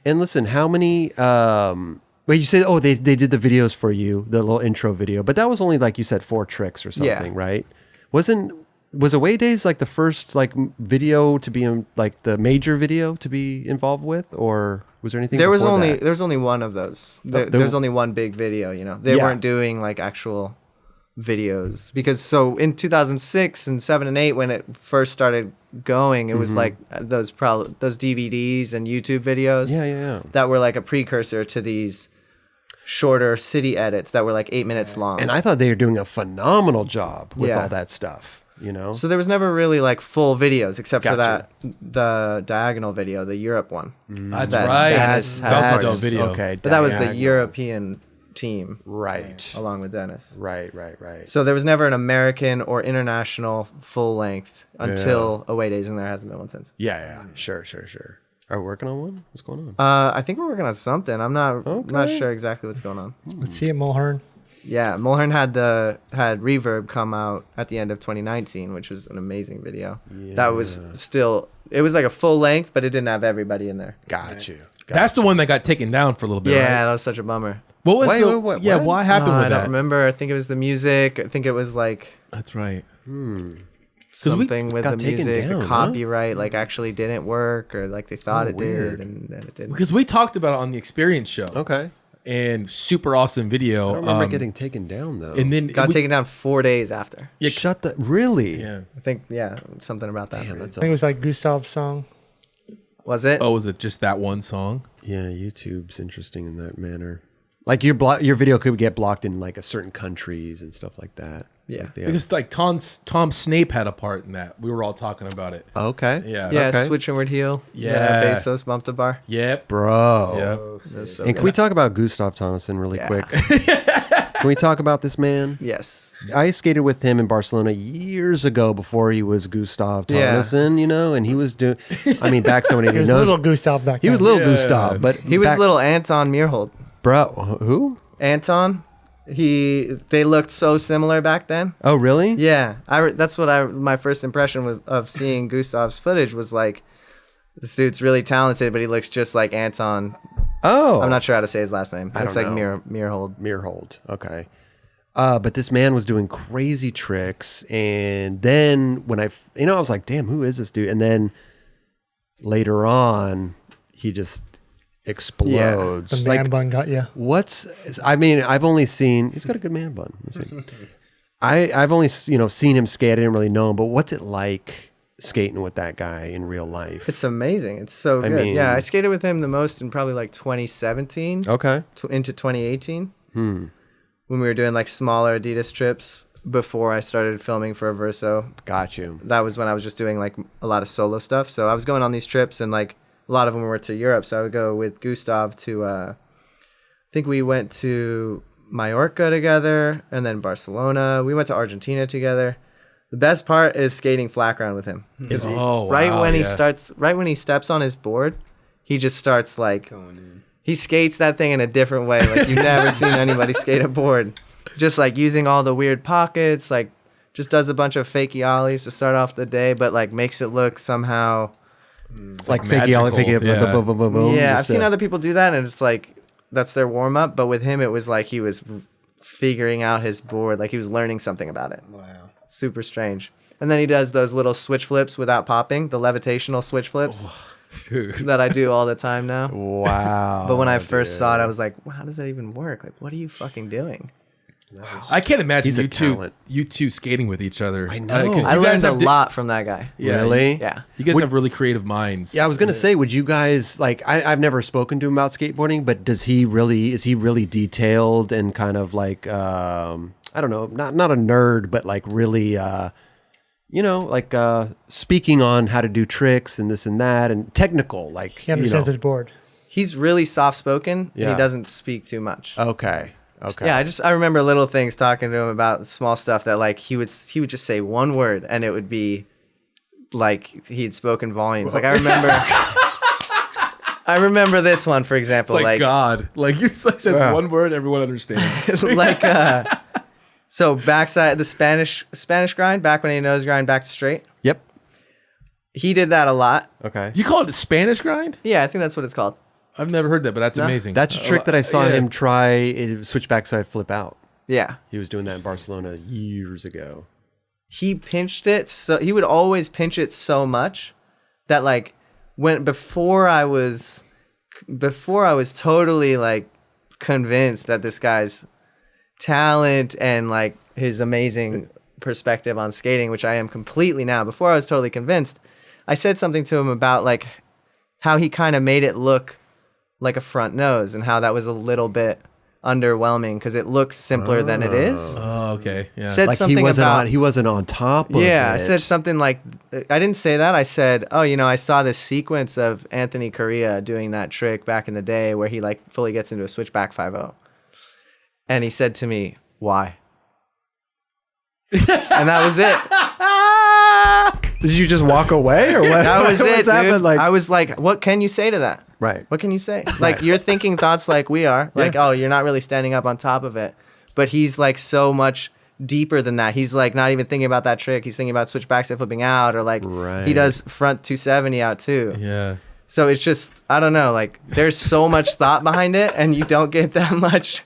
And listen, how many, wait, you said, they did the videos for you, the little intro video, but that was only like you said 4 tricks or something, right? Was Away Days like the first like video to be in, like the major video to be involved with, or was there anything? There was before that? only one of those. There's only one big video. They weren't doing like actual videos because in 2006 and 7 and 8 when it first started going, it was like those DVDs and YouTube videos. Yeah. That were like a precursor to these shorter city edits that were like 8 minutes long. And I thought they were doing a phenomenal job with Yeah. all that stuff. So there was never really like full videos except for Gotcha. the diagonal video, the Europe one. That's That right. Dennis That was had. a dope video. Okay, But that was the diagonal. European team Right. along with Dennis. Right. So there was never an American or international full length until Away Days, and there hasn't been one since. Yeah. Sure. Are we working on one? What's going on? I think we're working on something. I'm not sure exactly what's going on. Let's see it, Mulhern. Yeah, Mulhern had Reverb come out at the end of 2019, which was an amazing video. That was it was like a full length, but it didn't have everybody in there. Got you. That's the one that got taken down for a little bit. Yeah, right? that was such a bummer. What was Wait, the, what? yeah? What happened with I that? don't remember. I think it was the music. I think it was like That's right. something with got the taken music, down, the huh? copyright like actually didn't work, or like they thought it weird. did, and then it didn't. Because we talked about it on the Experience show. Okay. And super awesome video. I don't remember getting taken down though. And then Got taken down 4 days after. Yeah, Shut the really? Yeah. I think something about that. Damn, that's I think it was like Gustav's song. Was it? Oh, was it just that one song? yeah. YouTube's interesting in that manner. Like your video could get blocked in like a certain countries and stuff like that. Yeah. Like they have- Because like Tom Snape had a part in that. We were all talking about it. okay. Yeah. Yeah, Okay. switch inward heel. Yeah. Bezos bumped a bar. Yep. Bro. Yep. That's so And good. can we talk about Gustav Tonnesen really Yeah. quick? Can we talk about this man? Yes. I skated with him in Barcelona years ago before he was Gustav Yeah. Tonnesen, and he was doing. I mean, back somebody He who was knows. little Gustav back He then. was little Yeah. Gustav, but He was back- little Anton Meerhold. bro. Who? Anton, they looked so similar back then. Oh, really? Yeah, that's what my first impression of seeing Gustav's footage was like, this dude's really talented, but he looks just like Anton. Oh, I'm not sure how to say his last name. I Looks don't like know. Meerhold. Meerhold. Okay. But this man was doing crazy tricks, and then when I was like, "Damn, who is this dude?" And then later on, he just explodes. The man bun got you. I've only seen. He's got a good man bun. Let's see. I've only seen him skate. I didn't really know him, but what's it like skating with that guy in real life? It's amazing. It's so good. mean- Yeah, I skated with him the most in probably like 2017 Okay. into 2018 when we were doing like smaller Adidas trips before I started filming for Verso. Got you. That was when I was just doing like a lot of solo stuff. So I was going on these trips, and like a lot of them were to Europe. So I would go with Gustav to, I think we went to Mallorca together, and then Barcelona. We went to Argentina together. The best part is skating flat ground with him. Oh, Right wow, when he yeah. steps on his board, he just starts like, he skates that thing in a different way. Like you've never seen anybody skate a board. Just like using all the weird pockets, like just does a bunch of fakey ollies to start off the day, but like makes it look somehow. Like fakey, ollie, magical, fakey, yeah. boom, boom, boom, boom. Yeah, I've Just, seen other people do that, and it's like that's their warm up. But with him, it was like he was figuring out his board, like he was learning something about it. Wow. Super strange. And then he does those little switch flips without popping, the levitational switch flips Dude. that I do all the time now. Wow. But when I first saw it, I was like, wow, how does that even work? Like, what are you fucking doing? I can't imagine He's a you talent. two skating with each other. I know. 'cause I you guys learned a have lot from that guy. Yeah, Really? Yeah. You guys have really creative minds. Yeah, I was gonna say, would you guys like? I've never spoken to him about skateboarding, but is he really detailed and kind of like I don't know, not a nerd, but like really you know, like speaking on how to do tricks and this and that and technical, like He understands you his board. He's really soft spoken and Yeah. he doesn't speak too much. Okay. Yeah, I remember little things talking to him about small stuff that like he would just say one word and it would be like he had spoken volumes. Like I remember this one, for It's example, like God. Like you says one word, everyone understands. like so backside the Spanish grind, back when he nose grind back to straight. Yep. He did that a lot. Okay. You call it the Spanish grind? Yeah, I think that's what it's called. I've never heard that, but that's amazing. That's a trick that I saw yeah. him try switch backside flip out. Yeah. He was doing that in Barcelona years ago. He pinched it so he would always pinch it so much that like before I was totally like convinced that this guy's talent and like his amazing perspective on skating, which I am completely now, before I was totally convinced, I said something to him about like how he kind of made it look like a front nose and how that was a little bit underwhelming because it looks simpler than it is. Oh, okay. Yeah. Said Like something about he wasn't on top of yeah, it. I said something like, I didn't say that. I said, oh, you know, I saw this sequence of Anthony Correa doing that trick back in the day where he like fully gets into a switchback 5-0. And he said to me, why? And that was it. Did you just walk away or what? That was it, What's happened? dude. Like, I was like, what can you say to that? right. What can you say? Like, you're thinking thoughts like we are. Like, oh, you're not really standing up on top of it. But he's like so much deeper than that. He's like not even thinking about that trick. He's thinking about switch backside flipping out, or like he does front 270 out too. Yeah. So it's just, I don't know, like there's so much thought behind it and you don't get that much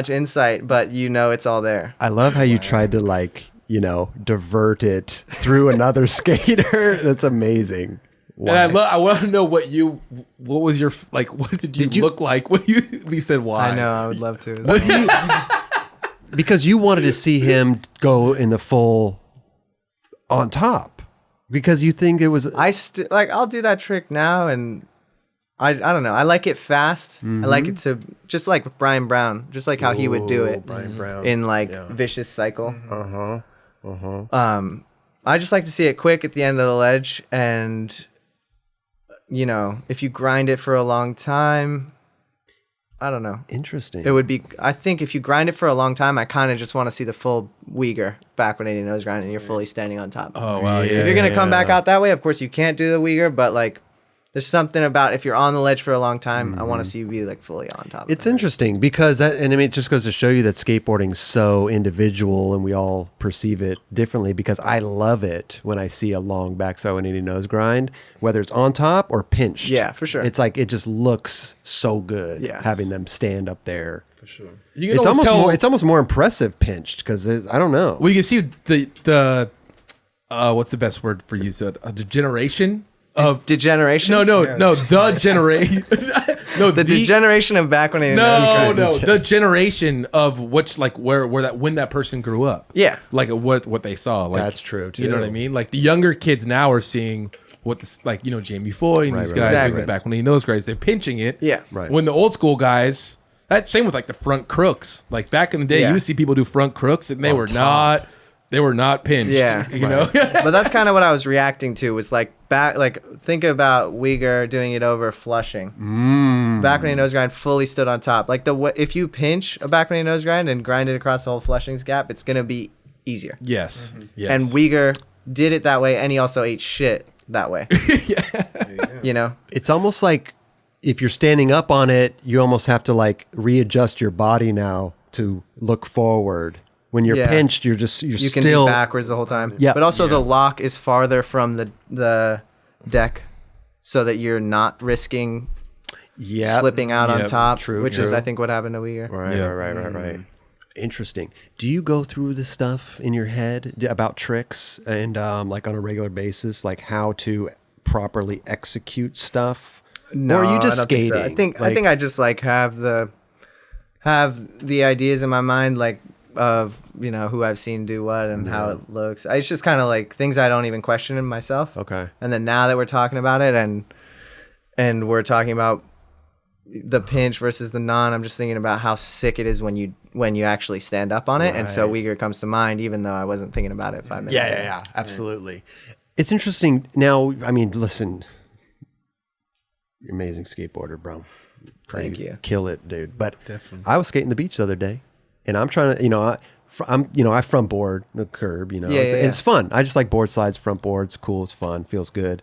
insight, but you know it's all there. I love how you tried to like, you know, divert it through another skater. That's amazing. Why? And I want to know what was your, like, what did you look like when we said why? I know, I would love to. Because you wanted to see him go in the full on top. Because you think it was I'll do that trick now, and I don't know. I like it fast. I like it to just like Brian Brown, just like how he would do it Brian Brown. in like vicious cycle. Uh-huh. I just like to see it quick at the end of the ledge, and you know, if you grind it for a long time, I don't know. Interesting. It would be, I think if you grind it for a long time, I kind of just want to see the full Uyghur back when 80 nose grind and you're fully standing on top. Oh, wow. Yeah. If you're going to come back out that way, of course you can't do the Uyghur, but like there's something about if you're on the ledge for a long time, I want to see you be like fully on top. It's interesting because and I mean, it just goes to show you that skateboarding is so individual and we all perceive it differently, because I love it when I see a long backside 180 nose grind, whether it's on top or pinched. Yeah, for sure. It's like, it just looks so good having them stand up there. For sure. You can It's almost almost tell, more, it's almost more impressive pinched because I don't know. well, you can see the what's the best word for you? So the generation of degeneration? no, the generation. No, The degeneration of back when 80 nose grind. the generation of what's like where that when that person grew up. Yeah. Like what they saw. Like, That's true, You know too. what I mean? Like the younger kids now are seeing what this, like, you know, Jamie Foy and these guys Exactly. doing the back when 80 nose guys, they're pinching it. Yeah. Right. When the old school guys, that's same with like the front crooks. Like back in the day, Yeah. you would see people do front crooks and they were not pinched. Yeah. You know? But that's kind of what I was reacting to, was like think about Uyghur doing it over Flushing. Back when he nose grind fully stood on top. Like if you pinch a back when he nose grind and grind it across the whole Flushing's gap, it's going to be easier. Yes. Yes. And Uyghur did it that way, and he also ate shit that way. You know? It's almost like if you're standing up on it, you almost have to like readjust your body now to look forward. When you're pinched, you're You can still be backwards the whole time. Yeah. But also the lock is farther from the deck, so that you're not risking slipping out on Yep. top, True, which is, true. I think, what happened to Uyghur. Right, Yeah. right. Interesting. Do you go through this stuff in your head about tricks and like on a regular basis, like how to properly execute stuff? No, or are you just I don't think skating? so. I think I just like have the ideas in my mind, like of, you know, who I've seen do what and how it looks. It's just kind of like things I don't even question in myself. Okay. And then now that we're talking about it and we're talking about the pinch versus the non. I'm just thinking about how sick it is when you actually stand up on it. And so Right. Uyghur comes to mind, even though I wasn't thinking about it 5 minutes ago. Yeah, absolutely. It's interesting. Now, I mean, listen, you're an amazing skateboarder, bro. Thank you. Kill it, dude. But Definitely. I was skating the beach the other day, and I'm trying to, I front board the curb, it's fun. I just like board slides, front boards, cool, it's fun, feels good.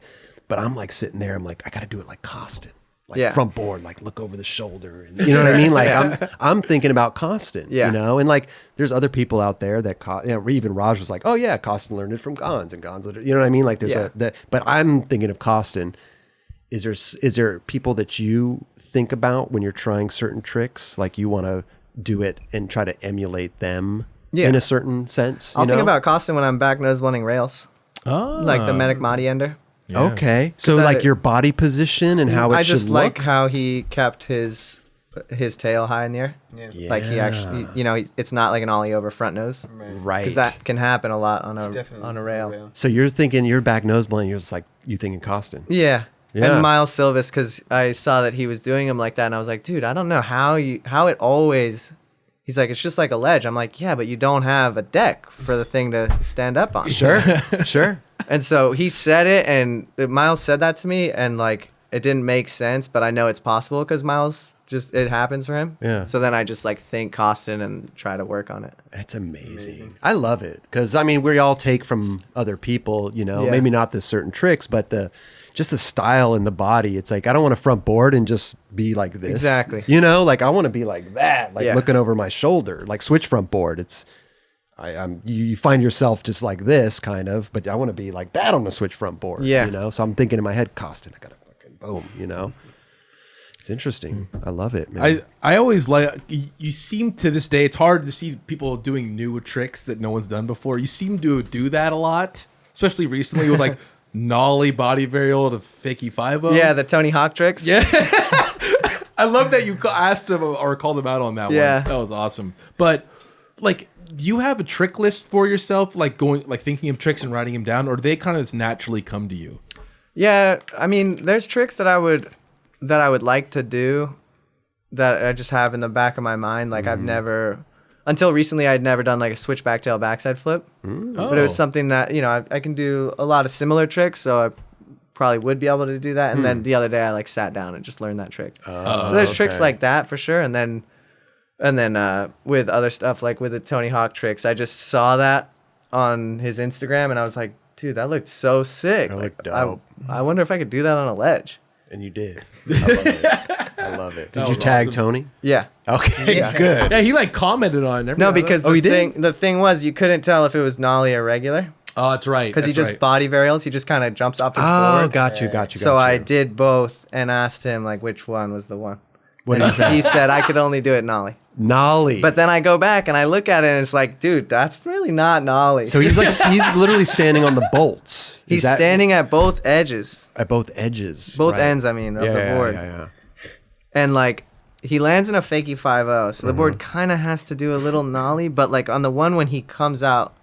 But I'm like sitting there, I'm like, I got to do it like Costin. Like front board, like look over the shoulder, and you know what I mean. Like I'm thinking about Costin, and like there's other people out there that, even Raj was like, oh yeah, Costin learned it from Gons, and Gons, you know what I mean. Like there's but I'm thinking of Costin. Is there people that you think about when you're trying certain tricks, like you want to do it and try to emulate them in a certain sense? I'll think about Costin when I'm back nose wanting rails, like the Medic Madi ender. Yeah. Okay, so like your body position and how it I should just look. like how he kept his tail high in the air. Yeah. Like he actually, it's not like an ollie over front nose, Right. because that can happen a lot on Definitely a rail. So you're thinking you're back nose blind. You're just like you thinking Costin. Yeah. Yeah. And Miles Silvis, because I saw that he was doing them like that, and I was like, dude, I don't know how it always. He's like, it's just like a ledge. I'm like, yeah, but you don't have a deck for the thing to stand up on. Sure. And so he said it, and Miles said that to me, and like it didn't make sense, but I know it's possible because Miles it happens for him. Yeah. So then I just like think Costin and try to work on it. That's amazing. I love it because I mean we all take from other people, Yeah. maybe not the certain tricks, but just the style and the body. It's like I don't want to front board and just be like this. Exactly. Like I want to be like that, like looking over my shoulder, like switch front board. It's you find yourself just like this kind of, but I want to be like that on the switch front board. Yeah. So I'm thinking in my head, Costin, I gotta fucking boom. It's interesting. I love it, man. I always like you seem to this day. It's hard to see people doing new tricks that no one's done before. You seem to do that a lot, especially recently with like nollie body varial to fakie 5-0. Yeah, the Tony Hawk tricks. Yeah. I love that you asked him or called him out on that Yeah. one. That was awesome. But like, do you have a trick list for yourself, like thinking of tricks and writing them down, or do they kind of just naturally come to you? Yeah, I mean, there's tricks that I would like to do that I just have in the back of my mind. Like I've never, until recently, I'd never done like a switchback tail backside flip. But it was something that I can do a lot of similar tricks, so I probably would be able to do that. And then the other day, I like sat down and just learned that trick. So there's tricks like that for sure. And then with other stuff like with the Tony Hawk tricks, I just saw that on his Instagram and I was like, dude, that looked so sick. That Like, looked dope. I wonder if I could do that on a ledge. And you did. I love it. I love it. Did That you was tag awesome. Tony? Yeah. Okay, good. Yeah, he like commented on it. No, because he did? the thing was you couldn't tell if it was nollie or regular Oh, that's right. because he just body varials. He just kind of jumps off his Oh, board. got you. So I did both and asked him like which one was the one. What And is that? he said I could only do it nollie. Nollie. But then I go back and I look at it and it's like, dude, that's really not nollie. So he's literally standing on the bolts. He's standing at both edges, at both edges. both right? ends. I mean, of the board. Yeah. And like he lands in a fakie 5-0, so the board kind of has to do a little nollie. But like on the one when he comes out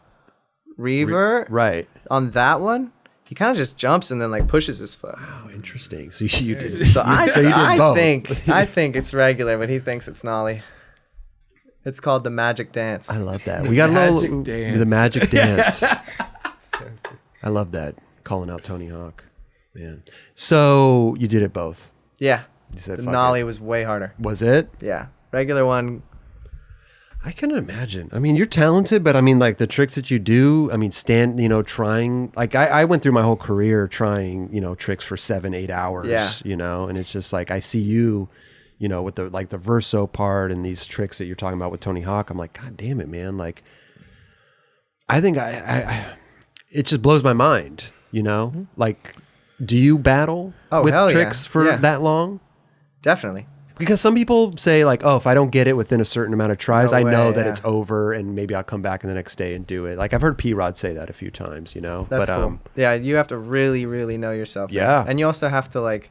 rever, Right. on that one, he kind of just jumps and then like pushes his foot. Oh, interesting. So you did. So I both. think it's regular, but he thinks it's nollie. It's called the magic dance. I love that. We got a little dance. the magic dance. I love that. Calling out Tony Hawk, man. So you did it both. Yeah, You said the fuck nollie it. was way harder. Was it? Yeah, regular one. I can imagine. I mean, you're talented, but I mean, like the tricks that you do. I mean, trying. Like I went through my whole career trying, tricks for 7-8 hours. Yeah. And it's just like I see you, with the Verso part and these tricks that you're talking about with Tony Hawk. I'm like, God damn it, man! Like, I think it just blows my mind. Like, do you battle with hell yeah. tricks for Yeah. that long? Definitely. Because some people say like, oh, if I don't get it within a certain amount of tries, No I know way, that yeah. it's over and maybe I'll come back in the next day and do it. Like I've heard P-Rod say that a few times, That's but cool. Yeah, you have to really, really know yourself. Yeah. And you also have to like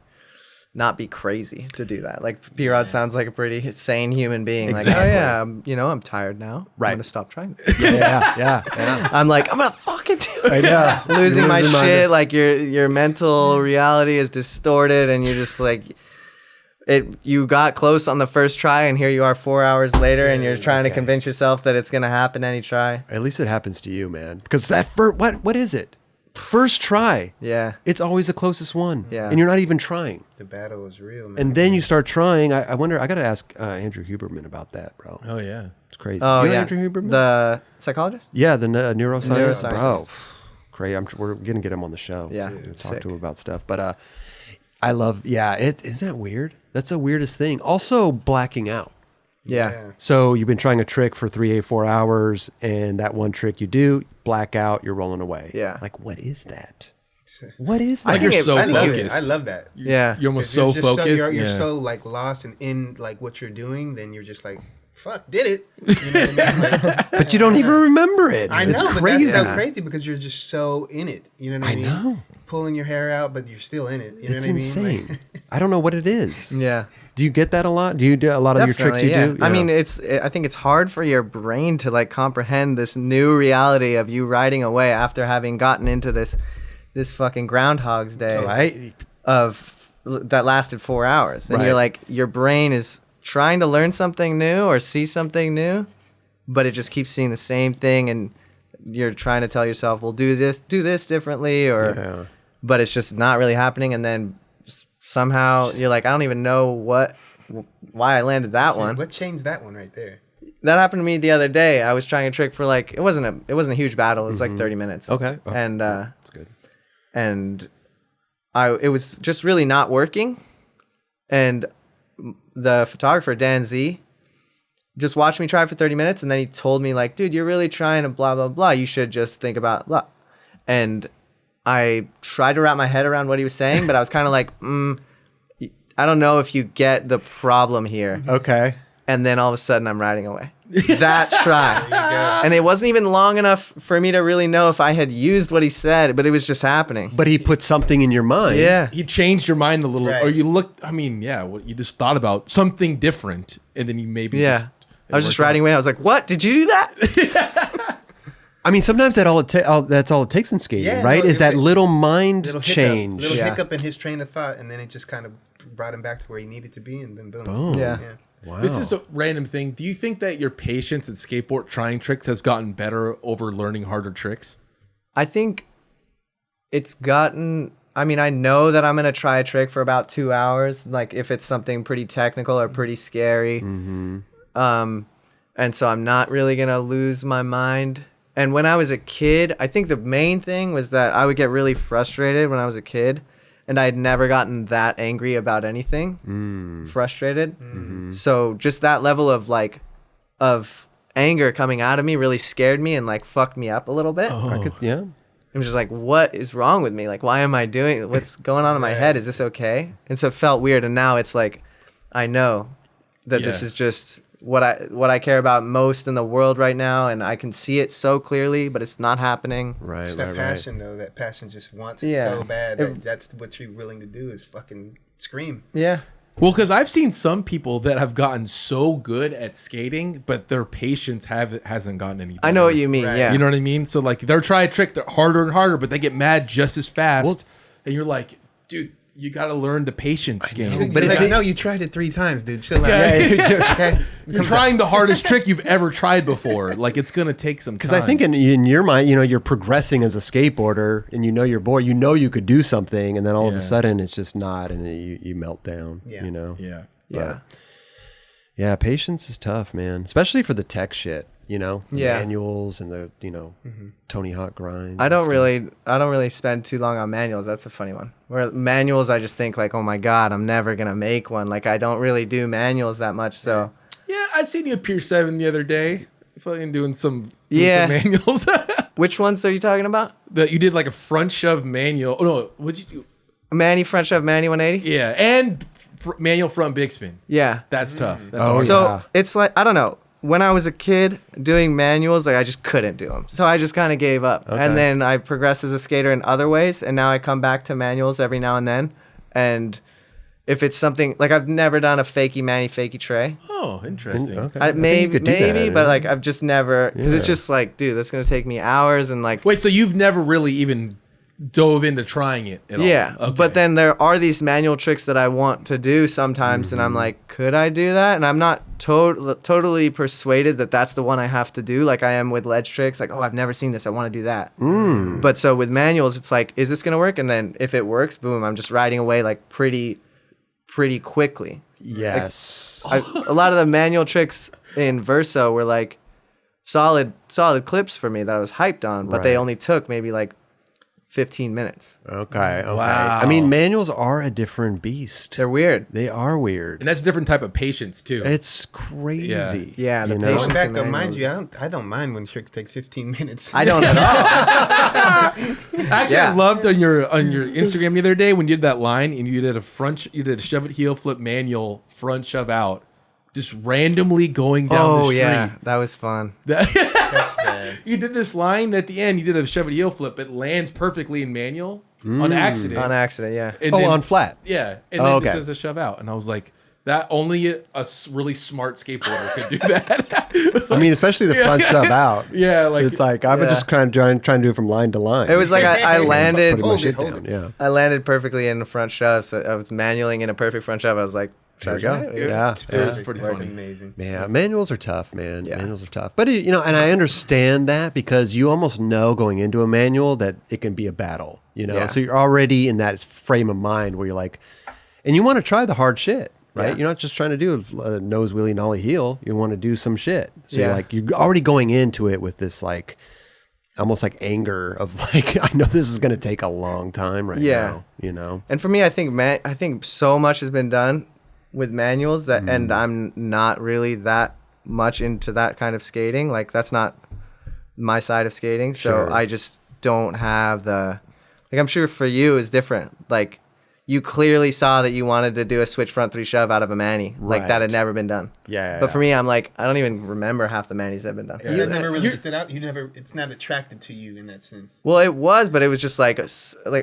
not be crazy to do that. Like P-Rod sounds like a pretty sane human being. Exactly. Like, oh yeah, I'm tired now. Right. I'm gonna stop trying. yeah. I'm like, I'm gonna fucking do it. I know. Losing my You're shit. Like your mental reality is distorted, and you're just like, you got close on the first try, and here you are 4 hours later, and you're trying to convince yourself that it's gonna happen any try. At least it happens to you, man. Because that what is it? First try. Yeah. It's always the closest one. Yeah. And you're not even trying. The battle is real, man. And then you start trying. I wonder. I got to ask Andrew Huberman about that, bro. Oh yeah. It's crazy. Oh you know yeah. Andrew Huberman? The psychologist. Yeah, the neuroscientist. Neuroscientist. Bro, crazy. We're gonna get him on the show. Yeah, to talk sick. to him about stuff. But I love. Yeah, isn't that weird? That's the weirdest thing. Also, blacking out. Yeah. So you've been trying a trick for 4 hours, and that one trick you do, black out, you're rolling away. Yeah. Like, what is that? What is that? Like you're so I love it. focused. I love that. Yeah. You're almost 'Cause so you're just focused. you're yeah. so like lost and in like what you're doing. Then you're just like, fuck, did it? You know what I mean? Like, But you don't even remember it. I know, It's but crazy. that's so crazy because you're just so in it. You know what I mean? know. Pulling your hair out, but you're still in it. You know It's what I mean? insane. Like, I don't know what it is. Yeah. Do you get that a lot? Do you do a lot of your tricks you Definitely, do? I mean, I think it's hard for your brain to like comprehend this new reality of you riding away after having gotten into this fucking Groundhog's Day right? that lasted 4 hours, and Right. you're like, your brain is trying to learn something new or see something new, but it just keeps seeing the same thing, and you're trying to tell yourself, "Well, do this differently," or, but it's just not really happening, and then somehow you're like, I don't even know why I landed that one. what changed that one right there? That happened to me the other day. I was trying a trick for like it wasn't a huge battle. It was like 30 minutes. Okay. Oh, And that's good. and it was just really not working. And the photographer Dan Z just watched me try for 30 minutes, and then he told me like, dude, you're really trying to blah blah blah. You should just think about blah. And I tried to wrap my head around what he was saying, but I was kind of like, I don't know if you get the problem here. Okay. And then all of a sudden I'm riding away. That try. And it wasn't even long enough for me to really know if I had used what he said, but it was just happening. But he put something in your mind. Yeah. He changed your mind a little, Right. or you looked. I mean, yeah, what you just thought about something different, and then you maybe Yeah. just, I was just riding away. I was like, what? Did you do that? I mean, sometimes that's all it takes in skating, Yeah, right? no, Is that it's- little mind Little hiccup, change. little Yeah. hiccup in his train of thought, and then it just kind of brought him back to where he needed to be, and then boom. Boom. Yeah. Wow. This is a random thing. Do you think that your patience at skateboard trying tricks has gotten better over learning harder tricks? I think it's gotten. I mean, I know that I'm going to try a trick for about 2 hours, like if it's something pretty technical or pretty scary. And so I'm not really going to lose my mind. And when I was a kid, I think the main thing was that I would get really frustrated when I was a kid, and I had never gotten that angry about anything, frustrated. So just that level of like, of anger coming out of me really scared me and like fucked me up a little bit. Yeah. I'm just like, what is wrong with me? Like, why am I doing, what's going on in my head? Is this okay? And so it felt weird. And now it's like, I know that this Yeah. is just what I care about most in the world right now. And I can see it so clearly, but it's not happening. Right, It's right, that right. passion, though. That passion just wants it Yeah. so bad. It- That's what you're willing to do is fucking scream. Yeah. Well, because I've seen some people that have gotten so good at skating, but their patience hasn't gotten any better. I know what you mean. Right. Yeah. You know what I mean? So like they'll try a trick, they're harder and harder, but they get mad just as fast. Well- and you're like, dude, you got to learn the patience game. But But it's it's like, a- no, you tried it 3 times, dude. Chill out. Yeah. Okay. You're trying the hardest trick you've ever tried before. Like it's gonna take some time. Because I think in your mind, you're progressing as a skateboarder, and you're bored. You know you could do something, and then all of Yeah. a sudden it's just not, and you melt down. Yeah. yeah. Yeah. Yeah, patience is tough, man. Especially for the tech shit. The Yeah. manuals and the Tony Hawk grind. I don't really spend too long on manuals. That's a funny one. Where manuals, I just think like, oh my God, I'm never going to make one. Like I don't really do manuals that much. So Yeah, I seen you at Pier 7 the other day. Fucking doing some Yeah. manuals. which ones are you talking about? That you did like a front shove manual. Oh no, what'd you do? Manny French shove, Manny 180? Yeah, and manual front big spin. Yeah. That's tough. That's Oh, hard. So yeah. it's like, I don't know. When I was a kid doing manuals, like I just couldn't do them. So I just kind of gave up. Okay. And then I progressed as a skater in other ways. And now I come back to manuals every now and then. And if it's something like I've never done a fakie Manny fakie tray. Oh, interesting. Okay. I, think you maybe, could do that, maybe, but yeah. like I've just never, because it's Yeah. just like, dude, that's going to take me hours. And like, Wait, so you've never really even dove into trying it at all. Yeah, Okay. but then there are these manual tricks that I want to do sometimes, and I'm like, could I do that? And I'm not totally persuaded that that's the one I have to do, like I am with ledge tricks. Like, oh, I've never seen this, I want to do that. But so with manuals, it's like, is this gonna work? And then if it works, boom, I'm just riding away like pretty quickly. Yes. A lot of the manual tricks in Verso were like solid clips for me that I was hyped on, but they Right. only took maybe like 15 minutes. Okay. Wow. I mean, manuals are a different beast. They're weird. They are weird. and that's a different type of patience too. It's crazy. Yeah, the you know? patience- Going back and though, mind manuals. you, I don't mind when tricks takes 15 minutes. I don't at all. Actually, I Yeah. loved on your Instagram the other day when you did that line and you did a shove it heel flip manual front shove out, just randomly going down the Oh street. yeah, that was fun. That's bad. You did this line at the end. You did a shove it heel flip. It lands perfectly in manual on accident. On accident, yeah. And Oh, then- on flat. Yeah, and Oh, then okay. this is a shove out, and I was like, that only a really smart skateboarder could do that. I mean, especially the front shove out. Yeah, like It's like I'm Yeah. just kind of trying to do it from line to line. It was like I landed putting my Hold shit it, hold down. it. Yeah. I landed perfectly in the front shove, so I was manualing in a perfect front shove. I was like, There we go. "Charging it?" Yeah. It was yeah. pretty That's funny. amazing. Yeah, manuals are tough, man. Yeah. Manuals are tough. But, you know, and I understand that because you almost know going into a manual that it can be a battle, you know? Yeah. So you're already in that frame of mind where you're like, and you want to try the hard shit, right? Yeah. You're not just trying to do a nose wheelie nollie heel. You want to do some shit. So Yeah. you're already going into it with this like, almost like anger of like, I know this is going to take a long time right Yeah. now, you know? And for me, I think so much has been done with manuals that, and I'm not really that much into that kind of skating. Like that's not my side of skating. So Sure. I just don't have the, like I'm sure for you is different. Like you clearly saw that you wanted to do a switch front three shove out of a Manny. Like that Right. had never been done. Yeah. But for me, I'm like, I don't even remember half the Manny's that have been done. You never really stood out. You never. It's not attracted to you in that sense. Well, it was, but it was just like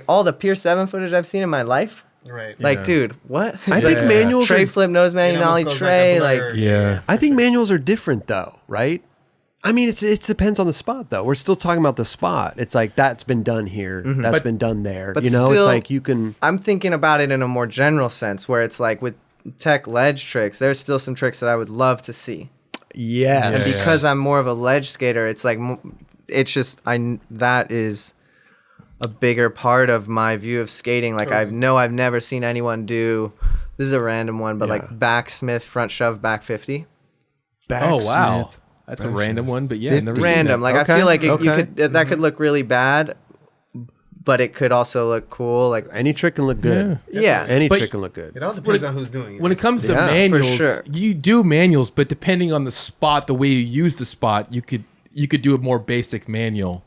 all the Pier 7 footage I've seen in my life. Right. Like, Yeah. dude, what? I think Yeah. manuals Tray are flip, nose Manny, It almost nollie goes tray. a Like, blur. Yeah. I think manuals are different though, right? I mean, it depends on the spot though. We're still talking about the spot. It's like that's been done here, that's But- been done there. but You know, still- it's like you can. I'm thinking about it in a more general sense where it's like with tech ledge tricks, there's still some tricks that I would love to see. Yes. And because I'm more of a ledge skater, it's like, it's just, that is a bigger part of my view of skating. Like, I've never seen anyone do, this is a random one, but Yeah. like backsmith front shove back 50. Oh wow, Backsmith. that's a random one, but yeah, never seen Random. that. Like, I Okay, feel like you okay. could, that could look really bad, but it could also look cool. Like, Any trick can look good. yeah. Any But trick can look good. It all depends on who's doing it. When it comes to Yeah, for manuals, sure. you do manuals, but depending on the spot, the way you use the spot, you could do a more basic manual,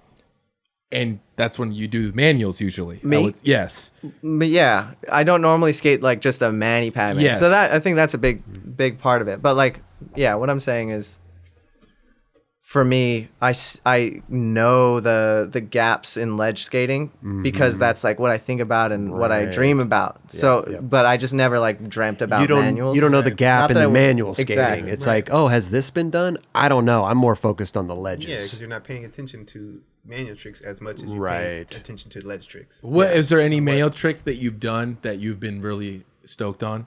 and that's when you do manuals usually. Me? Yes. But yeah, I don't normally skate like just a mani pad. Yes. So that, I think that's a big part of it. But like, yeah, what I'm saying is, for me, I know the gaps in ledge skating because that's like what I think about and what I Right. dream about. So, yeah. but I just never like dreamt about You don't. manuals. You don't know the gap Not in that the I would- manual skating. Exactly. It's like, oh, has this been done? I don't know. I'm more focused on the Yeah, ledges. because you're not paying attention to manual tricks as much as you're Right. paying attention to ledge tricks. What is there any manual trick that you've done that you've been really stoked on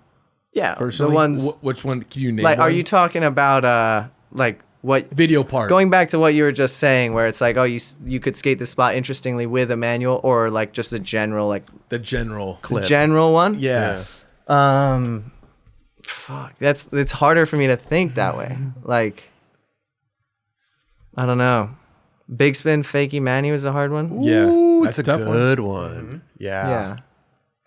Yeah, personally? the ones Which one can you name? like, are one? you talking about like what? video part? Going back to what you were just saying, where it's like, oh, you could skate this spot interestingly with a manual, or like just a general like the general Clip. general one. Yeah. Fuck, it's harder for me to think that way. Like, I don't know. Big spin, fakey Manny was a hard one. Yeah. Ooh, That's it's a a tough one. good one. Yeah. Yeah,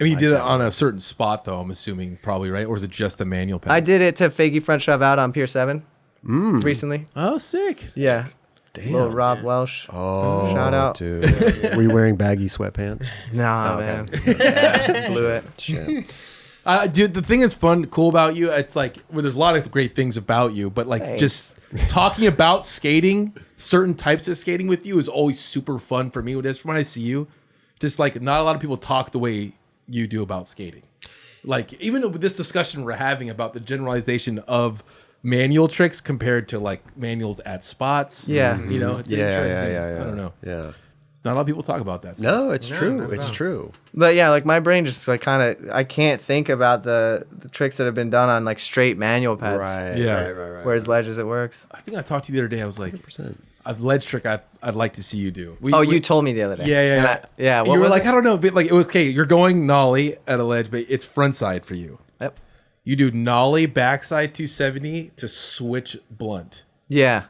I mean, you did it on a certain spot, though. I'm assuming, probably, right? Or is it just a manual pad? I did it to fakey front shove out on Pier 7 recently. Oh, sick! Yeah, Damn. little Rob Welsh. Oh, Shout out. dude. Were you wearing baggy sweatpants? Nah, Okay. man. Yeah, blew it. Shit. Dude, the thing that's fun, cool about you, it's like, well, there's a lot of great things about you, but like Thanks. just talking about skating, certain types of skating with you is always super fun for me. Just when I see you, just like not a lot of people talk the way you do about skating. Like even with this discussion we're having about the generalization of manual tricks compared to like manuals at spots. Yeah. You know, it's Yeah, interesting. yeah. I don't know. Yeah. Not a lot of people talk about that stuff. No, it's No, true. not at It's all. true. But yeah, like my brain just like kind of, I can't think about the tricks that have been done on like straight manual pads. Right. Yeah. Right. Whereas ledges, it works. I think I talked to you the other day. I was like, 100%. a ledge trick I'd like to see you do. You told me the other day. And yeah. You What were was like, it? I don't know, but like, okay, you're going nollie at a ledge, but it's front side for you. Yep. You do nollie backside 270 to switch blunt Yeah.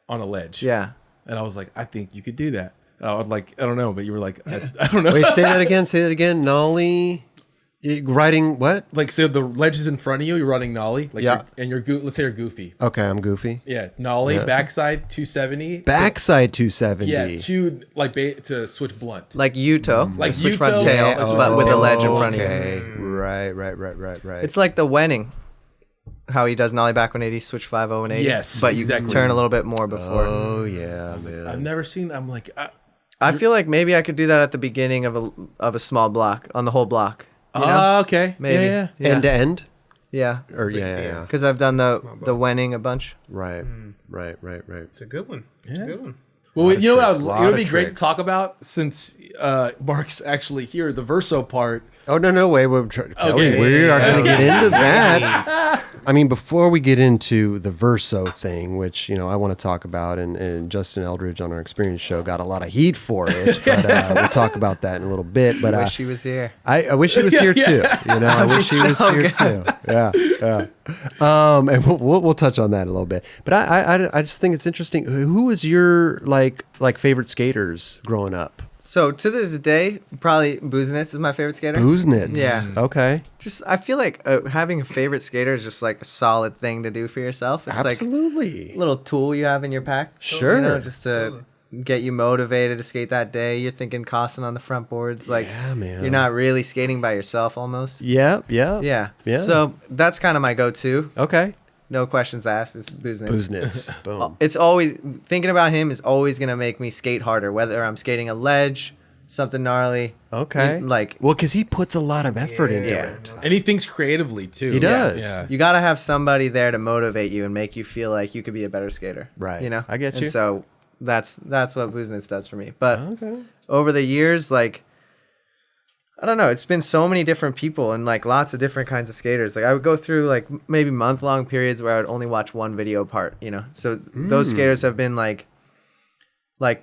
on a ledge. Yeah. And I was like, I think you could do that. I would like, I don't know, but you were like, I don't know. Wait, say that again. Say that again. Nollie. Riding what? Like, so the ledge is in front of you, you're running nollie. Like, Yeah. and let's say you're goofy. Okay, I'm goofy. Yeah. Nollie, backside 270. Backside 270. Yeah. To switch blunt. Like Uto. Like Just switch front Uto, tail, yeah, but with the ledge in front of you. Okay. Right. It's like the Wenning. How he does nollie back 180, switch 5 180. Yes, But you exactly. turn a little bit more before. Oh yeah, man. I've never seen, I'm like, I feel like maybe I could do that at the beginning of a small block, on the whole block. You know? okay. Maybe. Yeah. End to end. Yeah. Or yeah. Because I've done the Wenning a bunch. Right. It's a good one. It's a good one. Well, you know what tricks, it lot would of be great to tricks. talk about since Mark's actually here, the Verso part. Oh no, wait. Kelly, we yeah, are going to get into that. I mean, before we get into the Verso thing, which I want to talk about, and Justin Eldridge on our Experience show got a lot of heat for it, but we'll talk about that in a little bit. But Wish he was here. I wish he was here too. I wish he was so here good. too. Yeah. And we'll touch on that in a little bit. But I just think it's interesting. Who was your like favorite skaters growing up? So to this day, probably Buznitz is my favorite skater. Buznitz. Yeah. Okay. Just I feel like having a favorite skater is just like a solid thing to do for yourself. It's Absolutely. like a little tool you have in your pack. Sure. Just to get you motivated to skate that day. You're thinking costing on the front boards. Like, Yeah, man. you're not really skating by yourself almost. Yep. Yeah. So that's kind of my go-to. Okay. No questions asked. It's Buznitz. Buznitz. Boom. It's always thinking about him is always gonna make me skate harder. Whether I'm skating a ledge, something gnarly. Okay. Like Well, because he puts a lot of effort into Yeah. it. And he thinks creatively too. He does. Yeah. you gotta have somebody there to motivate you and make you feel like you could be a better skater. Right. You know. I get you. And so that's what Buznitz does for me. But Okay. over the years, like, I don't know, it's been so many different people and like lots of different kinds of skaters. Like I would go through like maybe month-long periods where I would only watch one video part, So those skaters have been like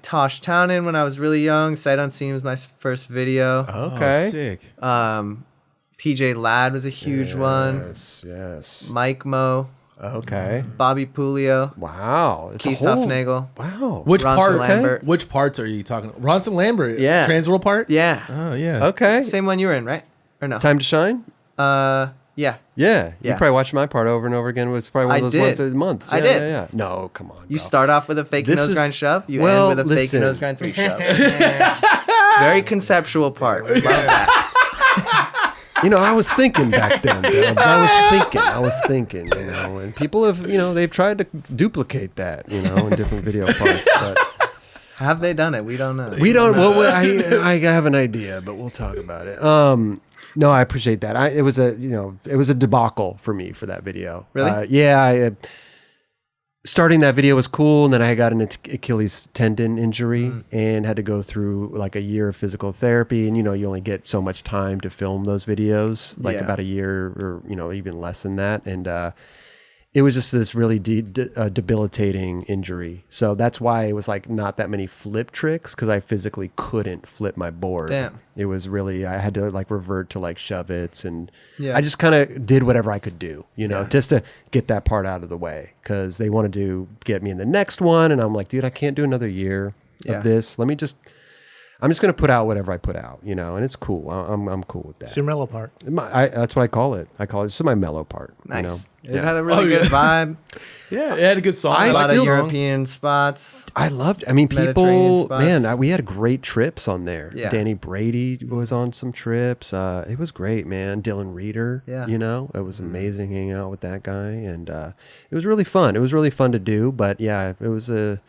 Tosh Townend when I was really young. Sight Unseen was my first video. Okay. Oh, sick. PJ Ladd was a huge one. Yes. Mike Mo, Okay. Bobby Pulio, Wow. It's Keith a whole. Huffnagel. Wow. Which Ronson part? Lambert. Which parts are you talking? Ronson Lambert. Yeah. Transworld part. Yeah. Oh yeah. Okay. Same one you were in, right? Or no? Time to shine. Yeah. Yeah. Yeah. You probably watched my part over and over again. It's probably one of I those did. ones a month. I Yeah, did. Yeah. No, come on. You bro. start off with a fake This nose is- grind shove. You well, end with a listen. fake nose grind 3 shove. Very conceptual part. Love that. I was thinking back then. Dubs. I was thinking. And people have, they've tried to duplicate that, in different video parts. But Have they done it? We don't know. we don't. Well, I have an idea, but we'll talk about it. No, I appreciate that. It was a debacle for me for that video. Really? Yeah. Starting that video was cool, and then I got an Achilles tendon injury and had to go through like a year of physical therapy. And you only get so much time to film those videos, like Yeah. about a year or even less than that. And it was just this really debilitating injury. So that's why it was like not that many flip tricks, because I physically couldn't flip my board. Damn. It was really, I had to like revert to like shove-its, and Yeah. I just kind of did whatever I could do, just to get that part out of the way, because they wanted to get me in the next one. And I'm like, dude, I can't do another year Yeah. of this. I'm just going to put out whatever I put out, and it's cool. I'm cool with It's that. your mellow part. That's what I call it. It's my mellow part. Nice. It Yeah. had a really Oh, good yeah. vibe. Yeah, it had a good song. I A lot still- of European spots. I loved. I mean, Mediterranean people. spots. Man, we had great trips on there. Yeah. Danny Brady was on some trips. It was great, man. Dylan Reeder. Yeah. It was amazing hanging out with that guy, and it was really fun. It was really fun to do. But yeah, it was it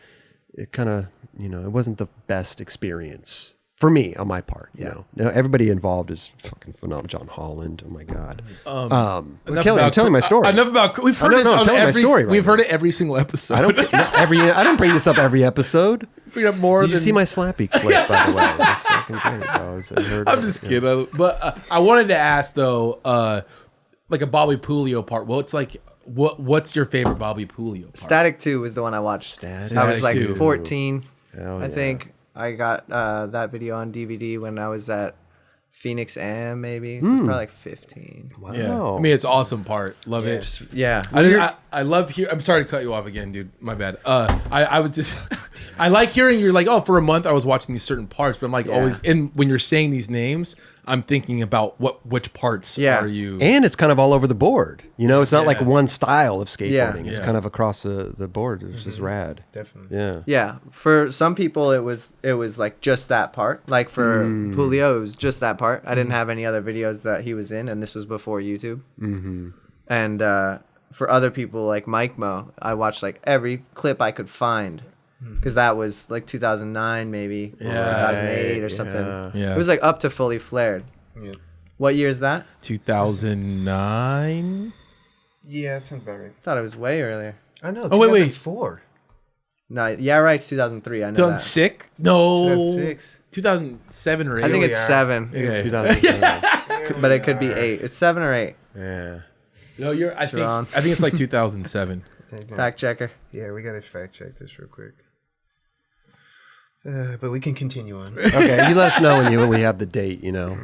kind of it wasn't the best experience for me on my part. Everybody involved is fucking phenomenal. John Holland. Oh my god. Kelly, I'm telling my story. Enough about. We've heard no, this no, I'm on telling my every. story right We've now. heard it every single episode. I don't bring this up every episode. beat up more Did than. you see my slappy clip, by the way? That's fucking great, bro. I heard I'm it. just kidding. But I wanted to ask though, like a Bobby Puglio part. Well, it's like, what's your favorite Bobby Puglio part? Static 2 was the one I watched. Static I was like 2. 14. Hell I yeah. think I got that video on DVD when I was at Phoenix Am, maybe. So it's probably like 15. Wow. Yeah, I mean it's awesome part. Love it. Just, yeah. I love hear. I'm sorry to cut you off again, dude. My bad. I was just. I like hearing you're like, oh, for a month I was watching these certain parts, but I'm like always. And when you're saying these names, I'm thinking about which parts are you. And it's kind of all over the board. You know, it's not like Yeah. one style of skateboarding. Yeah. It's Yeah. kind of across the board, which is rad. Definitely. Yeah. Yeah, for some people it was like just that part. Like for Julio, it was just that part. I didn't have any other videos that he was in, and this was before YouTube. Mm-hmm. And for other people like Mike Mo, I watched like every clip I could find because that was like 2009 maybe, or 2008 or something. Yeah. It was like up to Fully Flared. Yeah. What year is that? 2009. Yeah, that sounds about right. I thought it was way earlier. I know. Oh, wait. 2004. No, yeah, right, 2003. I know that. 2006? No. 2006. 2007 or 8. I think we it's are. 7, Okay. 2007. but it could be 8. It's 7 or 8. Yeah. No, I Sharon. think it's like 2007. Fact checker. Yeah, we gotta fact check this real quick. But we can continue on. Okay, you let us know when we have the date, you know.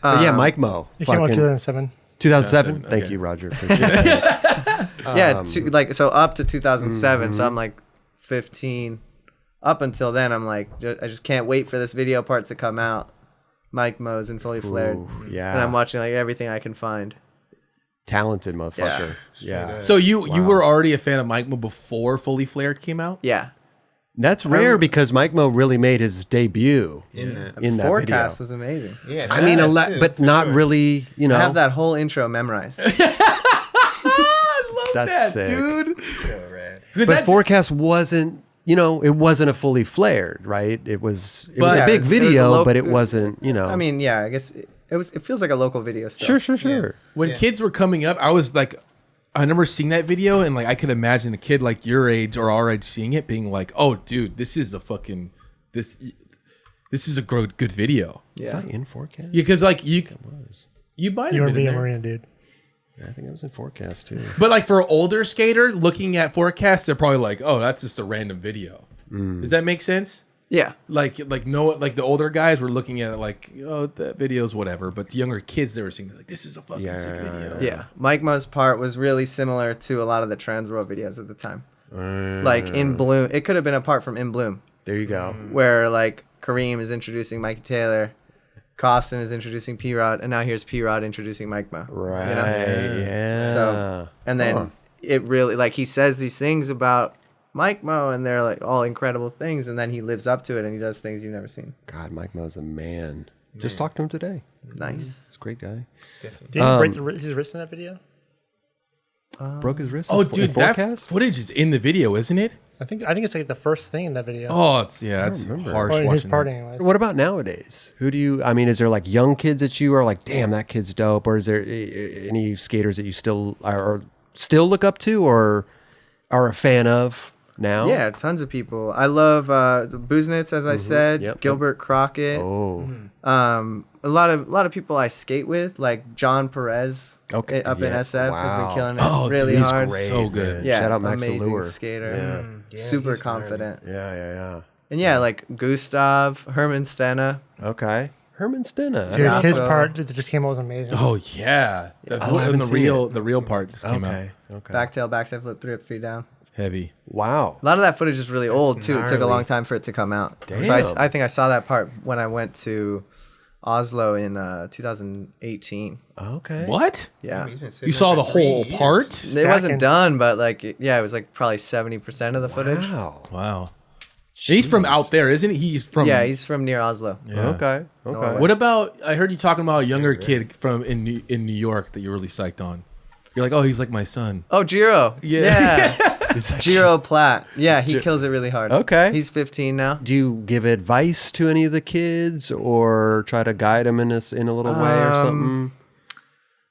But yeah, Mike Mo. It came out Fucking 2007. 2007? Okay. Thank you, Roger. Appreciate that. Yeah, so up to 2007. So I'm like 15. Up until then, I'm like, I just can't wait for this video part to come out. Mike Mo's and Fully Flared. Ooh, yeah. And I'm watching like everything I can find. Talented motherfucker. Yeah. So you were already a fan of Mike Mo before Fully Flared came out? Yeah. That's rare because Mike Mo really made his debut In that. in that Forecast video. was amazing. Yeah. I mean, too, but for not sure. really, you know. I have that whole intro memorized. I love That's that, sick. dude. So rad. But Forecast wasn't, you know, it wasn't a fully flared, right? It was a Yeah, big it was video, a but it wasn't, you know. I mean, yeah, I guess it feels like a local video still. sure. When kids were coming up, I was like, I remember seeing that video and like I could imagine a kid like your age or our age seeing it being like, oh, dude, this is a fucking this is a good video. Was Yeah. I in Forecast? Yeah, because like you might You have were been in being a there. Marine, dude. I think I was in Forecast too. But like for an older skater looking at Forecast, they're probably like, oh, that's just a random video. Does that make sense? Yeah. Like the older guys were looking at it like, oh, that video's whatever. But the younger kids, they were seeing like, this is a fucking sick video. Yeah. Mike Mo's part was really similar to a lot of the Transworld videos at the time. Like In Bloom. It could have been a part from In Bloom There you go. where like Kareem is introducing Mikey Taylor, Costin is introducing P-Rod, and now here's P-Rod introducing Mike Mo. Right. You know? Yeah. So, and then it really, like, he says these things about Mike Mo, and they're like all incredible things, and then he lives up to it and he does things you've never seen. God, Mike Mo's a man. Just talked to him today. Nice. He's a great guy. Definitely. Did he break his wrist in that video? Broke his wrist. Oh, in dude, that Forecast? footage is in the video, isn't it? I think it's like the first thing in that video. Oh, that's remember. harsh Or in his watching. part that. anyways. What about nowadays? Who do you? I mean, is there like young kids that you are like, damn, that kid's dope, or is there any skaters that you still look up to or are a fan of now? Yeah, tons of people. I love Buznitz, as I said, Yep. Gilbert Crockett. Oh, A lot of people I skate with, like John Perez, Okay, up in yeah, SF, has wow. been killing it Oh, dude, really he's hard. great. So good. man. Yeah, Shout out Max amazing Allure. skater, Yeah, super he's gnarly. confident. Yeah. And yeah, like Gustav, Herman Stena. Okay. Herman Stena. Dude, Yeah. his So- part that just came out was amazing. Oh yeah, I haven't the seen real part just came out. Okay. Backtail, backside flip, 3 up, 3 down. Heavy. Wow. A lot of that footage is really old too. It took a gnarly. long time for it to come out. So Damn. I think I saw that part when I went to Oslo in 2018. Okay. Oh, What? Yeah. He's been sitting You there saw for the 3 whole years. part? It Stacking. wasn't done, but like, yeah, it was like probably 70% of the footage. Wow. Wow. He's from out there, isn't he? He's from. Yeah, he's from near Oslo. Yeah. Okay. Okay. What about? I heard you talking about a younger kid from in New York that you're really psyched on. You're like, oh, he's like my son. Oh, Jiro. Yeah. Jiro Platt. Yeah, he kills it really hard. Okay. He's 15 now. Do you give advice to any of the kids or try to guide them in a little way or something?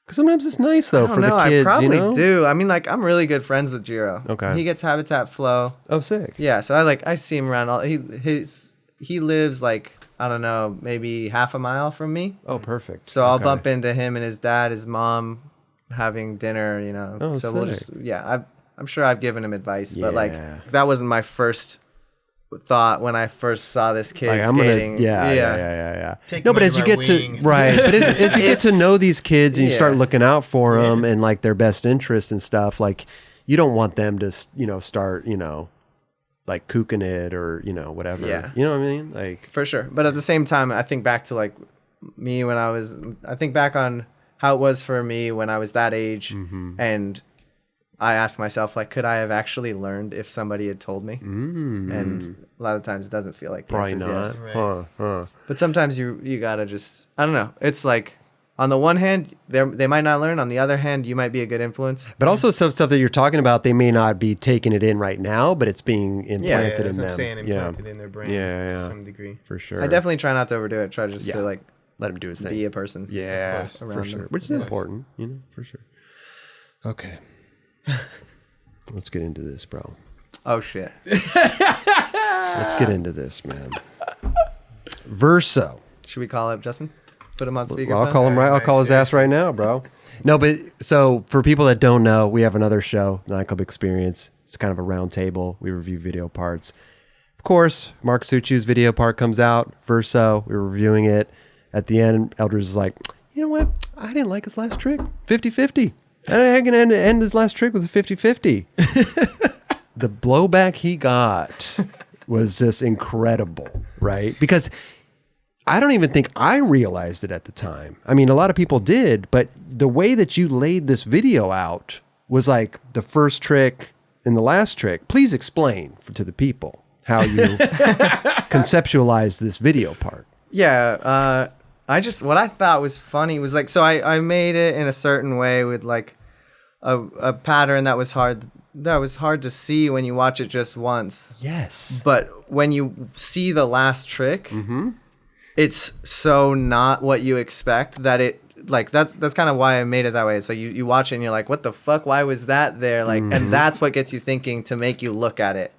Because sometimes it's nice though for the I kids. probably you know? do. I mean, like I'm really good friends with Jiro. Okay. He gets Habitat Flow. Oh, sick. Yeah, so I see him around. He lives like I don't know, maybe half a mile from me. Oh, perfect. So I'll Okay. bump into him and his dad, his mom, having dinner. You know. Oh, so we'll sick. just I'm sure I've given him advice, but Yeah. like that wasn't my first thought when I first saw this kid Like, I'm skating. gonna, yeah. Take No, him but as you under get my to wing. right, but as you get to know these kids and you start Yeah. looking out for them and like their best interests and stuff, like you don't want them to, start, like kooking it or whatever. Yeah. You know what I mean? Like, For sure. But at the same time, I think back to like me when I think back on how it was for me when I was that age. And I ask myself, like, could I have actually learned if somebody had told me? And a lot of times it doesn't feel like the probably answer's not. yes. Right. Huh. But sometimes you gotta just, I don't know. It's like, on the one hand, they might not learn. On the other hand, you might be a good influence. But also some stuff that you're talking about, they may not be taking it in right now, but it's being Yeah, implanted that's in what them. I'm saying. Implanted in their brain. Yeah, To yeah. some degree. For sure. I definitely try not to overdo it. Try just Yeah. to like let him do his thing. be a person. Yeah, course, for around sure. them. Which is important, for sure. Okay. Let's get into this, bro. Oh shit. Let's get into this, man. Verso. Should we call up Justin? Put him on speaker. Well, I'll call him right. I'll call his ass right now, bro. No, but so for people that don't know, we have another show, Nightclub Experience. It's kind of a round table. We review video parts. Of course, Mark Suciu's video part comes out. Verso, we were reviewing it. At the end, Eldridge is like, you know what? I didn't like his last trick. 50-50. And I ain't going to end his last trick with a 50-50. The blowback he got was just incredible, right? Because I don't even think I realized it at the time. I mean, a lot of people did, but the way that you laid this video out was like the first trick and the last trick. Please explain to the people how you conceptualized this video part. Yeah, what I thought was funny was like, so I made it in a certain way with like a pattern that was hard to see when you watch it just once. Yes. But when you see the last trick, it's so not what you expect that it like that's kind of why I made it that way. It's like you watch it and you're like, what the fuck? Why was that there? Like, and that's what gets you thinking to make you look at it.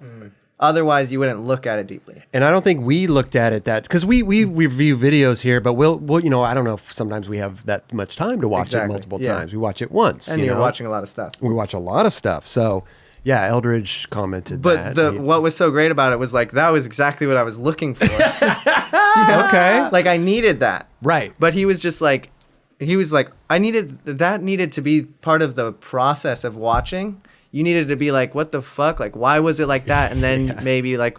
Otherwise, you wouldn't look at it deeply. And I don't think we looked at it that because we review videos here, but we'll I don't know if sometimes we have that much time to watch it Exactly, multiple yeah. times. We watch it once, And you're watching a lot of stuff. We watch a lot of stuff. So yeah, Eldridge commented But that. what was so great about it was like that was exactly what I was looking for. Okay. Like I needed that. Right. But he was like I needed to be part of the process of watching. You needed to be like, what the fuck? Like, why was it like that? And then maybe like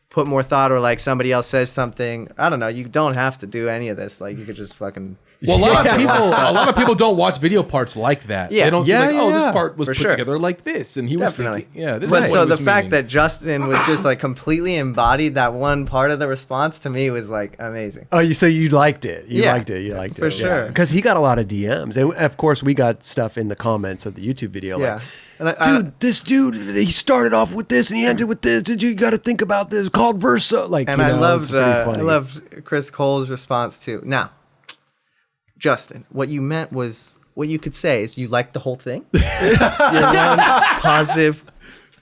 put more thought, or like somebody else says something. I don't know. You don't have to do any of this. Like you could just fucking. Well, a lot of people don't watch video parts like that. Yeah. They don't see like, Yeah, this yeah. part was For put sure. together like this, and he was Definitely. thinking, this But is so what he the was fact meaning. that Justin was just like completely embodied that one part of the response to me was like amazing. Oh, so you liked it? You Yeah, liked it. You liked for it sure. Because he got a lot of DMs, and of course we got stuff in the comments of the YouTube video. Yeah. Like, And dude, this dude, he started off with this and he ended with this. And you got to think about this. Called Verso. Like, And you I know, it's pretty I funny. loved Chris Cole's response too. Now, Justin, what you meant was what you could say is you liked the whole thing. Your one positive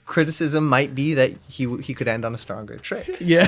criticism might be that he could end on a stronger trick. Yeah.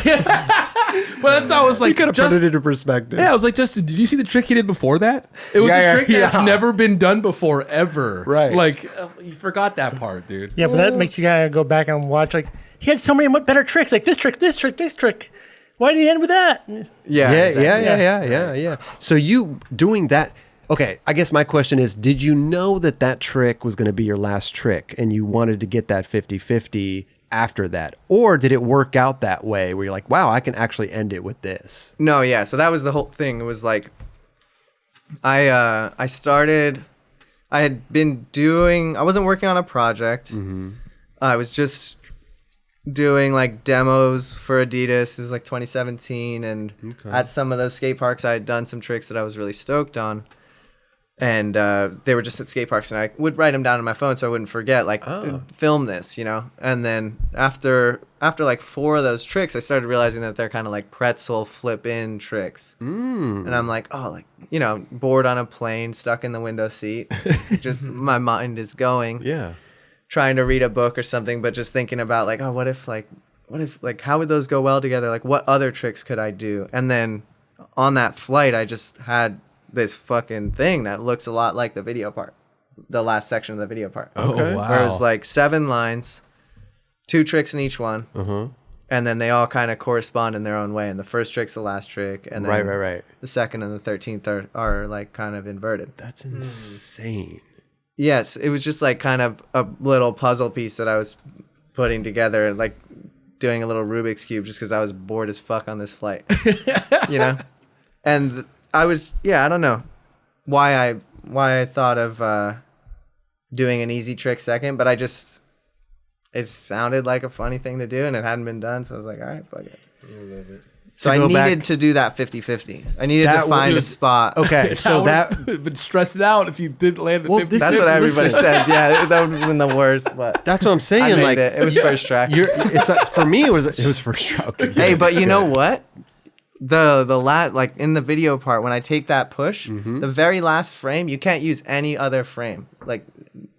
But I thought it was like, You could have put it into perspective. yeah, I was like, Justin, did you see the trick he did before that? It was a trick that's never been done before, ever. Right. Like, you forgot that part, dude. Yeah, but that makes you gotta go back and watch. Like he had so many better tricks. Like this trick, this trick, this trick. Why did he end with that? Yeah. Yeah. So you doing that. Okay, I guess my question is, did you know that trick was going to be your last trick and you wanted to get that 50-50 after that? Or did it work out that way where you're like, wow, I can actually end it with this? No, yeah. So that was the whole thing. It was like I wasn't working on a project. I was just doing like demos for Adidas. It was like 2017, and at some of those skate parks I had done some tricks that I was really stoked on. And they were just at skate parks, and I would write them down on my phone so I wouldn't forget, like, film this, you know? And then after like 4 of those tricks, I started realizing that they're kind of like pretzel flip-in tricks. And I'm like, oh, like, you know, bored on a plane, stuck in the window seat. Just my mind is going. Yeah. Trying to read a book or something, but just thinking about, like, oh, what if, how would those go well together? Like, what other tricks could I do? And then on that flight, I just had this fucking thing that looks a lot like the video part, the last section of the video part. Okay. Oh, wow. Where it was like 7 lines, 2 tricks in each one, and then they all kind of correspond in their own way. And the first trick's the last trick, and then Right. the second and the 13th are like kind of inverted. That's insane. Yes, it was just like kind of a little puzzle piece that I was putting together, like doing a little Rubik's Cube just because I was bored as fuck on this flight, you know? And I was, I don't know why I thought of doing an easy trick second, but it sounded like a funny thing to do and it hadn't been done. So I was like, all right, fuck it. I love it. So I needed to do that 50-50. I needed to find a spot. Okay, so that would been stressed out if you didn't land the 50. That's what everybody says. Yeah, that would have been the worst. But that's what I'm saying. I made like it was first track. It's like, for me, it was first track. Hey, but you know what? The like in the video part, when I take that push, the very last frame, you can't use any other frame. Like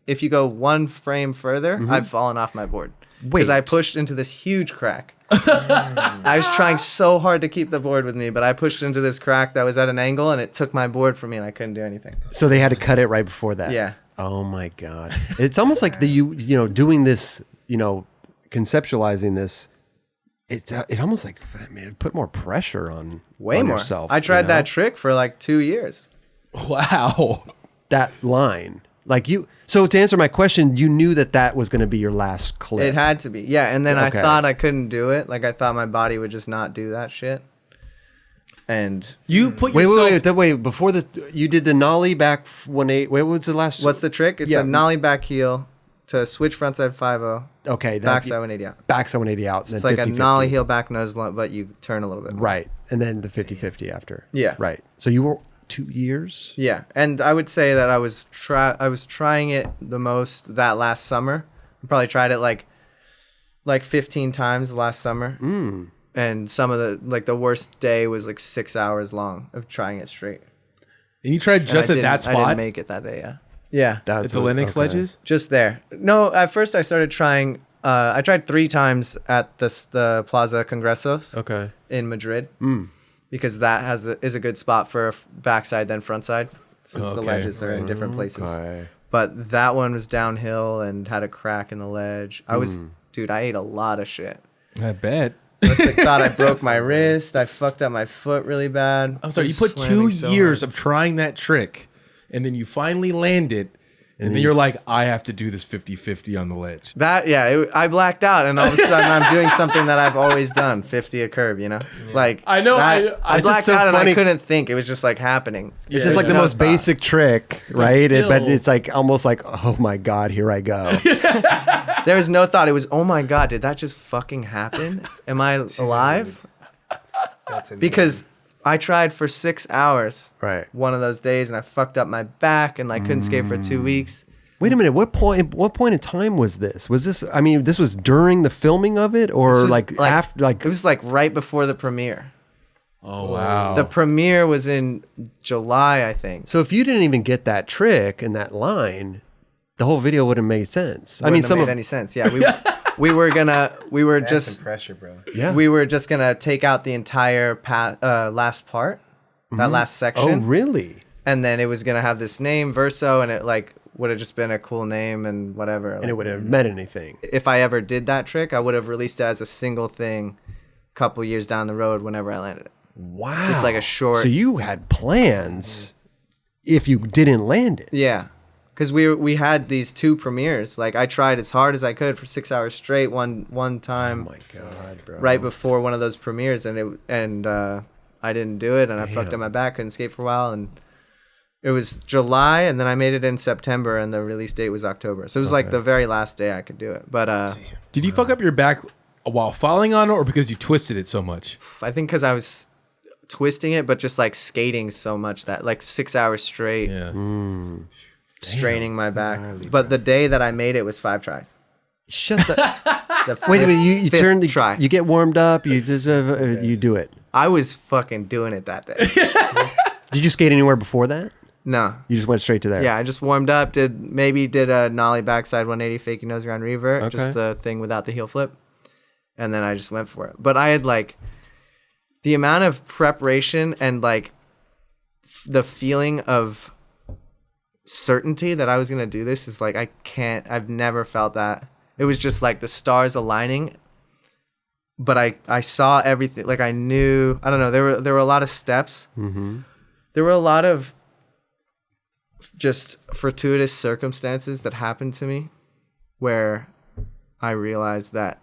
if you go 1 frame further, I've fallen off my board because I pushed into this huge crack. I was trying so hard to keep the board with me, but I pushed into this crack that was at an angle, and it took my board from me, and I couldn't do anything. So they had to cut it right before that. Yeah. Oh my God! It's almost like you know doing this, you know, conceptualizing this. It almost like, man, put more pressure on Way more. yourself. I tried that trick for like 2 years. Wow. That line, like you. So to answer my question, you knew that was going to be your last clip. It had to be, yeah. And then Okay. I thought I couldn't do it. Like I thought my body would just not do that shit. And You put yourself... Wait. Before you did the nollie back 1-8. Wait, what's the last? what's the trick? It's a nollie back heel to switch frontside 5-0. Okay. Backside 180 out. Backside 180 out. It's like a nollie heel back nose blunt, but you turn a little bit more. Right. And then the 50-50 after. Yeah. Right. So you were 2 years? Yeah. And I would say that I was trying it the most that last summer. I probably tried it like 15 times last summer. And some of the worst day was like 6 hours long of trying it straight. And you tried just at that spot? I didn't make it that day, yeah. Yeah. At the Linux ledges? Just there. No, at first I started trying, I tried 3 times at the Plaza Congresos in Madrid. Because that is a good spot for a backside than frontside, since the ledges are in different places. But that one was downhill and had a crack in the ledge. I ate a lot of shit. I bet. I thought I broke my wrist. I fucked up my foot really bad. I'm sorry, you put 2 years of trying that trick, and then you finally land it, and then you're like, I have to do this 50-50 on the ledge. I blacked out, and all of a sudden I'm doing something that I've always done, 50 a curve, you know? Like, I know. I blacked out and I couldn't think. It was just like happening. It's just like the most basic trick, right? But it's like almost like, oh my God, here I go. There was no thought. It was, oh my God, did that just fucking happen? Am I alive? That's amazing. Because I tried for 6 hours one of those days, and I fucked up my back, and I couldn't skate for 2 weeks. Wait a minute. What point in time was this? Was this? I mean, this was during the filming of it, or like after? Like it was like right before the premiere. Oh wow! The premiere was in July, I think. So if you didn't even get that trick and that line, the whole video wouldn't make sense. Wouldn't have made any sense. Yeah, we were That's just some pressure, bro. Yeah. We were just gonna take out the entire last part, that last section. Oh really? And then it was gonna have this name, Verso, and it like would have just been a cool name and whatever. And it would have meant anything. If I ever did that trick, I would have released it as a single thing, a couple years down the road whenever I landed it. Wow. Just like a short. So you had plans if you didn't land it. Yeah. Because we had these 2 premieres. Like I tried as hard as I could for 6 hours straight one time. Oh my God, bro. Right before one of those premieres, and I didn't do it, and I fucked up my back, couldn't skate for a while, and it was July, and then I made it in September, and the release date was October. So it was like the very last day I could do it. But did you fuck up your back while falling on it, or because you twisted it so much? I think because I was twisting it, but just like skating so much that like 6 hours straight, straining my back. But the day that I made it was 5 tries. Shut the. The Wait a minute. You fifth turn the try. You get warmed up. You just you do it. I was fucking doing it that day. Did you skate anywhere before that? No. You just went straight to there. Yeah, I just warmed up. Did a nollie backside 180 fakie nose grind revert, Okay. just the thing without the heel flip, and then I just went for it. But I had like the amount of preparation and like the feeling of certainty that I was gonna do this is like I've never felt that. It was just like the stars aligning. But I saw everything. Like I knew. I don't know. There were a lot of steps. Mm-hmm. There were a lot of just fortuitous circumstances that happened to me where I realized that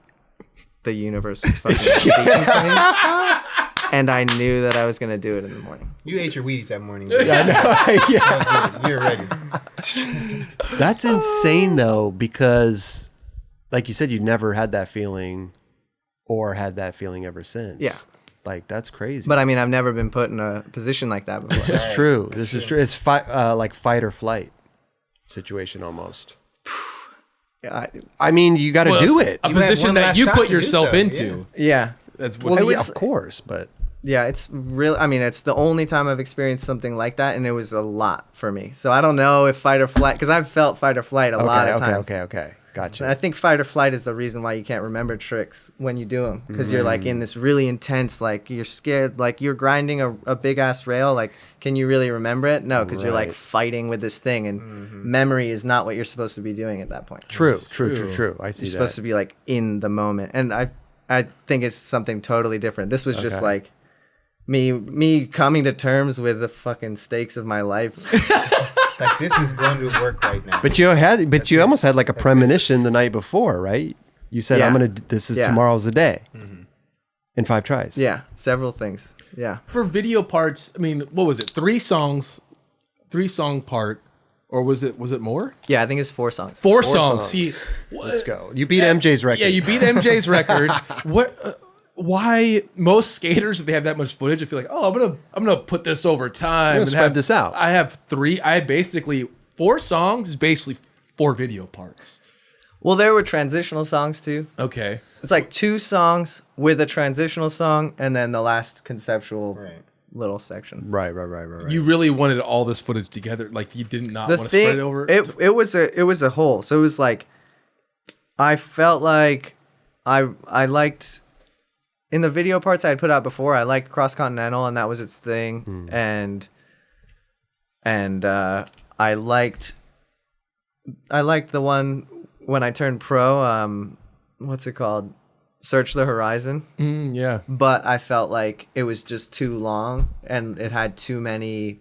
the universe was fucking speaking to me. And I knew that I was going to do it in the morning. You ate your Wheaties that morning. I know. Yeah. You're ready. That's insane though, because like you said, you never had that feeling or had that feeling ever since. Yeah. Like that's crazy. But I mean, I've never been put in a position like that before. This is true. This is true. It's like fight or flight situation almost. I mean, you got to do it. A You had position one that last you shot put to do yourself so, into. Yeah. That's what. Well, It yeah, was- of course, but Yeah, it's real. I mean, it's the only time I've experienced something like that, and it was a lot for me. So I don't know if fight or flight, because I've felt fight or flight a lot of times. Okay. Gotcha. And I think fight or flight is the reason why you can't remember tricks when you do them, because you're like in this really intense, like you're scared, like you're grinding a big ass rail. Like, can you really remember it? No, because you're like Right. fighting with this thing, and memory is not what you're supposed to be doing at that point. True. I see You're that. supposed to be like in the moment, and I think it's something totally different. This was just Okay. like me coming to terms with the fucking stakes of my life. Like this is going to work right now. But you almost had like a premonition the night before, right? You said, Yeah. this is Yeah. tomorrow's the day. In 5 tries. Yeah, several things. Yeah. For video parts, I mean, what was it? 3 song part, or was it more? Yeah, I think it's 4 songs. 4 songs. songs. See, Let's go. You beat MJ's record. yeah, you beat MJ's record. What? Why most skaters, if they have that much footage, I feel like, oh, I'm gonna put this over time. gonna and spread this out. I have 3. I had basically 4 songs, is basically 4 video parts. Well, there were transitional songs too. Okay. It's like 2 songs with a transitional song, and then the last conceptual little section. Right. You really wanted all this footage together, like you did not The want to spread thing, it over. it was a whole. So it was like, I felt like I liked. In the video parts I had put out before, I liked Cross Continental, and that was its thing. And I liked the one when I turned pro. What's it called? Search the Horizon. Yeah. But I felt like it was just too long, and it had too many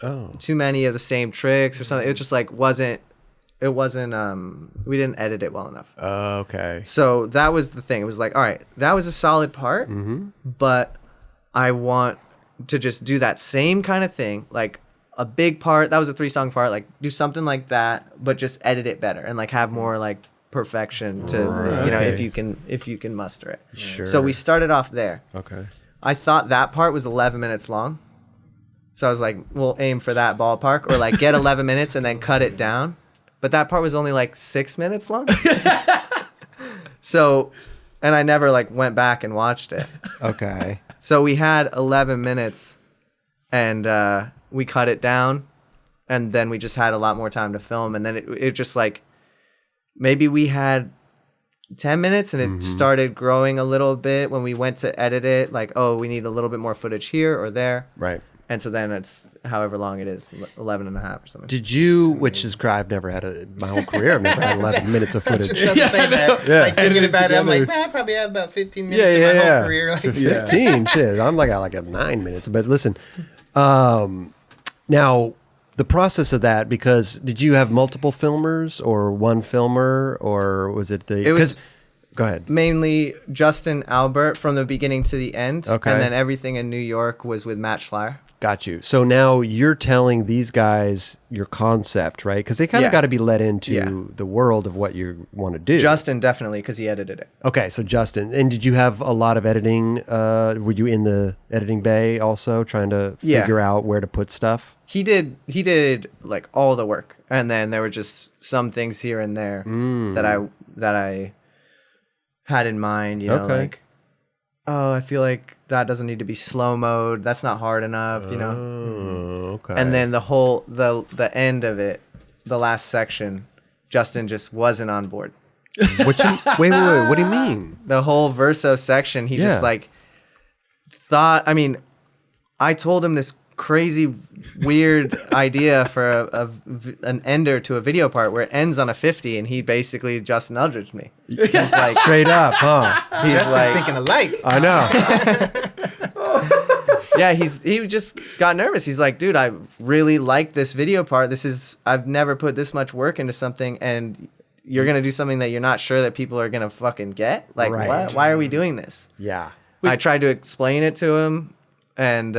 of the same tricks or something. It just like wasn't. It wasn't. We didn't edit it well enough. Okay. So that was the thing. It was like, all right, that was a solid part, but I want to just do that same kind of thing, like a big part. That was a 3-song part. Like do something like that, but just edit it better and like have more like perfection to Okay. if you can muster it. Sure. So we started off there. Okay. I thought that part was 11 minutes long. So I was like, we'll aim for that ballpark, or like get 11 minutes and then cut it down. But that part was only like 6 minutes long. So, and I never like went back and watched it. Okay. So we had 11 minutes and we cut it down, and then we just had a lot more time to film. And then it just like, maybe we had 10 minutes and it started growing a little bit when we went to edit it. Like, oh, we need a little bit more footage here or there. Right. And so then it's however long it is, 11 and a half or something. Did you, which is I've never had my whole career, I've never had 11 minutes of footage. Just to say that. Yeah. Like thinking about it, I'm like, together. man, I probably have about 15 minutes in my whole career. Like, 15, shit. I'm like at 9 minutes. But listen, now the process of that, because did you have multiple filmers or one filmer, or was it the? It was- 'cause- Go ahead. Mainly Justin Albert from the beginning to the end. Okay. And then everything in New York was with Matt Schleier. Got you. So now you're telling these guys your concept, right? Because they kind of Yeah. got to be let into Yeah. the world of what you want to do. Justin definitely, because he edited it. Okay, so Justin, and did you have a lot of editing? Were you in the editing bay also, trying to Yeah. figure out where to put stuff? He did like all the work, and then there were just some things here and there that I had in mind. You know, Okay. like, oh, I feel like that doesn't need to be slow mode. That's not hard enough. You know. Oh, okay. And then the end of it, the last section, Justin just wasn't on board. wait, what do you mean? The whole Verso section, he Yeah. just like thought. I mean, I told him this crazy, weird idea for an ender to a video part where it ends on a 50, and he basically just nudged me. He's like, Straight up, huh? he's Justin's like, thinking alike. I know. yeah, he just got nervous. He's like, dude, I really like this video part. I've never put this much work into something, and you're gonna do something that you're not sure that people are gonna fucking get. Like, Right. what? Why are we doing this? Yeah. I tried to explain it to him, and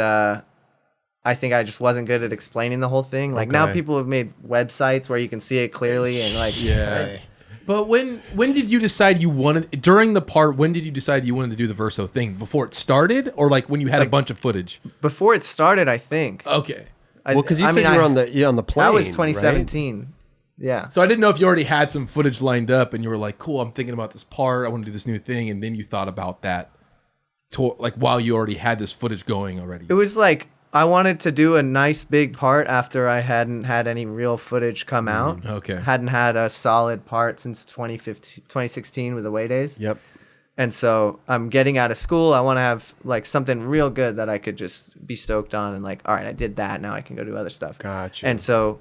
I think I just wasn't good at explaining the whole thing. Like now, Okay. people have made websites where you can see it clearly, and like, Yeah. But when did you decide you wanted during the part? When did you decide you wanted to do the Verso thing? Before it started, or like when you had a bunch of footage? before it started, I think. Okay. Well, because you said you were on the plane. That was right? 2017. Yeah. So I didn't know if you already had some footage lined up, and you were like, "Cool, I'm thinking about this part. I want to do this new thing," and then you thought about that, like while you already had this footage going already. It was like I wanted to do a nice big part after I hadn't had any real footage come out. Okay. Hadn't had a solid part since 2016 with the Way Days. Yep. And so I'm getting out of school. I want to have like something real good that I could just be stoked on and like, all right, I did that. Now I can go do other stuff. Gotcha. And so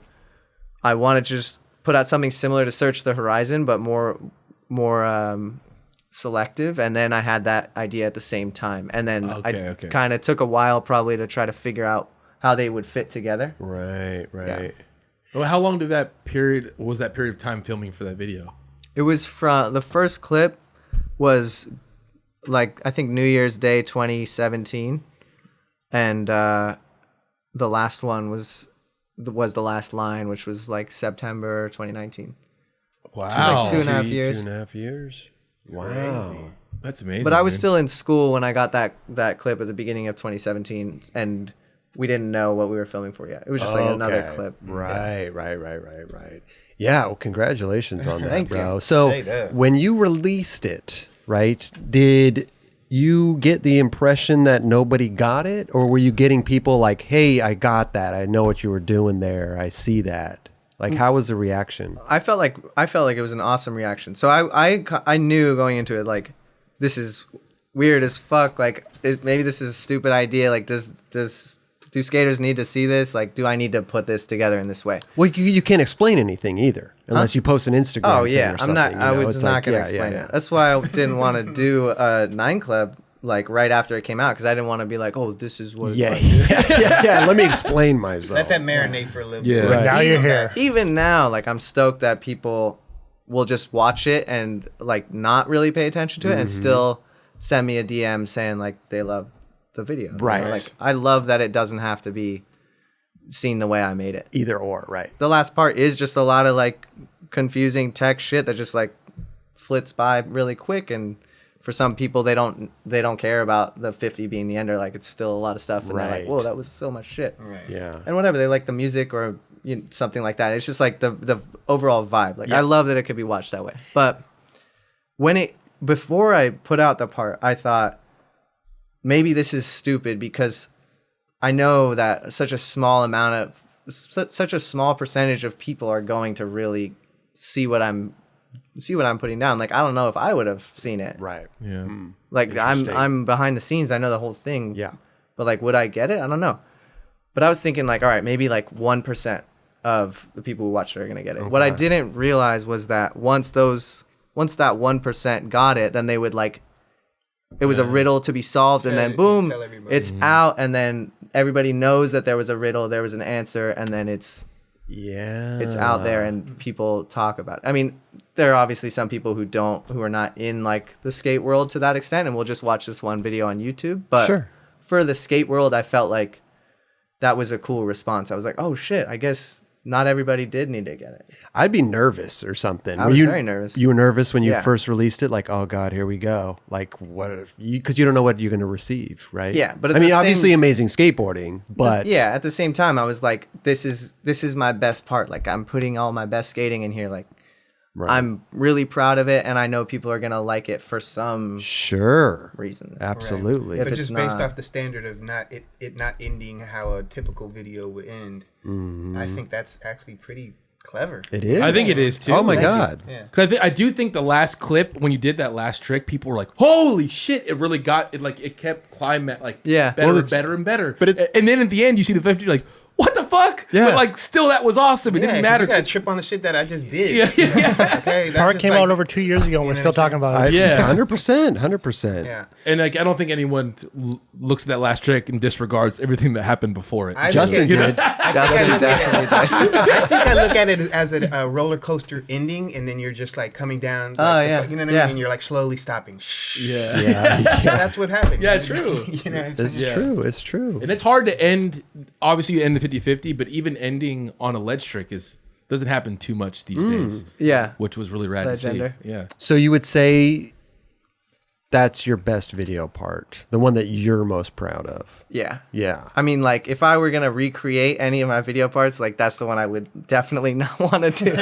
I wanted to just put out something similar to Search the Horizon, but more selective. And then I had that idea at the same time. And then I kind of took a while probably to try to figure out how they would fit together. Right. Well, how long did that period of time filming for that video? It was from the first clip was like I think New Year's Day 2017, and the last one was the last line, which was like September 2019. Wow, like 2.5 years. 2.5 years. Wow. That's amazing. But I was man. still in school when I got that clip at the beginning of 2017, and we didn't know what we were filming for yet. It was just like another clip. Right. Yeah. Well, congratulations on that, Thank bro. you. So when you released it, right, did you get the impression that nobody got it, or were you getting people like, "Hey, I got that. I know what you were doing there. I see that." Like, how was the reaction? I felt like it was an awesome reaction. So I knew going into it like this is weird as fuck. Like maybe this is a stupid idea. Like do skaters need to see this? Like, do I need to put this together in this way? Well, you can't explain anything either unless you post an Instagram. Oh thing yeah, or I'm something, not. you I know? was It's not like, gonna yeah, explain yeah. it. That's why I didn't want to do a 9 Club like right after it came out because I didn't want to be like, oh, this is what. Yeah, It's like. yeah. Let me explain myself. Let that marinate for a little Yeah. bit. Right. Now you're here. Even now, like I'm stoked that people will just watch it and like not really pay attention to it and still send me a DM saying like they love the video. You know, Right. like I love that it doesn't have to be seen the way I made it. Either or, right? The last part is just a lot of like confusing tech shit that just like flits by really quick, and for some people they don't care about the 50 being the ender. Like it's still a lot of stuff, and they're Right. like, whoa, that was so much shit. Right. Yeah. And whatever, they like the music or something like that. It's just like the overall vibe. Like I love that it could be watched that way. But before I put out the part, I thought maybe this is stupid because I know that such a small percentage of people are going to really see what I'm putting down. Like I don't know if I would have seen it. Right. Yeah. Like I'm behind the scenes. I know the whole thing. Yeah. But like, would I get it? I don't know. But I was thinking like, all right, maybe like 1% of the people who watch it are gonna get it. Okay. What I didn't realize was that once that 1% got it, then they would like, it was a riddle to be solved, and then boom, tell everybody. it's out, and then everybody knows that there was a riddle, there was an answer, and then it's out there, and people talk about it. I mean, there are obviously some people who are not in like the skate world to that extent, and will just watch this one video on YouTube. But Sure. for the skate world, I felt like that was a cool response. I was like, oh shit, I guess not everybody did need to get it. I'd be nervous or something. I was very nervous. You were nervous when you Yeah. first released it? Like, oh God, here we go. Like, what if you, because you don't know what you're going to receive, right? Yeah, but at I mean, the obviously same- amazing skateboarding, but Yeah, at the same time, I was like, this is my best part. Like, I'm putting all my best skating in here. Like, Right. I'm really proud of it, and I know people are gonna like it for some sure. reason. Absolutely. If But it's just based not- off the standard of it not ending how a typical video would end, I think that's actually pretty clever. It is. I think it is too. Oh my Like, God. Yeah. Because I do think the last clip when you did that last trick, people were like, "Holy shit!" It really got it. Like it kept climbing, like Yeah. better Well, and it's- better and better. but it- and then at the end, you see the 50, you're like, "What the fuck?" Yeah. But like, still, that was awesome. It Yeah, didn't 'cause matter. you gotta trip on the shit that I just did. Yeah, yeah. Okay, that's Park just came like- out over 2 years ago, and we're know still what I'm talking about it. Yeah. 100%. 100%. Yeah. And like, I don't think anyone looks at that last trick and disregards everything that happened before it. I Justin look at- did. Justin definitely did. I think I look at it as a roller coaster ending, and then you're just like coming down. Oh, Like, yeah. you know what I Yeah. mean? And you're like slowly stopping. Shh. Yeah. Yeah. So that's what happened. Yeah, true. You know what I'm It's saying? Yeah. true. It's true. And it's hard to end. Obviously, you end the 50-50, but even ending on a ledge trick doesn't happen too much these days, Yeah. which was really rad Legender. to see. Yeah. So you would say that's your best video part, the one that you're most proud of. Yeah. Yeah. I mean, like, if I were gonna recreate any of my video parts, like, that's the one I would definitely not want to do.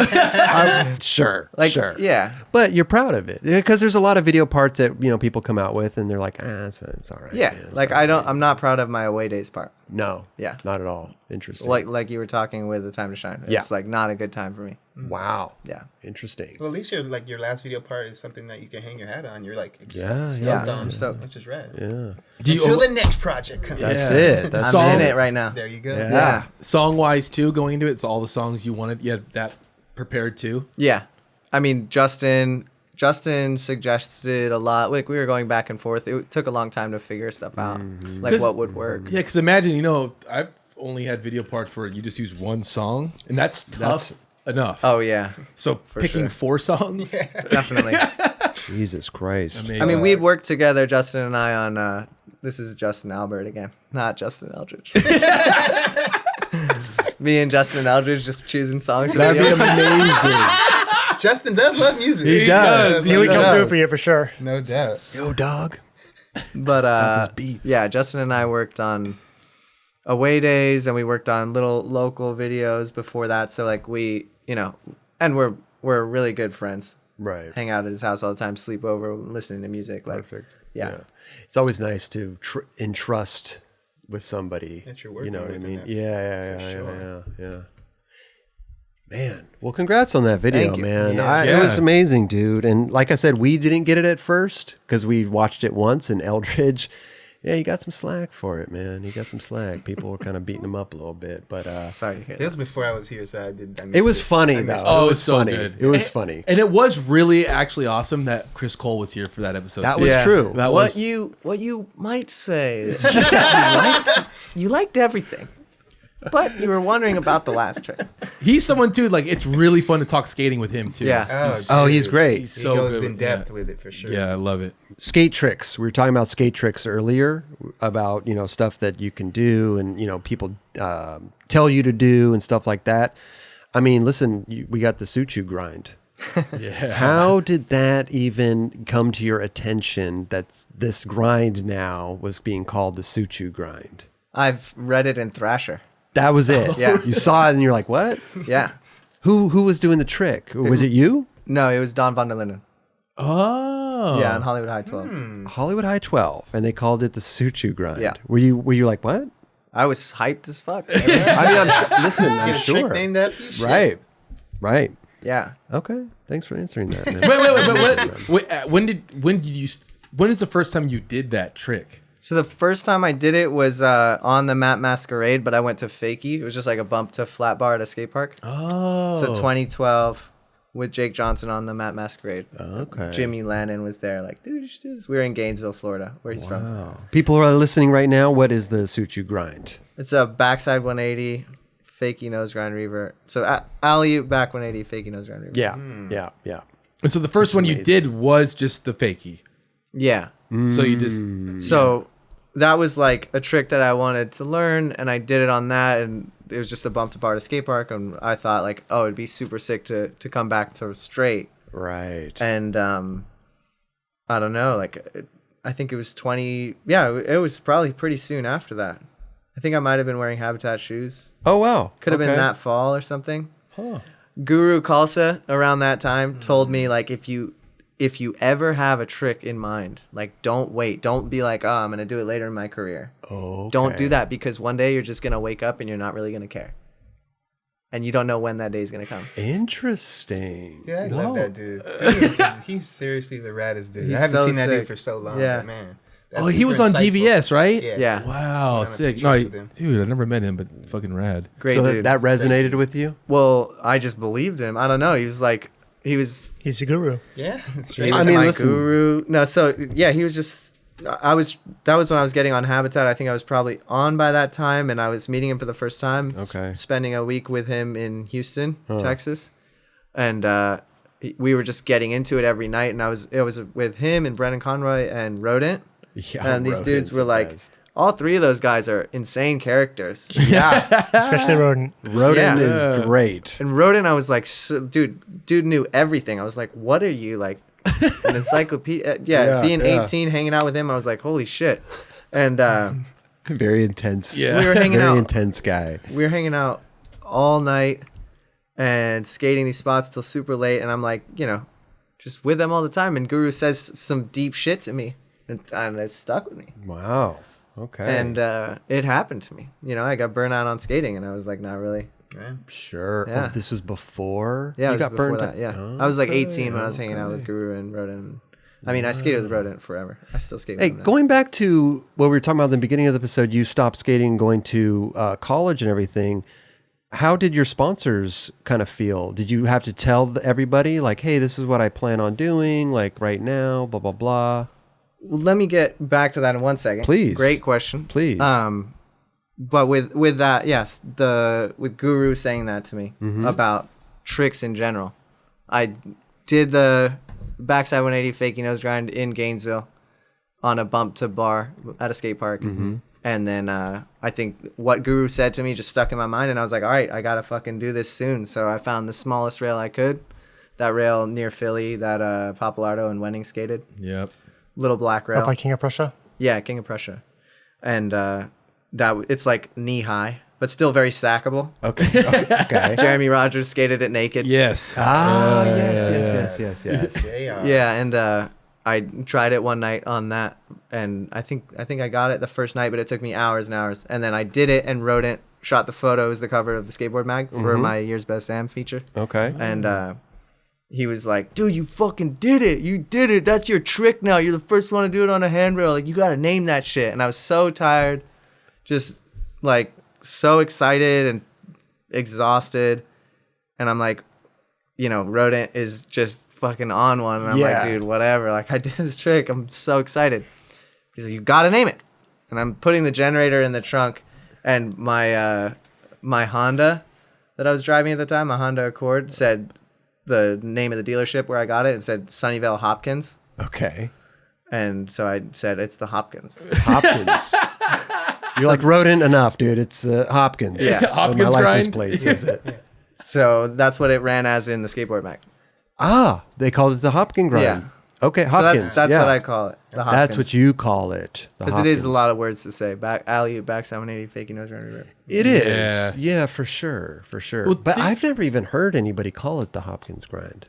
Sure. Like, sure. yeah. But you're proud of it because there's a lot of video parts that people come out with and they're like, it's all right. Yeah. man, it's Like, all right." I'm not proud of my away days part. No. Yeah. Not at all. Interesting. Like you were talking with The Time to Shine. It's Yeah. like not a good time for me. Wow. Yeah. Interesting. Well, at least your last video part is something that you can hang your hat on. You're like Yeah, stoked yeah. on, I'm stoked. which is rad. Yeah. Do you, Until the next project comes. That's Yeah. it. That's I'm in it. it right now. There you go. Yeah. Yeah. song wise too, going into it, it's all the songs you wanted. You had that prepared too. Yeah. I mean, Justin suggested a lot. Like, we were going back and forth. It took a long time to figure stuff out, like 'Cause- what would work. Yeah, because imagine, I've only had video parts where you just use one song, and that's tough enough. Oh yeah, so picking sure. 4 songs, definitely. Jesus Christ. amazing. I mean, we'd worked together, Justin and I, on this is Justin Albert again, not Justin Eldridge. Me and Justin Eldridge just choosing songs. for That'd be videos. amazing. Justin does love music. He does. He would come does. through for you for sure. No doubt. Yo, dog. But this beat. yeah, Justin and I worked on away days, and we worked on little local videos before that. So like we, and we're really good friends. Right. Hang out at his house all the time, sleep over, listening to music. Like, Perfect. Yeah. It's always nice to entrust with somebody. That you're you working know what I with in mean? that- Yeah. Man, well, congrats on that video, Thank you. man. Yeah. It was amazing, dude. And like I said, we didn't get it at first because we watched it once. And Eldridge, yeah, he got some slack for it, man. He got some slack. People were kind of beating him up a little bit, but Sorry to hear It that. was before I was here, so I missed it was funny I though. missed Oh, it it was was so funny. good. It was funny. and it was really actually awesome that Chris Cole was here for that episode. That too. was true. That What was you might say is you liked everything, but you were wondering about the last trick. he's someone too. Like it's really fun to talk skating with him too. Yeah. Oh, he's great. He's He so goes good in with depth that. with it for sure. Yeah, I love it. Skate tricks. We were talking about skate tricks earlier about, stuff that you can do and, people tell you to do and stuff like that. I mean, listen, we got the Suciu grind. Yeah. How did that even come to your attention that this grind now was being called the Suciu grind? I've read it in Thrasher. That was it. Yeah. You saw it and you're like, what? Yeah. Who was doing the trick? Was it you? No, it was Don van der Linden. Oh. Yeah, on Hollywood High 12. Hollywood High 12, and they called it the Suciu grind. Yeah. Were you like, what? I was hyped as fuck. I mean, I'm listen, I'm Get a sure. trick named after you? Shit. Right. Yeah. Okay. Thanks for answering that, man. When is the first time you did that trick? So the first time I did it was on the Matt Masquerade, but I went to Fakie. It was just like a bump to flat bar at a skate park. Oh. So 2012 with Jake Johnson on the Matt Masquerade. Okay. Jimmy Lannon was there, like, dude, you should do this. We were in Gainesville, Florida, where he's from. People who are listening right now, what is the Suciu grind? It's a backside 180, fakie nose grind revert. So alley back 180, fakie nose grind revert. Yeah. And so the first one you did was just the fakie. Yeah. So you just So that was like a trick that I wanted to learn, and I did it on that, and it was just a bumped apart a skate park, and I thought like, oh, it'd be super sick to come back to straight. Right. And I don't know, like I think it was 20. Yeah, it was probably pretty soon after that. I think I might have been wearing Habitat shoes. Oh wow. Could have been that fall or something. Guru Khalsa around that time told me like if you ever have a trick in mind, like don't wait. Don't be like, oh, I'm gonna do it later in my career. Oh. Don't do that, because one day you're just gonna wake up and you're not really gonna care. And you don't know when that day is gonna come. Interesting. Yeah, I love that dude. He's seriously the raddest dude. He's I haven't so seen that sick. dude for so long. Yeah. But man. That's Oh, he was on super insightful. DVS, right? Yeah. Wow, Went on a sick. few No, trips with him. dude, I never met him, but fucking rad. Great So dude. that resonated with you? Well, I just believed him. I don't know. He was He's a guru. Yeah. he Straight was I mean, my listen. guru. No, so yeah, he was just. That was when I was getting on Habitat. I think I was probably on by that time, and I was meeting him for the first time. Okay. Spending a week with him in Houston, Texas, and we were just getting into it every night. And it was with him and Brennan Conroy and Rodent. Yeah. And these dudes Rodent's were the like, best. all three of those guys are insane characters. Yeah. Especially Rodent. Rodent Yeah. is great. And Rodent, I was like, dude knew everything. I was like, what are you, like, an encyclopedia? Yeah, being yeah. 18, hanging out with him, I was like, holy shit. And Very intense. Yeah. we were hanging Very out. intense guy. We were hanging out all night and skating these spots till super late. And I'm like, just with them all the time. And Guru says some deep shit to me, and it stuck with me. Wow. Okay. And it happened to me. I got burnt out on skating, and I was like, not really. Yeah. sure. Yeah. Oh, this was before Yeah, you it was got before burned that. out? Yeah, Oh, I was like okay, 18 when I was hanging out with Guru and Rodent. I mean, I skated with Rodent forever. I still skate with Hey, him now. going back to what we were talking about in the beginning of the episode, you stopped skating, going to college and everything. How did your sponsors kind of feel? Did you have to tell everybody, like, hey, this is what I plan on doing, like right now, blah, blah, blah? Well, let me get back to that in one second. Please. Great question. Please. But with that, yes, with Guru saying that to me about tricks in general, I did the backside 180 fakie nose grind in Gainesville on a bump to bar at a skate park. And then I think what Guru said to me just stuck in my mind, and I was like, all right, I gotta fucking do this soon. So I found the smallest rail I could, that rail near Philly that Papalardo and Wenning skated, Yep. little black rail. Up by King of Prussia. Yeah, King of Prussia, and it's like knee high, but still very stackable. Okay. Okay. Jeremy Rogers skated it naked. Yes. Ah, yes. Yeah. Yeah, and I tried it one night on that, and I think I got it the first night, but it took me hours and hours. And then I did it and wrote it, shot the photo as the cover of the Skateboard mag for my Year's Best Am feature. Okay. And he was like, dude, you fucking did it. You did it. That's your trick now. You're the first one to do it on a handrail. Like, you got to name that shit. And I was so tired, just like so excited and exhausted. And I'm like, Rodent is just fucking on one. And I'm Yeah. like, dude, whatever. Like, I did this trick. I'm so excited. He's like, you got to name it. And I'm putting the generator in the trunk, and my Honda that I was driving at the time, my Honda Accord, said the name of the dealership where I got it. It said Sunnyvale Hopkins. Okay. And so I said, it's the Hopkins. Hopkins. You're like, Rodent enough, dude. It's Hopkins. Yeah. Hopkins My license grind? plate says it. So that's what it ran as in the skateboard mag. Ah, they called it the Hopkins grind. Yeah. Okay, So Hopkins. that's yeah. what I call it. The Hopkins. That's what you call it. Because it is a lot of words to say. Back alley, backside 180, fakie nose grind. It is. Yeah. Yeah, for sure. For sure. Well, but I've never even heard anybody call it the Hopkins grind.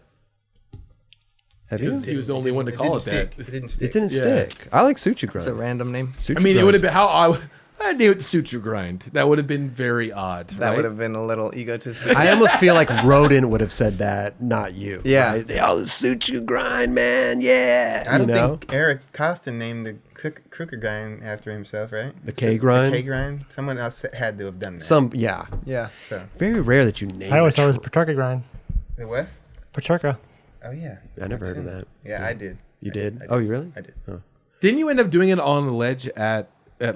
Have you? He was the only one to call it that. It didn't stick. It didn't Yeah. stick. I like Suciu grind. It's a random name. Suciu I mean, it grind would is- have been I'd name it the Sutu grind. That would have been very odd. That right? would have been a little egotistic. I almost feel like Rodent would have said that, not you. Yeah. Right? Oh, the Suciu grind, man. Yeah. I don't you know? think Eric Costin named the Crooker grind after himself, right? The K grind? The K grind. Someone else had to have done that. Yeah. Yeah. So Very rare that you name I always thought it was it. a Paterka grind. the what? Paterka. Oh yeah. I never heard too. of that. Yeah, I did. You I did? I Oh, you really? I did. Didn't you end up doing it on the ledge at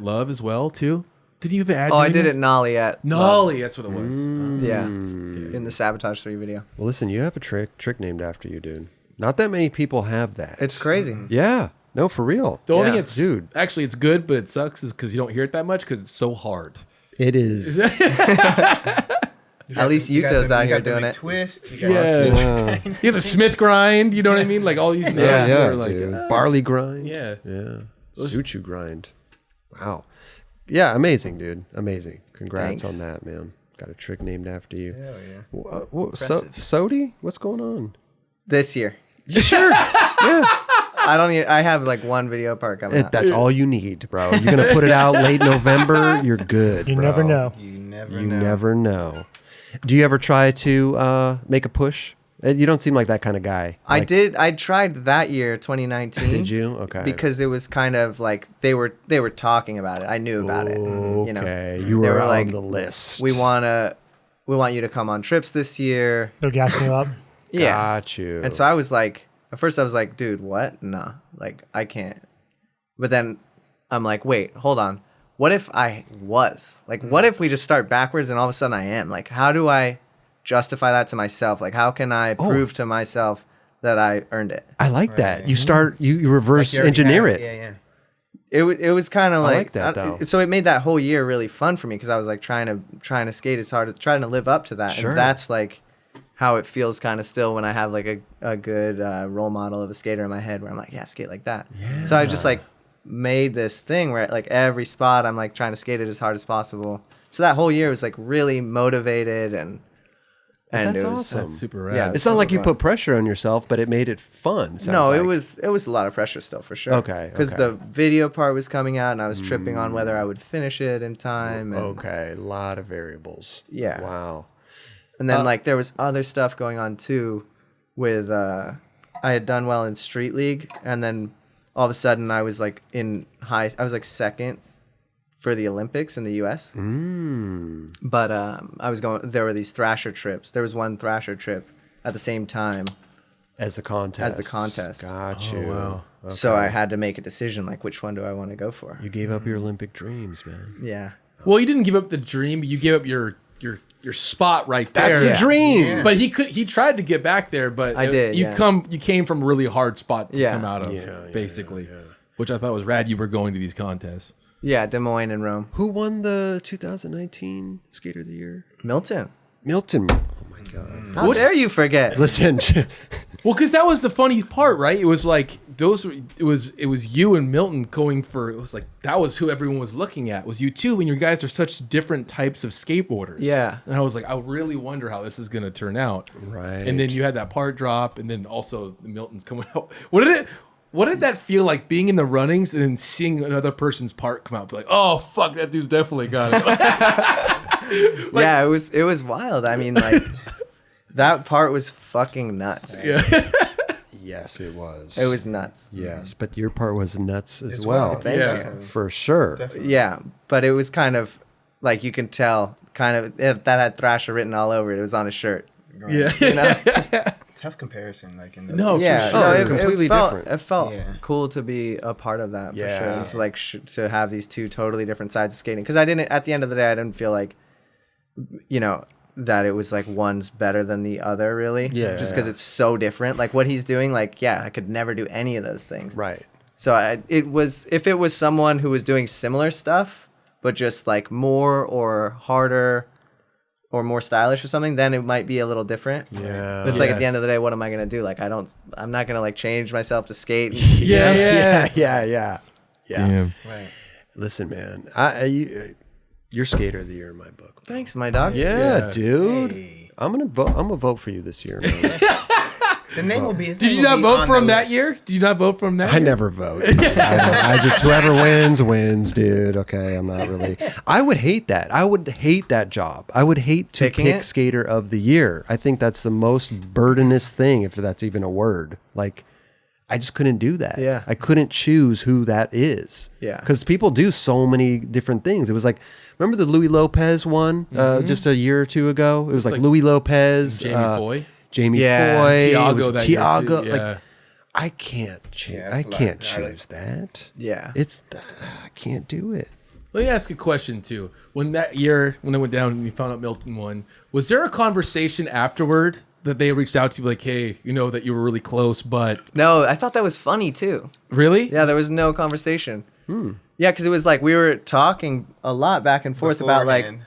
Love as well too? Did you even add? Oh, I doing did it Nolly at Nolly, that's what it was. Yeah. In the Sabotage 3 video. Well, listen, you have a trick named after you, dude. Not that many people have that. It's crazy. Yeah. No, for real. The only Yeah. thing it's Dude. actually it's good, but it sucks is because you don't hear it that much because it's so hard. It is. At least Utah's out here doing it. Twist. You got Yeah. You have the Smith grind. You know what I mean? Like all these names Yeah, are like dude. Barley grind. Yeah. Yeah. Suciu grind. Wow. Yeah, amazing, dude. Amazing. Congrats Thanks. on that, man. Got a trick named after you. Hell yeah. Sodi? What's going on? This year. Sure. Yeah. I have like one video part coming out. That's all you need, bro. You're going to put it out late November. You're good, You bro. never know. You never You know. never know. Do you ever try to make a push? You don't seem like that kind of guy. I Like, did. I tried that year, 2019. Did you? Okay. Because it was kind of like they were talking about it. I knew about it. You know, Okay. You they were were on like, the list. we want you to come on trips this year. They're gassing you up. Yeah. Got you. And so I was like, at first I was like, dude, what? Nah, like I can't. But then I'm like, wait, hold on. What if I was? Like, what if we just start backwards and all of a sudden I am? Like, how do I justify that to myself? Like, how can I prove to myself that I earned it? I like that. You start, you reverse You already engineer have it. Yeah, yeah. It was kind of I like like that, though. So it made that whole year really fun for me because I was like trying to skate as hard as trying to live up to that. Sure. And that's like how it feels kind of still when I have like a good role model of a skater in my head where I'm like, yeah, skate like that. Yeah. So I just like made this thing where like every spot I'm like trying to skate it as hard as possible. So that whole year was like really motivated and That's it was awesome. That's super rad. Yeah, It's not like you super put pressure on yourself, but it made it fun. sounds no, like. it was a lot of pressure still for sure. Okay, Because okay. the video part was coming out and I was tripping on whether I would finish it in time. And, Okay, a lot of variables. Yeah. Wow. And then like there was other stuff going on too with I had done well in Street League and then all of a sudden I was like I was like second for the Olympics in the US. But there were these Thrasher trips. There was one Thrasher trip at the same time. As the contest. Got you. wow. So I had to make a decision like which one do I want to go for? You gave up your Olympic dreams, man. Yeah. Well, you didn't give up the dream. You gave up your spot right there. That's the dream. Yeah. But he tried to get back there, but I did, You yeah. You came from a really hard spot to Yeah. come out of, basically, which I thought was rad. You were going to these contests. Yeah, Des Moines and Rome. Who won the 2019 Skater of the Year? Milton. Milton. Oh my God. How dare you forget? Listen. Well, because that was the funny part, right? It was like it was you and Milton going for. It was like that was who everyone was looking at. Was you two, and you guys are such different types of skateboarders. Yeah. And I was like, I really wonder how this is going to turn out. Right. And then you had that part drop, and then also Milton's coming out. What did that feel like being in the runnings and then seeing another person's part come out? Be like, oh fuck, that dude's definitely got it. Yeah, it was wild. I mean, like that part was fucking nuts. Yeah. Yes, it was. It was nuts. Yes, but your part was nuts as well. Thank Yeah. you. For sure. Yeah, but it was kind of like you can tell, that had Thrasher written all over it. It was on his shirt. Yeah. You know? Tough comparison, like in those. No, Yeah, for sure. no, It's completely felt, different. It felt Yeah. cool to be a part of that for sure, Yeah. and to like to have these two totally different sides of skating. Because I didn't, at the end of the day, I didn't feel like, that it was like one's better than the other, really. Yeah, Just because yeah. it's so different. Like what he's doing, like I could never do any of those things. Right. So if it was someone who was doing similar stuff, but just like more or harder or more stylish or something, then it might be a little different. Yeah. But it's like at the end of the day, what am I gonna do? Like I'm not gonna like change myself to skate. Yeah. Yeah. Damn. Right. Listen, man. You're Skater of the Year in my book. Thanks, my dog. Yeah, Yeah. dude. Hey. I'm gonna vote for you this year, man. The name will be. his Did name you will not be vote on for the him that list. year? Did you not vote for him that I year? never vote. I just whoever wins, dude. Okay, I'm not really. I would hate that. I would hate that job. I would hate to Picking pick it? Skater of the Year. I think that's the most burdenous thing, if that's even a word. Like, I just couldn't do that. Yeah. I couldn't choose who that is. Yeah. Because people do so many different things. It was like, remember the Louis Lopez one just a year or two ago? It was like like Louis Lopez, Jamie Foy. Jamie Yeah. Foy, it Tiago was that year, Tiago. too. Like, Yeah. I can't change. Yeah, I that's a lot. can't Got it. choose that. Yeah. It's I can't do it. Let me ask a question too. When that year, when it went down and you found out Milton won, was there a conversation afterward that they reached out to you like, hey, you know that you were really close, but No, I thought that was funny too. really? Yeah, there was no conversation. Yeah, because it was like we were talking a lot back and forth about like, Beforehand.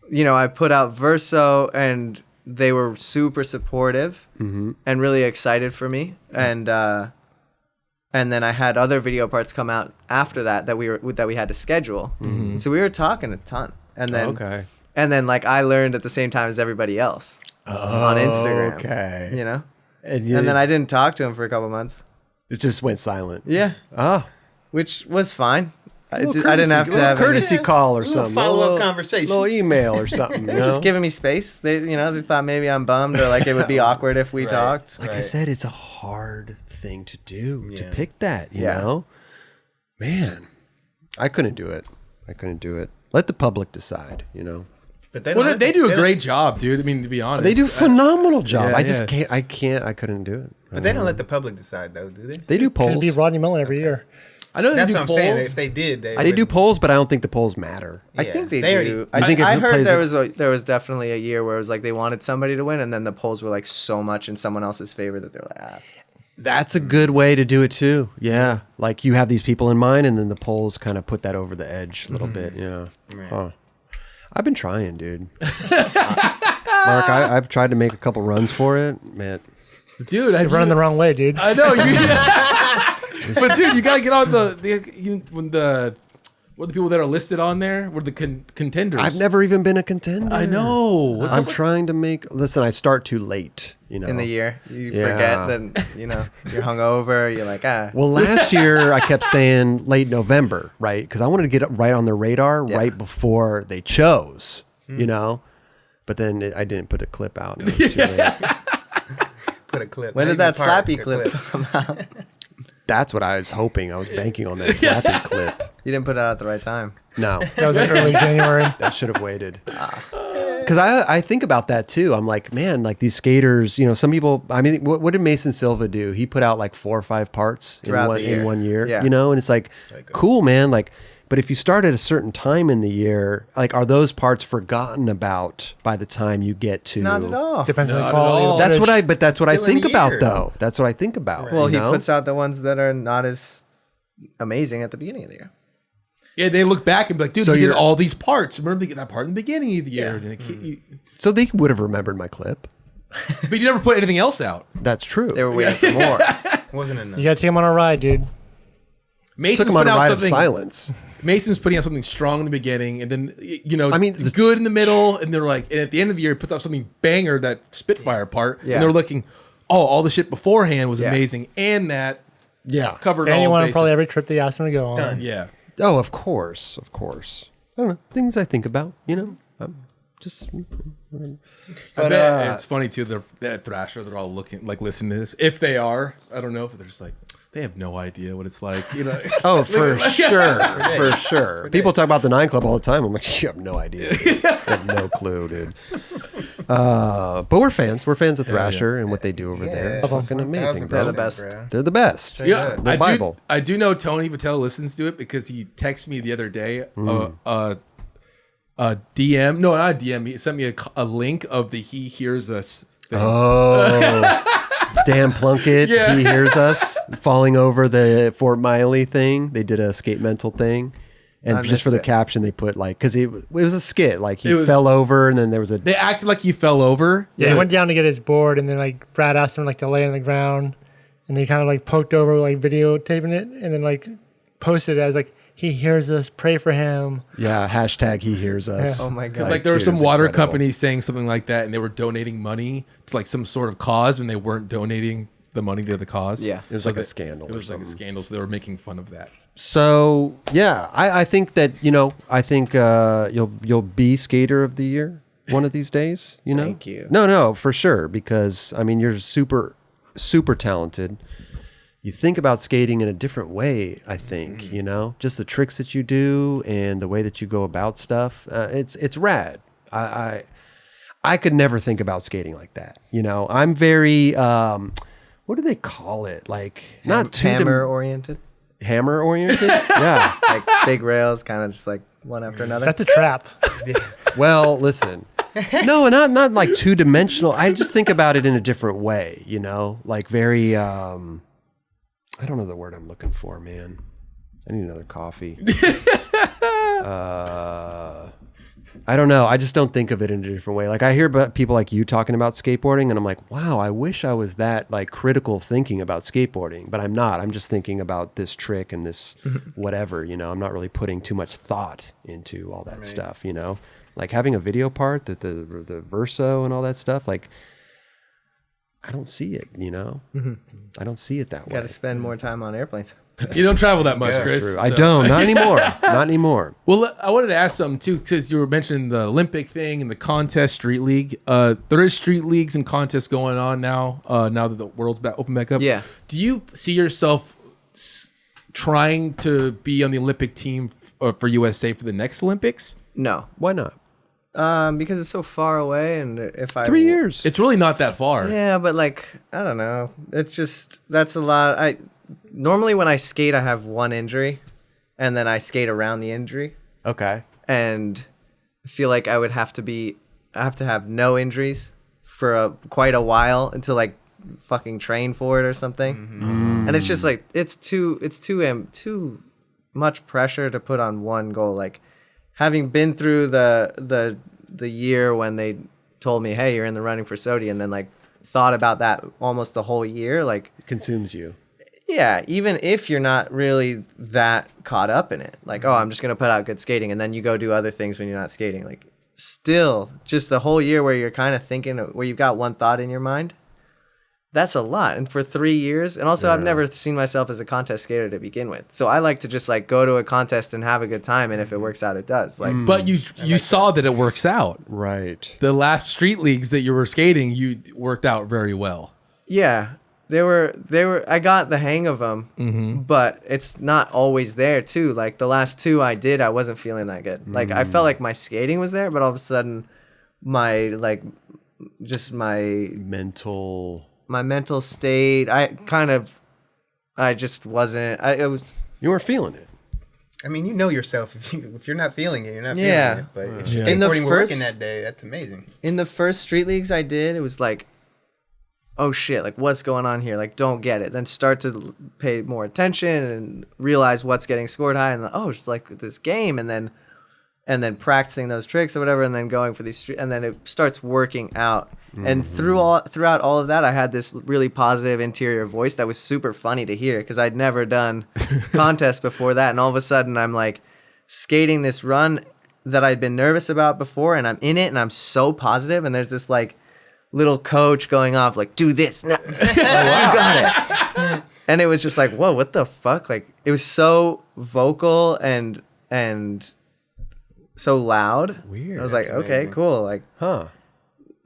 you know, I put out Verso and they were super supportive and really excited for me. And then I had other video parts come out after that we had to schedule. So we were talking a ton. And then Okay. and then like I learned at the same time as everybody else on Instagram. Okay. You know? And And then I didn't talk to him for a couple months. it just went silent. Yeah. Ah. Which was fine. I Little didn't have to little have any- courtesy call or little something. follow-up Little- conversation. Little email or something. You know? just giving me space. They thought maybe I'm bummed or like it would be awkward if we Right. talked. Like I Right. said, it's a hard thing to do to Yeah. pick that, you Yeah. know? Man, I couldn't do it. I couldn't do it. Let the public decide, you know? But they don't Well, have they to- do a don't- great job, dude. I mean, to be honest. They do a phenomenal job. yeah, I just yeah. I couldn't do it. But they don't let the public decide, though, do they? They do It'd polls. be Rodney Mullen every year. I know they That's do what I'm polls. saying. If they did, They do polls, but I don't think the polls matter. I Yeah. think they already- do. I think if I who heard plays there was definitely a year where it was like they wanted somebody to win, and then the polls were like so much in someone else's favor that they're like, ah. That's a good way to do it too. Yeah. Like you have these people in mind and then the polls kind of put that over the edge a little bit. Yeah. Right. Huh. I've been trying, dude. Mark, I've tried to make a couple runs for it. Man, Dude, You're running the wrong way, dude. I know. But dude, you gotta get on when the people that are listed on there were the contenders. I've never even been a contender. I know. What's I'm up with- trying to make. Listen, I start too late. You know. In the year, you Yeah. forget that you're hungover. You're like, ah. Well, last year I kept saying late November, right? Because I wanted to get it right on their radar Yeah. right before they chose. You know. But then I didn't put a clip out. And it was too late. Put a clip. When Not did that even part, slappy a clip come out? That's what I was hoping. I was banking on that slapping clip. You didn't put it out at the right time. No, That was in early January. that should have waited. Because I think about that too. I'm like, man, like these skaters, you know, some people, I mean, what did Mason Silva do? He put out like 4 or 5 parts Throughout the in year. one year, Yeah. you know, and it's like, Psycho. cool, man. Like, but if you start at a certain time in the year, like, are those parts forgotten about by the time you get to? Not at all. Depends on Not the at quality. all. Of the That's what footage. that's what I Still in think the about year. though. That's what I think about. Well, you he know? puts out the ones that are not as amazing at the beginning of the year. Yeah, they look back and be like, dude, So you did you're- all these parts. Remember they get that part in the beginning of the year. Yeah. And it can't- So they would have remembered my clip. but you never put anything else out. That's true. They were waiting for more. Wasn't enough. You got to take him on a ride, dude. Mason's Took them on put a out ride of something. silence. Mason's putting out something strong in the beginning, and then I mean, it's good in the middle, and they're like, and at the end of the year, he puts out something banger, that Spitfire part, Yeah. and they're looking, oh, all the shit beforehand was Yeah. amazing, and that Yeah. covered And all you want bases. probably every trip they asked him to go on. Done. Yeah, Oh, of course, of course. I don't know, things I think about. You know, I'm just. I bet it's funny too. The Thrasher, they're all looking, like, listening to this. If they are, I don't know, but they're just like, they have no idea what it's like, you know. Oh, for sure, for sure. People talk about the 9 Club all the time. I'm like, you have no idea. Dude. You have no clue, dude. But we're fans. We're fans of Thrasher and what they do over there. It's fucking amazing, bro. They're the best. They're the best. Yeah. Yeah, The Bible. I do know Tony Vitello listens to it because he texted me the other day. DM, no, not a DM. He sent me a link of the He Hears Us thing. Oh, Dan Plunkett. Yeah. He hears us falling over the Fort Miley thing. They did a skate mental thing. And I just for the missed it. caption, they put like, because it was a skit. Like he It was- fell over and then there was a. They acted like he fell over. Yeah, he went down to get his board, and then like Brad asked him like to lay on the ground, and they kind of like poked over like videotaping it, and then like posted it as like he hears us, pray for him. Yeah, hashtag he hears us. Oh my god. Because like there were dude, some it's water incredible. companies saying something like that, and they were donating money to like some sort of cause, and they weren't donating the money to the cause. Yeah. It was like a scandal It or was like a something. scandal, so they were making fun of that. So yeah, I think that I think you'll be skater of the year one of these days. You know, Thank you. No, for sure, because I mean you're super talented. You think about skating in a different way. I think just the tricks that you do and the way that you go about stuff. It's rad. I could never think about skating like that. I'm very what do they call it? Like not too hammer oriented. hammer oriented. Yeah. Like big rails, kind of just like one after another. That's a trap. Well, listen. No, not like two-dimensional. I just think about it in a different way, you know, like very, I don't know the word I'm looking for, man. I need another coffee. I don't know. I just don't think of it in a different way. Like I hear about people like you talking about skateboarding and I'm like, wow, I wish I was that like critical thinking about skateboarding, but I'm not. I'm just thinking about this trick and this whatever, you know, I'm not really putting too much thought into all that stuff, you know, like having a video part that the Verso and all that stuff, like I don't see it, you know, I don't see it that way. Got to spend more time on airplanes. You don't travel that much, Yeah, Chris. True. I don't. Not anymore. Not anymore. Well, I wanted to ask something too, because you were mentioning the Olympic thing and the contest street league. There is street leagues and contests going on now. Now that the world's open back up. Yeah. Do you see yourself trying to be on the Olympic team for USA for the next Olympics? No, Why not? because it's so far away, and if I 3 years. It's really not that far. Yeah, but like I don't know. It's just that's a lot. Normally when I skate, I have one injury, and then I skate around the injury, Okay. and I feel like I have to have no injuries for quite a while until like fucking train for it or something. And it's just like it's too much pressure to put on one goal. Like having been through the year when they told me, hey, you're in the running for SOTY, and then like thought about that almost the whole year, like It consumes you. yeah, even if you're not really that caught up in it, like, oh, I'm just going to put out good skating, and then you go do other things when you're not skating. Like, still, just the whole year where you're kind of thinking, where you've got one thought in your mind, that's a lot. And for 3 years, and also I've never seen myself as a contest skater to begin with. So I like to just like go to a contest and have a good time, and if it works out, it does. Like, But you saw that it works out. Right. The last street leagues that you were skating, you worked out very well. yeah. They were. I got the hang of them, but it's not always there too. Like the last two I did, I wasn't feeling that good. Like I felt like my skating was there, but all of a sudden, my Mental. mental state, I just wasn't. It was. You weren't feeling it. I mean, you know yourself. If you're not feeling it, you're not feeling Yeah. it. But if Yeah. In the skateboarding were first- working that day, that's amazing. In the first street leagues I did, it was like, oh shit, like what's going on here? Like don't get it. Then start to pay more attention and realize what's getting scored high, and oh, it's like this game, and then practicing those tricks or whatever, and then going for these and then it starts working out. And throughout all of that, I had this really positive interior voice that was super funny to hear because I'd never done contests before that, and all of a sudden I'm like skating this run that I'd been nervous about before, and I'm in it, and I'm so positive, and there's this like little coach going off like, do this. No. You got it. And it was just like, whoa, what the fuck? Like it was so vocal and so loud. Weird. I was like, That's okay, amazing. cool. Like Huh.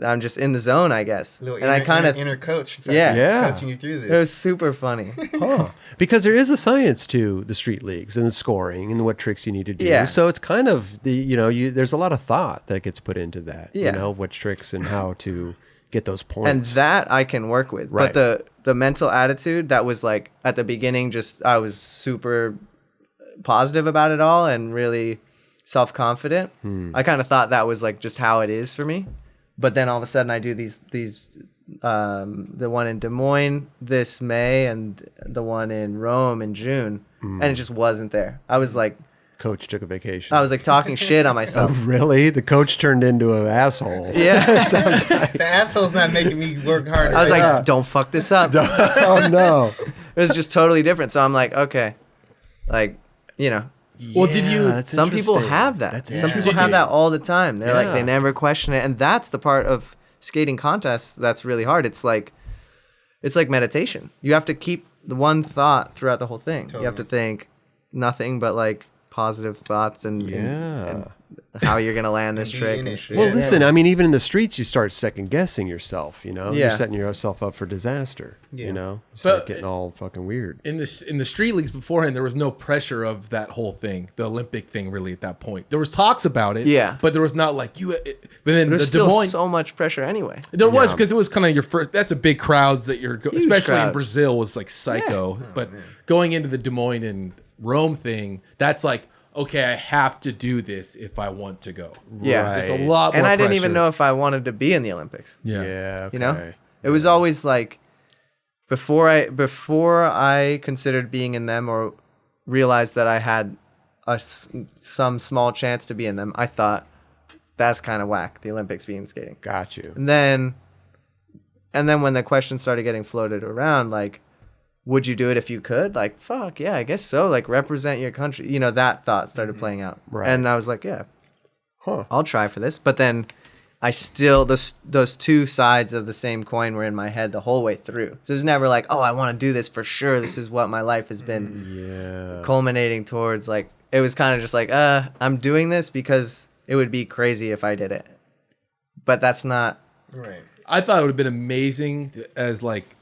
I'm just in the zone, I guess. Little And I kind of inner coach. Yeah. Coaching you through it this. was super funny. Huh. Because there is a science to the street leagues and the scoring and what tricks you need to do. Yeah. So it's kind of there's a lot of thought that gets put into that. Yeah. You know, what tricks and how to get those points. And that I can work with. Right. But the mental attitude that was like at the beginning, just I was super positive about it all and really self-confident. I kind of thought that was like just how it is for me. But then all of a sudden I do these the one in Des Moines this May and the one in Rome in June, and it just wasn't there. I was like Coach took a vacation. I was like talking shit on myself. Really? The coach turned into an asshole. Yeah. The asshole's not making me work harder. I was like, don't fuck this up. Oh no. It was just totally different. So I'm like, okay, like, you know, Well, did you- that's some people interesting. have that. That's Some people interesting. have that all the time. They're like, they Yeah. never question it. And that's the part of skating contests that's really hard. It's like meditation. You have to keep the one thought throughout the whole thing. You have to think nothing but like positive thoughts and how you're going to land this be trick in and it. shit. Well, listen, I mean, even in the streets, you start second guessing yourself, you know? You're Yeah. setting yourself up for disaster, Yeah. you know? You start But- getting all fucking weird. In the street leagues beforehand, there was no pressure of that whole thing, the Olympic thing, really. At that point, there was talks about it, Yeah. but there was not like you. But then There's the Des still Moines, so much pressure anyway. there was because it was kind of your first. That's a big crowds that especially in crowd. Brazil was like psycho. But going into the Des Moines and Rome thing, that's like, okay, I have to do this if I want to go. Yeah. It's a lot more And I didn't even pressure. know if I wanted to be in the Olympics. Yeah. Yeah. You know, it was always like before I considered being in them or realized that I had some small chance to be in them, I thought that's kind of whack, the Olympics being skating. Got you. And then when the question started getting floated around, like, would you do it if you could? Like, fuck yeah, I guess so. Like, represent your country. You know, that thought started playing out. Right. And I was like, yeah, I'll try for this. But then I still, those two sides of the same coin were in my head the whole way through. So it was never like, oh, I want to do this for sure. This is what my life has been culminating towards. Like, it was kind of just like, I'm doing this because it would be crazy if I did it. But that's not. Right. I thought it would have been amazing as like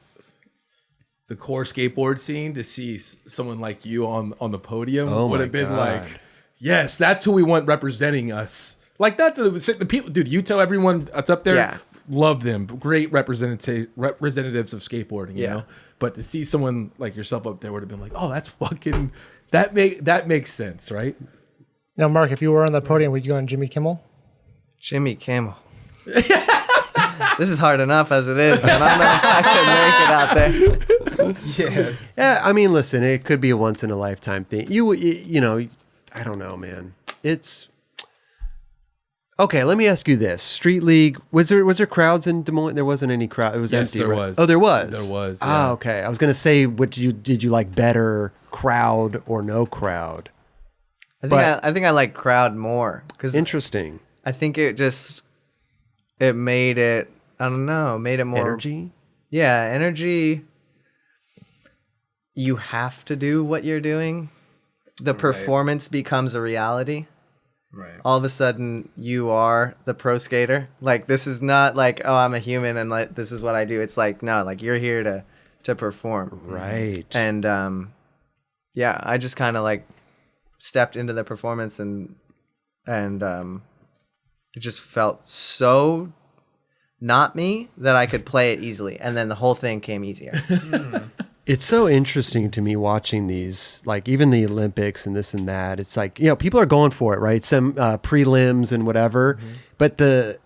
the core skateboard scene to see someone like you on the podium. Oh would my have been God. like, yes, that's who we want representing us. Like that, the people, dude. You tell everyone that's up there, Yeah. love them, great representatives of skateboarding. You Yeah. know, but to see someone like yourself up there would have been like, oh, that's fucking that makes sense, right? Now, Mark, if you were on the podium, would you go on Jimmy Kimmel? Jimmy Kimmel. This is hard enough as it is, man. I don't know if I could make it out there. Yes. Yeah, I mean, listen, it could be a once in a lifetime thing. You know, I don't know, man. It's okay. Let me ask you this: Street League, was there crowds in Des Moines? There wasn't any crowd. It was Yes, empty. there right? was. Oh, there was. There was, Ah, yeah. okay. I was gonna say, did you like better crowd or no crowd? I think I like crowd more because Interesting. I think it made it. I don't know, made it more Energy. Yeah, energy. You have to do what you're doing. The performance becomes a reality. Right. All of a sudden, you are the pro skater. Like, this is not like, oh, I'm a human and like this is what I do. It's like, no, like you're here to perform. Right. And yeah, I just kind of like stepped into the performance and it just felt so not me that I could play it easily, and then the whole thing came easier. It's so interesting to me watching these, like even the Olympics and this and that. It's like, people are going for it, right? Some prelims and whatever. But as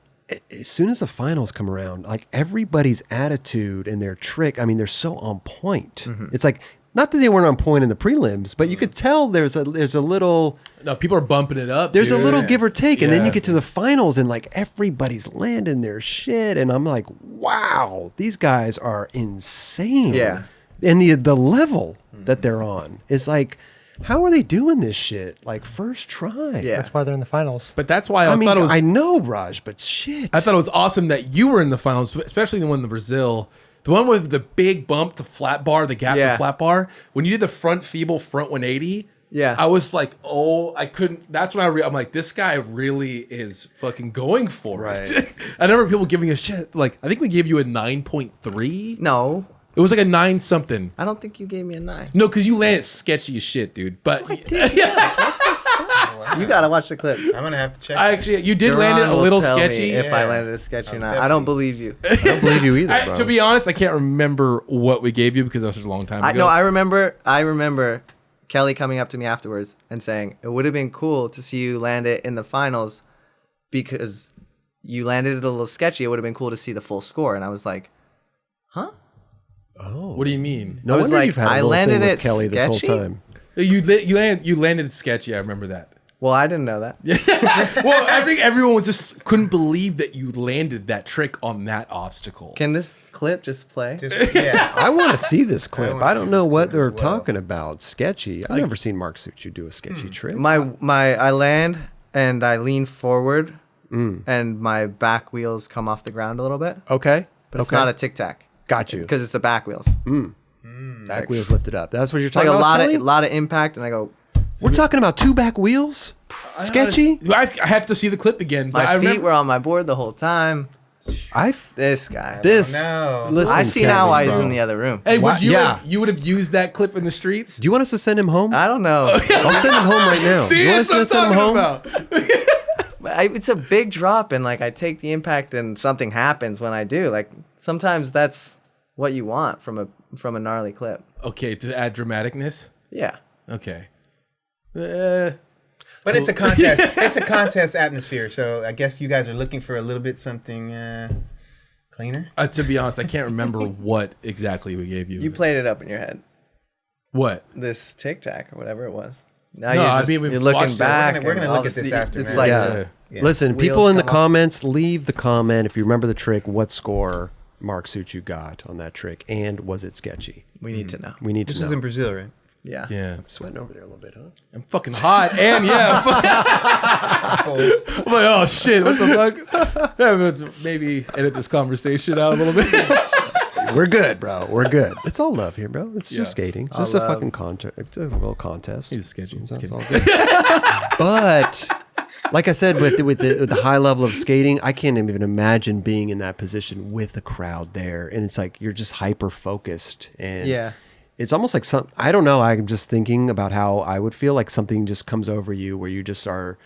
soon as the finals come around, like everybody's attitude and their trick, I mean, they're so on point. It's like, not that they weren't on point in the prelims, but you could tell there's a little... No, people are bumping it up. There's dude. a little give or take, and then Yeah. you get to the finals, and like everybody's landing their shit, and I'm like, wow, these guys are insane. Yeah. And the level that they're on is like, how are they doing this shit? Like first try. Yeah. That's why they're in the finals. But that's why I mean, thought it was. I know, Raj, but shit. I thought it was awesome that you were in the finals, especially the one in Brazil. The one with the big bump, the flat bar, the gap, Yeah. the flat bar. When you did the front feeble front 180, Yeah. I was like, oh, I couldn't. That's when I'm like, this guy really is fucking going for it. I remember people giving a shit. Like, I think we gave you a 9.3. No, It was like a 9 something. I don't think you gave me a 9. No, because you landed sketchy as shit, dude. But You gotta watch the clip. I'm gonna have to check. I actually, you did land it Jerron a will little tell me sketchy. if I Yeah. landed a sketchy or not. I definitely. don't believe you. I don't believe you either, bro. To be honest, I can't remember what we gave you because that was such a long time ago. I remember Kelly coming up to me afterwards and saying it would have been cool to see you land it in the finals because you landed it a little sketchy. It would have been cool to see the full score. And I was like, huh? What do you mean? No I was wonder like, you've had a I little landed thing with it Kelly this whole sketchy? time. You landed sketchy. I remember that. Well, I didn't know that. Well, I think everyone was just couldn't believe that you landed that trick on that obstacle. Can this clip just play? Yeah. I want to see this clip. wanna I see don't know this what clip they're as well. talking about. Sketchy. I've never seen Mark Suciu do a sketchy trick. I land and I lean forward and my back wheels come off the ground a little bit. Okay. But it's not a tic tac Got you. because it's the back wheels. Back wheels lifted up. That's what you're It's like talking a about, Kelly? lot of impact, and I go. We're talking about two back wheels? Sketchy? I have to see the clip again. But I My feet remember. were on my board the whole time. This guy. No. Listen, I see now Kevin, why he's bro. in the other room. Hey, Why- would you yeah. you would have used that clip in the streets? Do you want us to send him home? I don't know. I'll send him home right now. See, you want us that's to what send I'm him talking home? about. It's a big drop, and like I take the impact, and something happens when I do. Like sometimes that's what you want from a gnarly clip. Okay, to add dramaticness. Yeah. Okay. But it's a contest. It's a contest atmosphere. So I guess you guys are looking for a little bit something cleaner. To be honest, I can't remember what exactly we gave you. You played it up in your head. What? This Tic Tac or whatever it was. Now No, you're, I just, mean, we've you're looking watched it. back. We're gonna and look at this obviously after, It's man. like Yeah. Yeah. Listen, Wheels people in the come off. comments, leave the comment if you remember the trick, what score Mark Suciu got on that trick, and was it sketchy? we need to know. We need This to was know. in Brazil, right? Yeah. Yeah. Sweating over there a little bit, huh? I'm fucking hot. And yeah. I'm like, oh shit, what the fuck? Yeah, let's maybe edit this conversation out a little bit. We're good, bro. We're good. It's all love here, bro. It's Yeah. just skating. It's All just a love. fucking contest. It's a little contest. He's sketchy. It's Just all kidding. good. But like I said, with the high level of skating, I can't even imagine being in that position with a crowd there, and it's like you're just hyper focused, and Yeah. it's almost like I don't know. I'm just thinking about how I would feel like something just comes over you where you just are.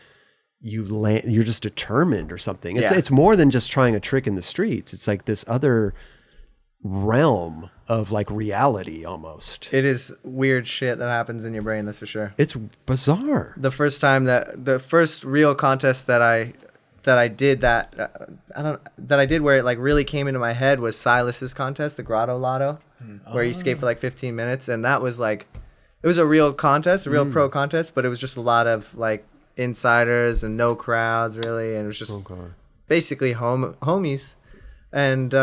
You're just determined or something. It's Yeah. it's more than just trying a trick in the streets. It's like this other realm of like reality almost. It is weird shit that happens in your brain, that's for sure. It's bizarre. The first real contest that I did that I did where it like really came into my head was Silas's contest, the Grotto Lotto, where you skate for like 15 minutes, and that was like it was a real contest, a real pro contest, but it was just a lot of like insiders and no crowds really, and it was just basically homies, and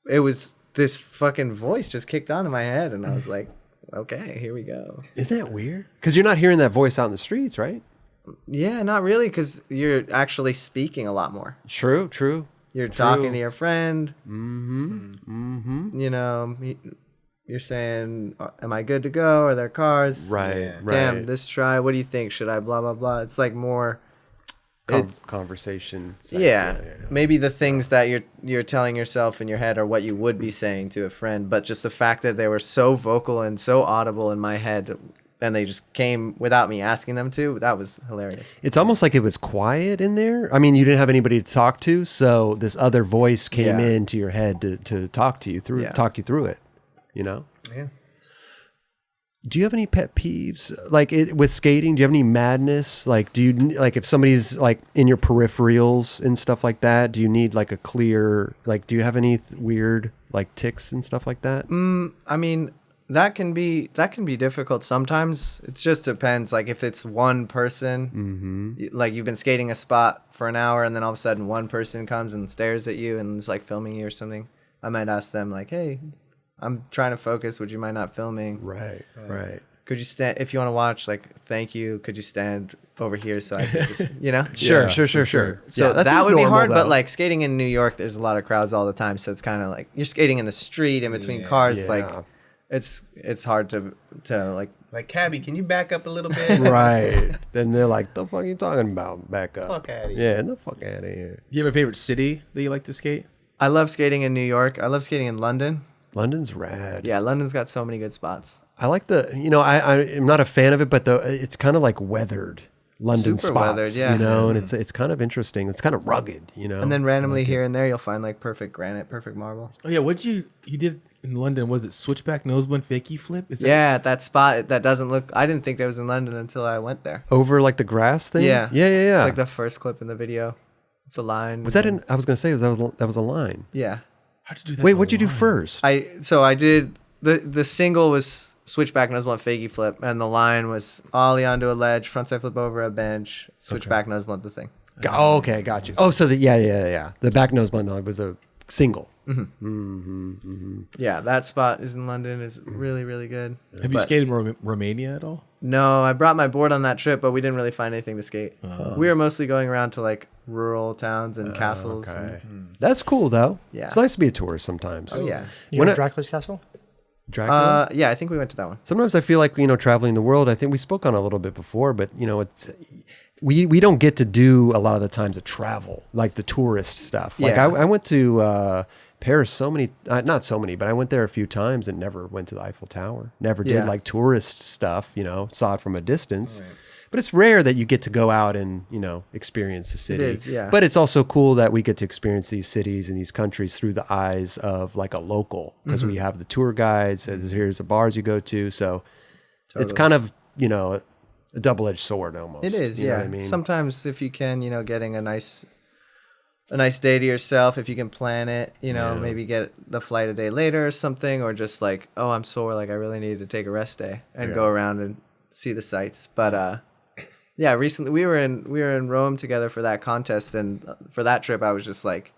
it was this fucking voice just kicked on in my head, and I was like, okay, here we go. Isn't that weird? Because you're not hearing that voice out in the streets, right? Yeah, not really, because you're actually speaking a lot more. True. You're talking to your friend. You know, you're saying, "Am I good to go? Are there cars? Right. Damn, this try. What do you think? Should I blah blah blah?" It's like more. Conversation. Yeah, maybe the things that you're telling yourself in your head are what you would be saying to a friend, but just the fact that they were so vocal and so audible in my head, and they just came without me asking them to. That was hilarious. It's almost like it was quiet in there. I mean, you didn't have anybody to talk to, so this other voice came Yeah. into your head to talk to you through, talk you through it. You know. Yeah. Do you have any pet peeves like with skating? Do you have any madness? Like, do you like if somebody's like in your peripherals and stuff like that? Do you need like a clear like? Do you have any weird like tics and stuff like that? I mean, that can be difficult sometimes. It just depends. Like if it's one person, like you've been skating a spot for an hour, and then all of a sudden one person comes and stares at you and is like filming you or something. I might ask them like, "Hey, I'm trying to focus. Would you mind not filming? Right. Could you stand if you want to watch? Like, thank you. Could you stand over here so I could just, you know?" Sure. So that that seems would be normal, hard, though. but like skating in New York, there's a lot of crowds all the time, so it's kind of like you're skating in the street in between cars. Yeah. Like, it's hard to like. Like, Cabby, can you back up a little bit? Right. Then they're like, "The fuck are you talking about? Back up." Fuck outta here. Yeah, the fuck out of here. Do you have a favorite city that you like to skate? I love skating in New York. I love skating in London. London's rad. Yeah, London's got so many good spots. I like I'm not a fan of it, but it's kind of like weathered London Super spots, weathered, yeah. you know, and it's kind of interesting. It's kind of rugged, you know. And then randomly here and there, you'll find like perfect granite, perfect marble. Oh yeah, what you did in London? Was it switchback noseblind fakie flip? Is that Yeah, that spot that doesn't look. I didn't think that was in London until I went there. over like the grass thing. Yeah, yeah. It's like the first clip in the video. It's a line. Was that in? I was gonna say that was a line. Yeah. How'd you do that? Wait, in what'd you do line? first? I did the single was switchback noseblind fakie flip, and the line was ollie onto a ledge, frontside flip over a bench, switchback noseblind the thing. Okay, got you. Oh, so yeah. The back nose blind was a single. Yeah, that spot is in London. Is really really good. Have you But- skated in Romania at all? No, I brought my board on that trip, but we didn't really find anything to skate. We were mostly going around to like rural towns and castles. Okay, and- that's cool though. Yeah. It's nice to be a tourist sometimes. oh yeah. You When know I- Dracula's castle? Dracula. Yeah, I think we went to that one. Sometimes I feel like traveling the world. I think we spoke on it a little bit before, but it's we don't get to do a lot of the times of travel like the tourist stuff. Like Yeah. I went to Paris not so many, but I went there a few times and never went to the Eiffel Tower. Never did Yeah. like tourist stuff. Saw it from a distance. But it's rare that you get to go out and experience the city. is, yeah. But it's also cool that we get to experience these cities and these countries through the eyes of like a local because we have the tour guides. Here's the bars you go to. So it's kind of a double-edged sword almost. It is, You know yeah. what I mean? Sometimes if you can, getting a nice day to yourself, if you can plan it, maybe get the flight a day later or something, or just like, oh, I'm sore, like I really need to take a rest day and go around and see the sights. But yeah, recently we were in Rome together for that contest, and for that trip I was just like,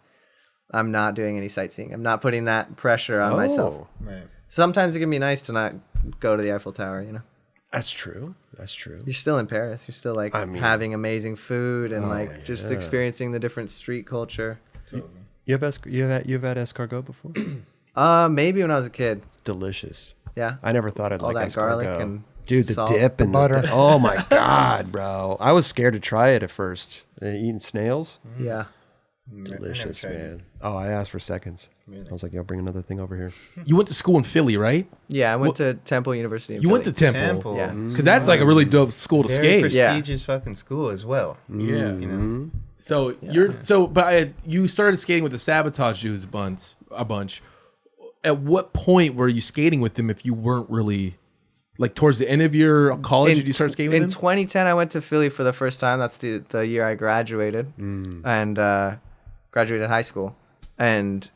I'm not doing any sightseeing. I'm not putting that pressure on myself. Right. Sometimes it can be nice to not go to the Eiffel Tower, That's true. That's true. You're still in Paris. You're still like having amazing food and just experiencing the different street culture. Totally. You've had escargot before? Maybe when I was a kid. It's delicious. Yeah. I never thought I'd All like that garlic escargot. and Dude, the salt. dip and Butter. oh my God, bro. I was scared to try it at first. Eating snails? Yeah. Delicious, I never tried man. Oh, I asked for seconds. I was like, yo, bring another thing over here. You went to school in Philly, right? Yeah, I went to Temple University. In You went to Philly. Temple. Yeah. Because that's like a really dope school to Very skate. prestigious fucking school as well. Yeah. You know. But you started skating with the Sabotage dudes a bunch. At what point were you skating with them if you weren't really like towards the end of your college? Did you start skating with in them? 2010, I went to Philly for the first time. That's the year I graduated and graduated high school. And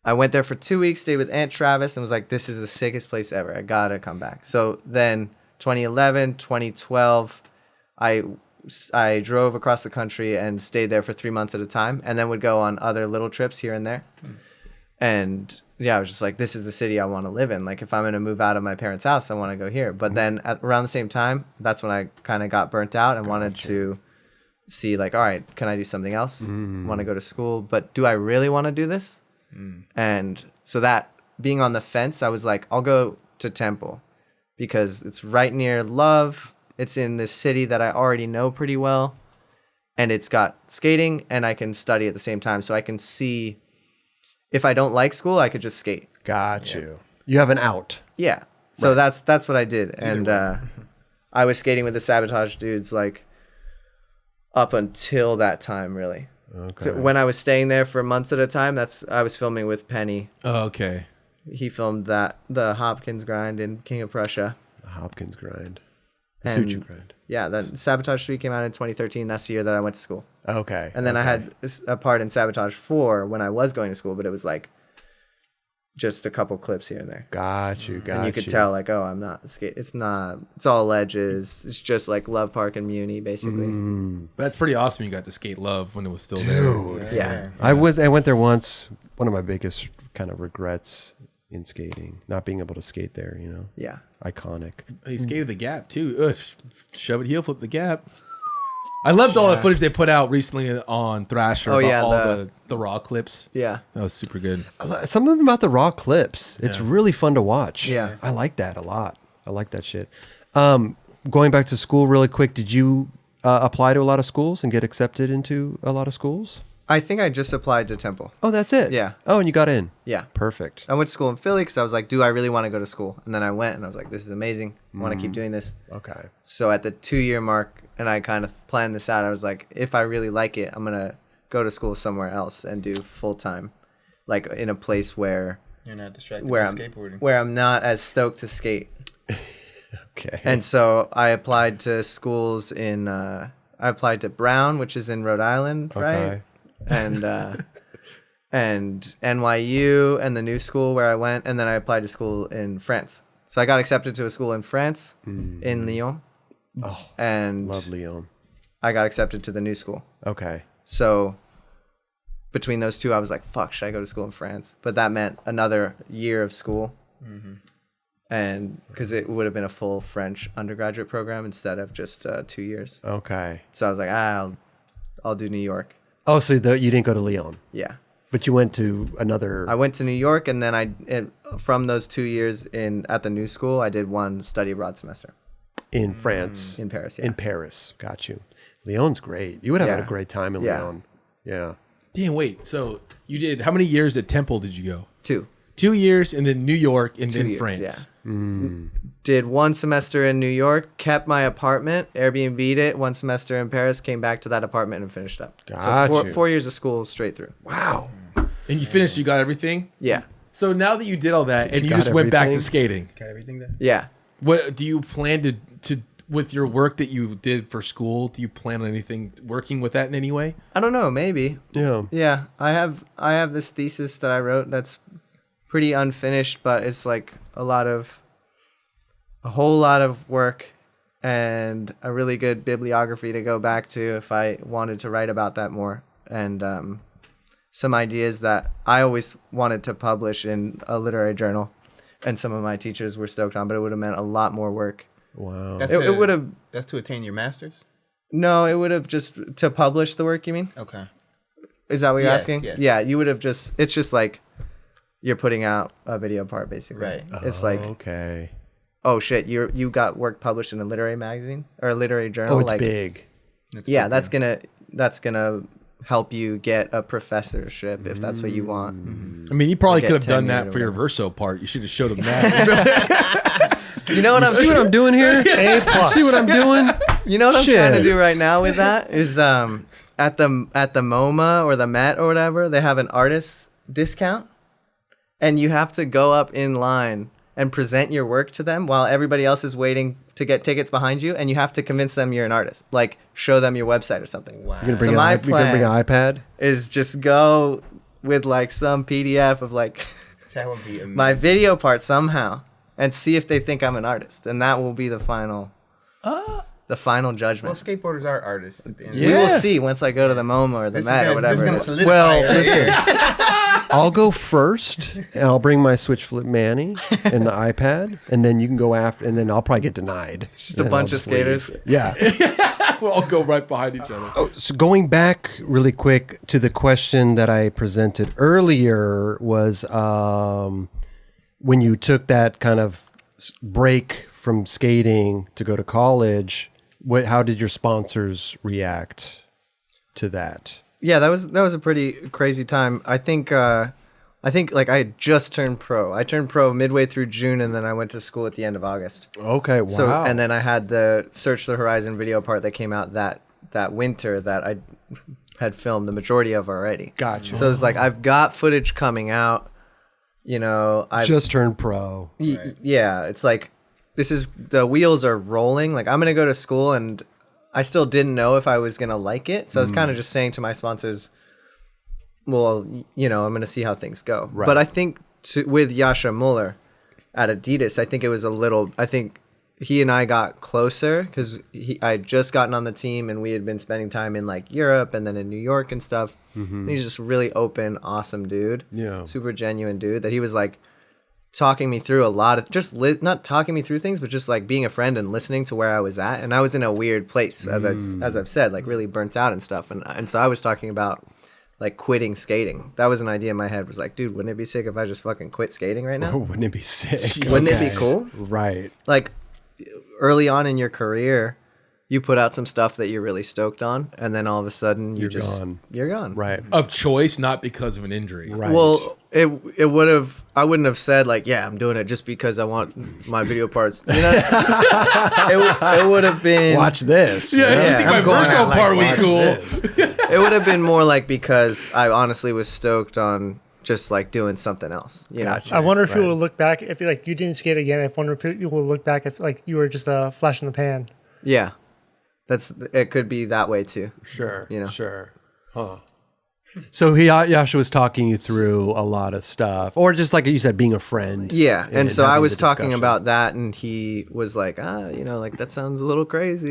I went there for 2 weeks, stayed with Aunt Travis, and was like, this is the sickest place ever. I gotta come back. So then 2011, 2012, I drove across the country and stayed there for 3 months at a time, and then would go on other little trips here and there. And yeah, I was just like, this is the city I want to live in. Like, if I'm going to move out of my parents' house, I want to go here. But then around the same time, that's when I kind of got burnt out and wanted to see, like, all right, can I do something else? Want to go to school, but do I really want to do this? And so that being on the fence, I was like, I'll go to Temple because it's right near Love. It's in this city that I already know pretty well. And it's got skating and I can study at the same time. So I can see if I don't like school, I could just skate. Got you. You have an out. Yeah. So that's what I did. And I was skating with the Sabotage dudes like up until that time, really. Okay. So when I was staying there for months at a time, I was filming with Penny. Oh, okay. He filmed the Hopkins grind in King of Prussia. The Hopkins grind. The And Suciu grind. yeah, then Sabotage 3 came out in 2013. That's the year that I went to school. Okay. And then I had a part in Sabotage 4 when I was going to school, but it was like just a couple clips here and there. Got you. And you could tell, like, oh, I'm not skate. It's not. It's all ledges. It's just like Love Park and Muni, basically. That's pretty awesome. You got to skate Love when it was still there. Dude. Yeah. I went there once. One of my biggest kind of regrets in skating, not being able to skate there, you know. Yeah. Iconic. He skated the gap too. Ugh, shove it, heel flip the gap. I loved all the footage they put out recently on Thrasher Oh, about yeah, all the raw clips. Yeah. That was super good. Something about the raw clips. It's really fun to watch. Yeah. I like that a lot. I like that shit. Going back to school really quick, did you apply to a lot of schools and get accepted into a lot of schools? I think I just applied to Temple. Oh, that's it? Yeah. Oh, and you got in? Yeah. Perfect. I went to school in Philly because I was like, do I really want to go to school? And then I went and I was like, this is amazing. I want to keep doing this. Okay. So at the 2-year mark, and I kind of planned this out, I was like, if I really like it, I'm going to go to school somewhere else and do full time, like in a place where You're not distracted where by I'm skateboarding. where I'm not as stoked to skate. Okay. And so I applied to schools in I applied to Brown, which is in Rhode Island, right? Okay. And NYU and the new school where I went, and then I applied to school in France. So I got accepted to a school in France, in Lyon. Oh, And love Leon. I got accepted to the new school. Okay. So between those two, I was like, fuck, should I go to school in France? But that meant another year of school. And because it would have been a full French undergraduate program instead of just 2 years. Okay. So I was like, I'll do New York. Oh, so you didn't go to Leon, Yeah. but you went to another. I went to New York, and then from those 2 years at the new school, I did one study abroad semester in France. in Paris. Yeah. In Paris. Got you. Leon's great. You would have had a Yeah. great time in Yeah. Leon. Yeah. Damn, wait. So you did how many years at Temple did you go? 2. 2 years, and then New York, and 2 then years, France. yeah. Did 1 semester in New York, kept my apartment, Airbnb'd it, 1 semester in Paris, came back to that apartment and finished up. Got so you. 4 years of school straight through. Wow. And you finished. You got everything. Yeah. So now that you did all that, and you got just went back to everything? skating, Got everything done? Yeah. what do you plan to with your work that you did for school, do you plan on anything working with that in any way? I don't know, maybe. Yeah. Yeah, I have this thesis that I wrote that's pretty unfinished, but it's like a whole lot of work and a really good bibliography to go back to if I wanted to write about that more. And some ideas that I always wanted to publish in a literary journal, and some of my teachers were stoked on, but it would have meant a lot more work. Wow. It would have. That's to attain your master's? No, it would have just to publish the work. You mean? Okay. Is that what you're Yes, asking? yes. Yeah, you would have just. It's just like you're putting out a video part, basically. Right. It's like, Okay. oh shit, you got work published in a literary magazine or a literary journal. Oh, it's like, big. Yeah, that's gonna help you get a professorship if that's what you want. I mean, you probably Get could have done tenured that or for your whatever. Verso part. You should have showed them that. You know what I'm See what I'm doing here? A plus. See what I'm doing? You know what I'm trying to Shit. do right now with that is at the MoMA or the Met or whatever, they have an artist discount, and you have to go up in line and present your work to them while everybody else is waiting to get tickets behind you, and you have to convince them you're an artist. Like, show them your website or something. Wow. You're gonna bring, So my you're gonna bring an iPad? Is just go with like some PDF of like That would be amazing. my video part somehow, and see if they think I'm an artist, and that will be the final Well, judgment. skateboarders are artists. At the end of We the day. will see once I go to the MoMA or the This is Met or gonna, this whatever. is it gonna is. solidify Well, it right listen. here. I'll go first, and I'll bring my Switch Flip Manny and the iPad, and then you can go after, and then I'll probably get denied. Just a bunch of skaters. Yeah. We'll all go right behind each other. Oh, so going back really quick to the question that I presented earlier was when you took that kind of break from skating to go to college, how did your sponsors react to that? Yeah, that was a pretty crazy time. I think like I had just turned pro. I turned pro midway through June, and then I went to school at the end of August. Okay, wow. So and then I had the Search the Horizon video part that came out that winter that I had filmed the majority of already. Gotcha. So it was like I've got footage coming out. You know, I've just turned pro. yeah, it's like the wheels are rolling. Like I'm gonna go to school, and I still didn't know if I was gonna like it. So I was kind of just saying to my sponsors, well, you know, I'm gonna see how things go. Right. But I think with Yasha Muller at Adidas, I think he and I got closer because I had just gotten on the team, and we had been spending time in like Europe and then in New York and stuff. And he's just a really open, awesome dude. Yeah. Super genuine dude that he was like talking me through a lot of not talking me through things, but just like being a friend and listening to where I was at. And I was in a weird place, as I've said, like really burnt out and stuff. And so I was talking about like quitting skating. That was an idea in my head. Was like, dude, wouldn't it be sick if I just fucking quit skating right now? Oh, wouldn't it be sick? Wouldn't it be cool? Right. Like early on in your career, you put out some stuff that you're really stoked on, and then all of a sudden You're gone. You're gone. Right. Of choice, not because of an injury. Right. Well, it would have. I wouldn't have said like, yeah, I'm doing it just because I want my video parts. You know, it would have been. Watch this. Yeah, Yeah. I think my I'm going Verso out like part was watch cool. It would have been more like because I honestly was stoked on just like doing something else. You know? Gotcha. I wonder if Right. people will look back if like you didn't skate again. I wonder if people will look back if like you were just a flash in the pan. Yeah, it could be that way too. Sure. You know. Sure. Huh. So Yasha was talking you through a lot of stuff, or just like you said, being a friend. Yeah, and so I having was the talking discussion. about that, and he was like, you know, like that sounds a little crazy.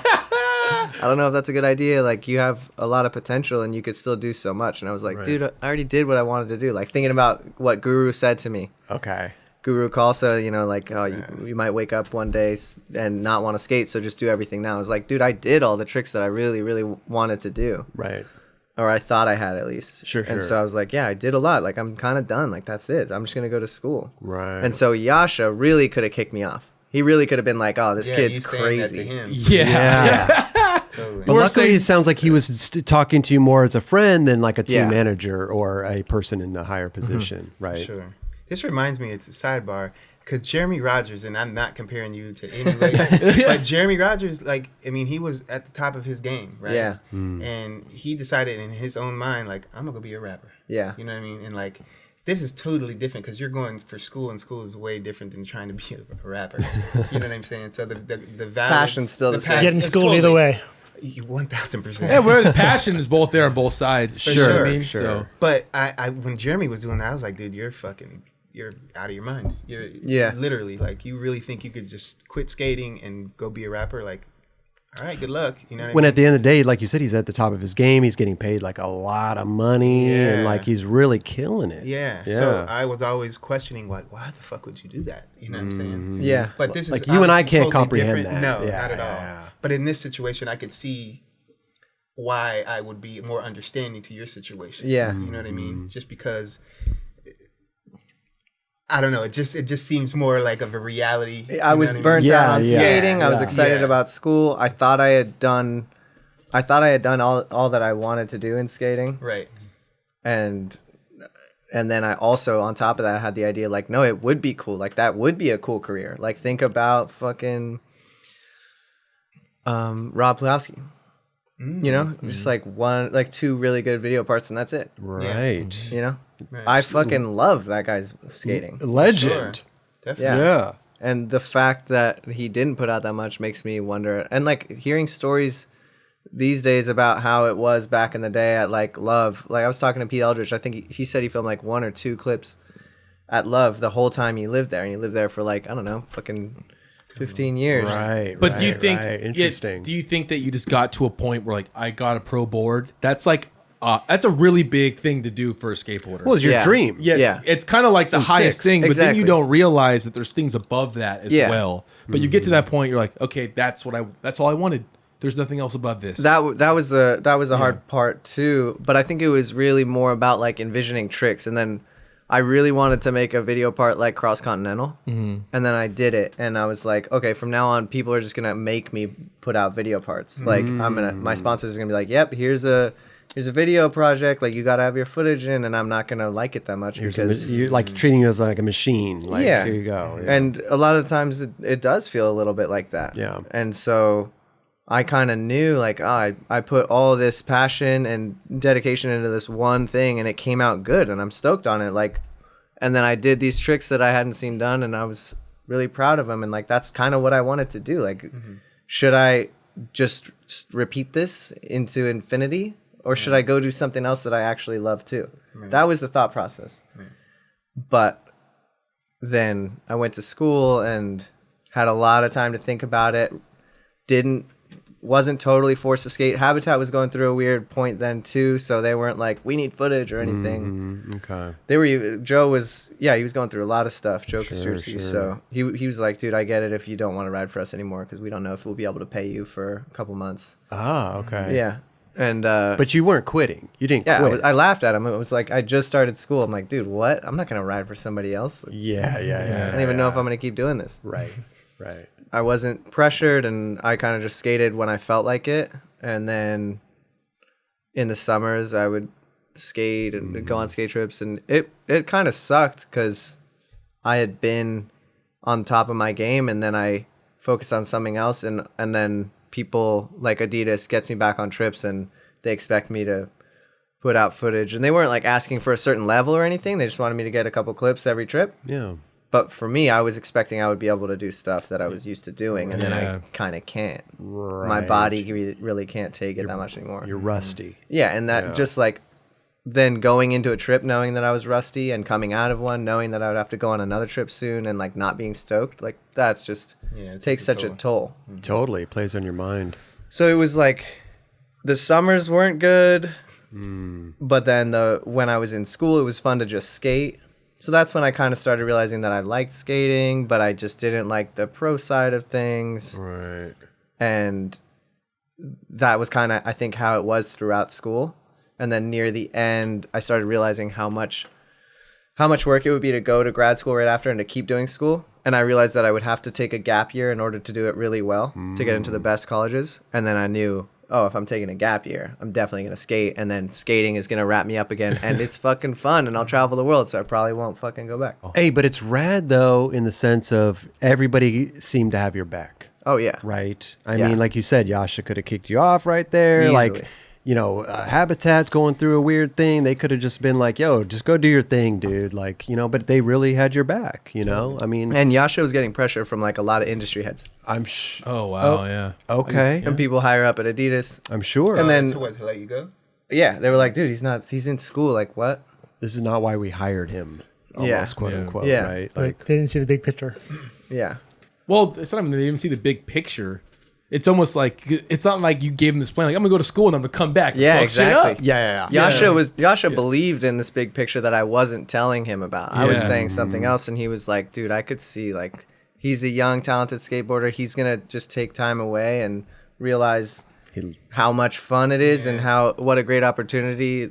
I don't know if that's a good idea. Like you have a lot of potential, and you could still do so much. And I was like, Right. dude, I already did what I wanted to do. Like thinking about what Guru said to me. Okay. Guru Khalsa, you know, like, oh, you might wake up one day and not want to skate, so just do everything now. I was like, dude, I did all the tricks that I really, really wanted to do, Right. or I thought I had at least. Sure, And sure. so I was like, yeah, I did a lot. Like, I'm kind of done. Like, that's it. I'm just going to go to school. Right. And so Yasha really could have kicked me off. He really could have been like, oh, this Yeah, kid's you saying that to crazy. him. Yeah. Totally. But luckily, it sounds like he was talking to you more as a friend than like a team Yeah. manager or a person in a higher position, right? Sure. This reminds me, it's a sidebar, because Jeremy Rogers, and I'm not comparing you to anybody, but Jeremy Rogers, like, I mean, he was at the top of his game, right? Yeah. And he decided in his own mind, like, I'm going to go be a rapper. Yeah. You know what I mean? And, like, this is totally different because you're going for school, and school is way different than trying to be a rapper. You know what I'm saying? So the value, Passion's still the same. Getting it's schooled totally- either way. 1000%. Yeah, where the passion is both there on both sides. For You know what sure, I mean? sure. So, But I when Jeremy was doing that, I was like, dude, you're out of your mind. You're literally like, you really think you could just quit skating and go be a rapper? Like, all right, good luck. You know what When I mean? at the end of the day, like you said, he's at the top of his game. He's getting paid like a lot of money, and Yeah. like he's really killing it. Yeah. Yeah. So I was always questioning, like, why the fuck would you do that? You know what I'm saying? Yeah. But this is Like, you and I obviously can't totally comprehend different. that. No, Yeah, not at all. yeah. But in this situation, I could see why I would be more understanding to your situation. Yeah. You know what I mean? Just because I don't know, it just seems more like of a reality. You I know was what I mean? burnt Yeah, out on yeah, skating. I was yeah. excited Yeah. about school. I thought I had done all that I wanted to do in skating. Right. And then I also, on top of that, I had the idea like, no, it would be cool. Like, that would be a cool career. Like, think about fucking Rob Plowski. You know, just like two really good video parts, and that's it. Right. You know, Right. I fucking love that guy's skating. Legend. Sure. Definitely. Yeah. Yeah. And the fact that he didn't put out that much makes me wonder. And like hearing stories these days about how it was back in the day at like Love. Like I was talking to Pete Eldridge. I think he said he filmed like 1 or 2 clips at Love the whole time he lived there. And he lived there for like, I don't know, fucking 15 years. Right. but do you right, think? right. Yeah, Interesting. do you think that you just got to a point where like I got a pro board? That's like that's a really big thing to do for a skateboarder. Well, it's your Yeah. dream. Yeah, Yeah. it's kind of like the highest 6. thing, but then you Exactly. don't realize that there's things above that as Yeah. well. But you get to that point, you're like, okay, that's all I wanted. There's nothing else above this. That was the hard part too. But I think it was really more about like envisioning tricks. And then I really wanted to make a video part like Cross Continental. Mm-hmm. And then I did it. And I was like, okay, from now on, people are just going to make me put out video parts. Like my sponsors are going to be like, yep, here's a video project. Like you got to have your footage in, and I'm not going to like it that much because You're like treating you as like a machine. Like, yeah. here you go. Yeah. And a lot of the times it does feel a little bit like that. Yeah. And so I kind of knew like, I put all this passion and dedication into this one thing, and it came out good, and I'm stoked on it. Like, and then I did these tricks that I hadn't seen done, and I was really proud of them. And like, that's kind of what I wanted to do. Like, should I just repeat this into infinity, or should I go do something else that I actually love too? That was the thought process. But then I went to school and had a lot of time to think about it. Wasn't totally forced to skate. Habitat was going through a weird point then too, so they weren't like, we need footage or anything. Okay. Joe was he was going through a lot of stuff. Joe Sure, Suciu, sure. so he was like, dude, I get it if you don't want to ride for us anymore because we don't know if we'll be able to pay you for a couple months. Ah, okay. Yeah, and But you weren't quitting. You didn't yeah, quit. I laughed at him. It was like, I just started school. I'm like, dude, what? I'm not gonna ride for somebody else. yeah. I don't even know if I'm gonna keep doing this. Right. Right. I wasn't pressured, and I kind of just skated when I felt like it. And then in the summers, I would skate and go on skate trips, and it kind of sucked because I had been on top of my game, and then I focused on something else, and then people like Adidas gets me back on trips, and they expect me to put out footage, and they weren't like asking for a certain level or anything. They just wanted me to get a couple clips every trip. Yeah. But for me, I was expecting I would be able to do stuff that I was used to doing, and then Yeah. I kind of can't. Right. My body really can't take it that much anymore. You're rusty. Yeah, and that just like then going into a trip knowing that I was rusty, and coming out of one knowing that I would have to go on another trip soon, and like not being stoked, like that's just it takes such a toll. Totally. It plays on your mind. So it was like the summers weren't good, but then when I was in school, it was fun to just skate. So that's when I kind of started realizing that I liked skating, but I just didn't like the pro side of things. Right. And that was kind of, I think, how it was throughout school. And then near the end, I started realizing how much work it would be to go to grad school right after and to keep doing school. And I realized that I would have to take a gap year in order to do it really well, to get into the best colleges. And then I knew, oh, if I'm taking a gap year, I'm definitely going to skate. And then skating is going to wrap me up again. And it's fucking fun. And I'll travel the world. So I probably won't fucking go back. Hey, but it's rad though, in the sense of everybody seemed to have your back. Oh, yeah. Right. I Yeah. mean, like you said, Yasha could have kicked you off right there. Easily. Like Habitat's going through a weird thing. They could have just been like, yo, just go do your thing, dude. Like, but they really had your back, I mean. And Yasha was getting pressure from like a lot of industry heads. Oh, wow. Yeah. Okay. And people higher up at Adidas. I'm sure. And then, to let you go? yeah, they were like, dude, he's in school. Like, what? This is not why we hired him. Almost, quote unquote, Yeah. right? Like they didn't see the big picture. Yeah. Well, it's not even they didn't see the big picture. It's almost like it's not like you gave him this plan. Like, I'm gonna go to school and I'm gonna come back. And Yeah, fuck shit exactly. up. Yeah. Yasha believed in this big picture that I wasn't telling him about. I was Yeah. saying something else, and he was like, dude, I could see, like, he's a young, talented skateboarder. He's gonna just take time away and realize how much fun it is and what a great opportunity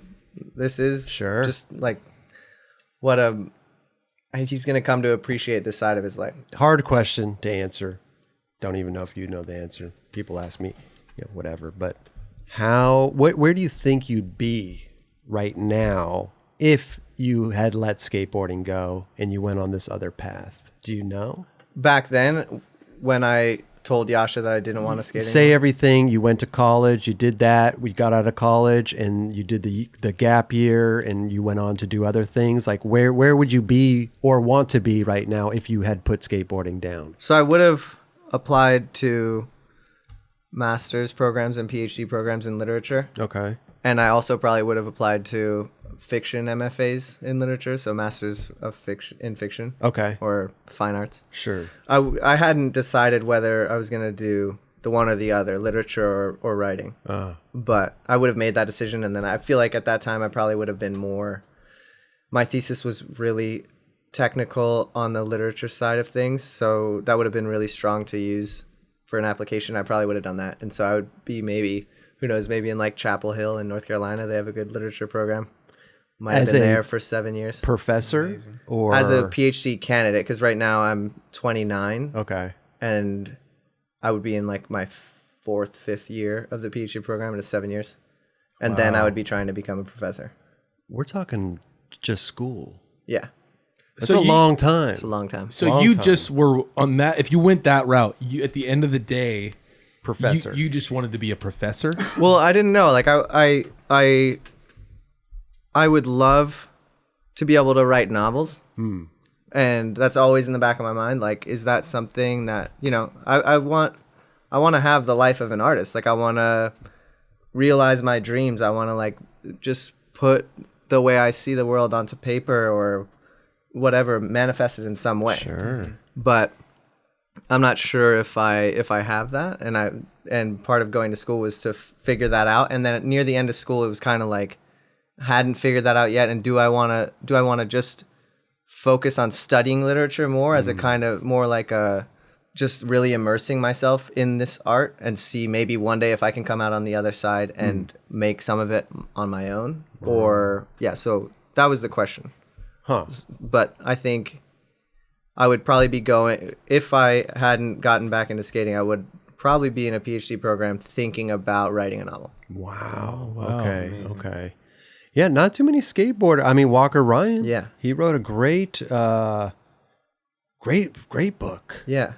this is. Sure. Just like he's gonna come to appreciate this side of his life. Hard question to answer. Don't even know if you know the answer. People ask me, whatever. But where do you think you'd be right now if you had let skateboarding go and you went on this other path? Do you know? Back then, when I told Yasha that I didn't want to skate Say anymore, everything. You went to college. You did that. We got out of college, and you did the gap year, and you went on to do other things. Like where would you be or want to be right now if you had put skateboarding down? so I would have applied to master's programs and PhD programs in literature. Okay. And I also probably would have applied to fiction MFAs in literature, so masters of fiction in fiction. Okay. Or fine arts. Sure. I hadn't decided whether I was going to do the one or the other, literature or writing. But I would have made that decision, and then I feel like at that time I probably would have been more... My thesis was really technical on the literature side of things, so that would have been really strong to use for an application. I probably would have done that. And so I would be maybe, who knows, maybe in like Chapel Hill in North Carolina, they have a good literature program. Might have As been a there for 7 years. Professor or As a PhD candidate, because right now I'm 29. Okay. And I would be in like my fifth year of the PhD program, and it's 7 years. And then I would be trying to become a professor. We're talking just school. Yeah. That's a long time. It's a long time. So Long you time. just were on that. If you went that route, you at the end of the day, Professor. you just wanted to be a professor. Well, I didn't know. Like I would love to be able to write novels. And that's always in the back of my mind. Like, is that something that, I want to have the life of an artist. Like, I want to realize my dreams. I want to like just put the way I see the world onto paper or whatever, manifest it in some way. Sure. But I'm not sure if I have that. And part of going to school was to figure that out. And then near the end of school, it was kind of like, hadn't figured that out yet. And do I want to just focus on studying literature more as a kind of more like a just really immersing myself in this art and see maybe one day if I can come out on the other side and make some of it on my own? Or so that was the question. Huh. But I think I would probably be going, if I hadn't gotten back into skating, I would probably be in a PhD program thinking about writing a novel. Wow. Okay. Amazing. Okay. Yeah, not too many skateboarders. I mean, Walker Ryan. Yeah. He wrote a great book. Yeah.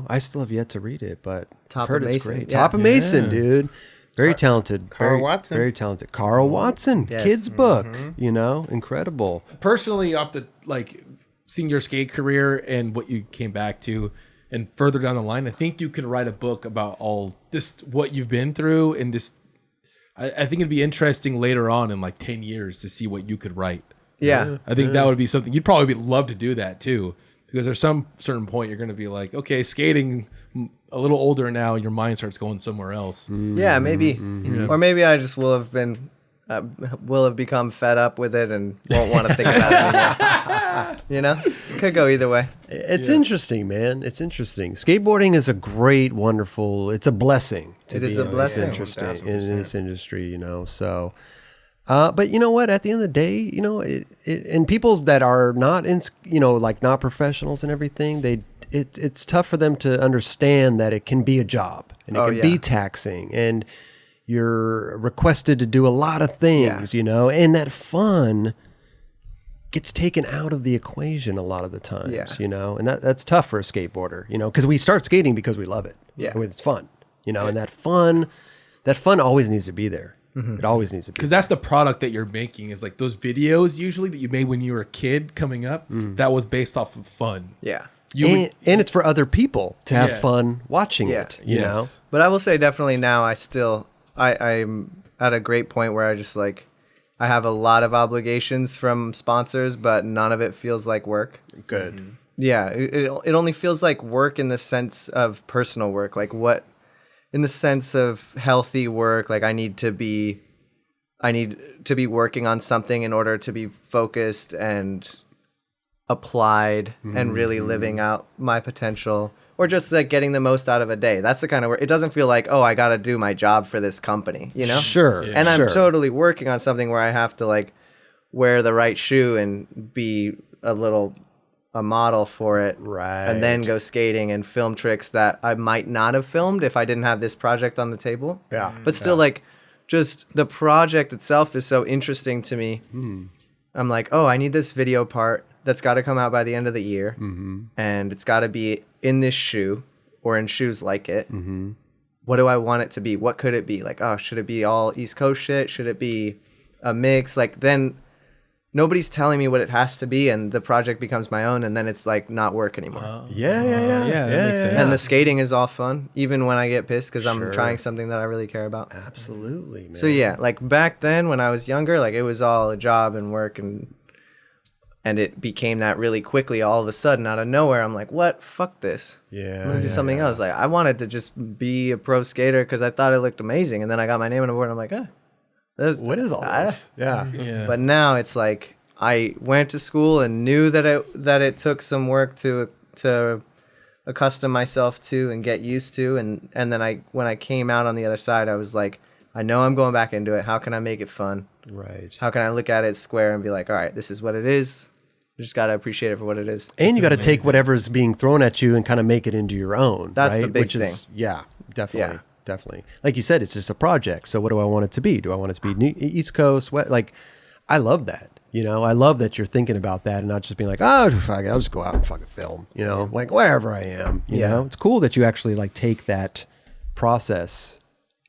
I still have yet to read it, but Top I've heard of it's Mason. great. Yeah. Top of Mason, dude. Very talented. Carl Watson. Very talented. Carl Watson. Yes. Kid's book. Incredible. Personally, off the seeing your skate career and what you came back to, and further down the line, I think you could write a book about all just what you've been through, and just I think it'd be interesting later on in like 10 years to see what you could write. Yeah. I think that would be something you'd probably love to do that too, because there's some certain point you're going to be like, okay, skating a little older now, your mind starts going somewhere else. Yeah, maybe. Or maybe I just will have become fed up with it and won't want to think about it anymore. Could go either way. It's interesting, man. It's interesting. Skateboarding is a great, wonderful, it's a blessing to It be is a in blessing. this industry, in this industry, so... but you know what? At the end of the day, and people that are not in, like not professionals and everything, it's tough for them to understand that it can be a job and it can be taxing, and you're requested to do a lot of things, and that fun gets taken out of the equation a lot of the times, and that's tough for a skateboarder, because we start skating because we love it. Yeah. It's fun, and that fun always needs to be there. It always needs to be. Because that's the product that you're making is like those videos usually that you made when you were a kid coming up. That was based off of fun. Yeah. And it's for other people to have Yeah. fun watching it, you know? But I will say definitely now I'm at a great point where I just like, I have a lot of obligations from sponsors, but none of it feels like work. Good. Yeah. It only feels like work in the sense of personal work. Like in the sense of healthy work, like I need to be working on something in order to be focused and applied and really living out my potential, or just like getting the most out of a day. That's the kind of work. It doesn't feel like, oh, I got to do my job for this company, you know? Sure. Yeah. And I'm sure. totally working on something where I have to like wear the right shoe and be a model for it. Right. And then go skating and film tricks that I might not have filmed if I didn't have this project on the table. Yeah. But still, like, just the project itself is so interesting to me. I'm like, oh, I need this video part that's got to come out by the end of the year. And it's got to be in this shoe or in shoes like it. What do I want it to be? What could it be? Like, oh, should it be all East Coast shit? Should it be a mix? Like, then nobody's telling me what it has to be, and the project becomes my own, and then it's like not work anymore. Yeah. that makes sense. And the skating is all fun, even when I get pissed because I'm Sure. trying something that I really care about. Absolutely, man. So yeah, like back then when I was younger, like it was all a job and work, and it became that really quickly. All of a sudden, out of nowhere, I'm like, what? Fuck this. Yeah. I'm gonna do something else. Like I wanted to just be a pro skater because I thought it looked amazing, and then I got my name on the board. And I'm like, What is all this? Yeah. Yeah. But now it's like I went to school and knew that it took some work to accustom myself to and get used to, and then when I came out on the other side, I was like, I know I'm going back into it. How can I make it fun? Right. How can I look at it square and be like, all right, this is what it is. You just gotta appreciate it for what it is. And you got to take whatever's being thrown at you and kind of make it into your own. That's right? the big Which is, thing. yeah, definitely. Yeah. Definitely. Like you said, it's just a project. So what do I want it to be? Do I want it to be East Coast? Like, I love that. You know, I love that you're thinking about that and not just being like, oh, fuck it, I'll just go out and fucking film. You know, like wherever I am. You know, it's cool that you actually like take that process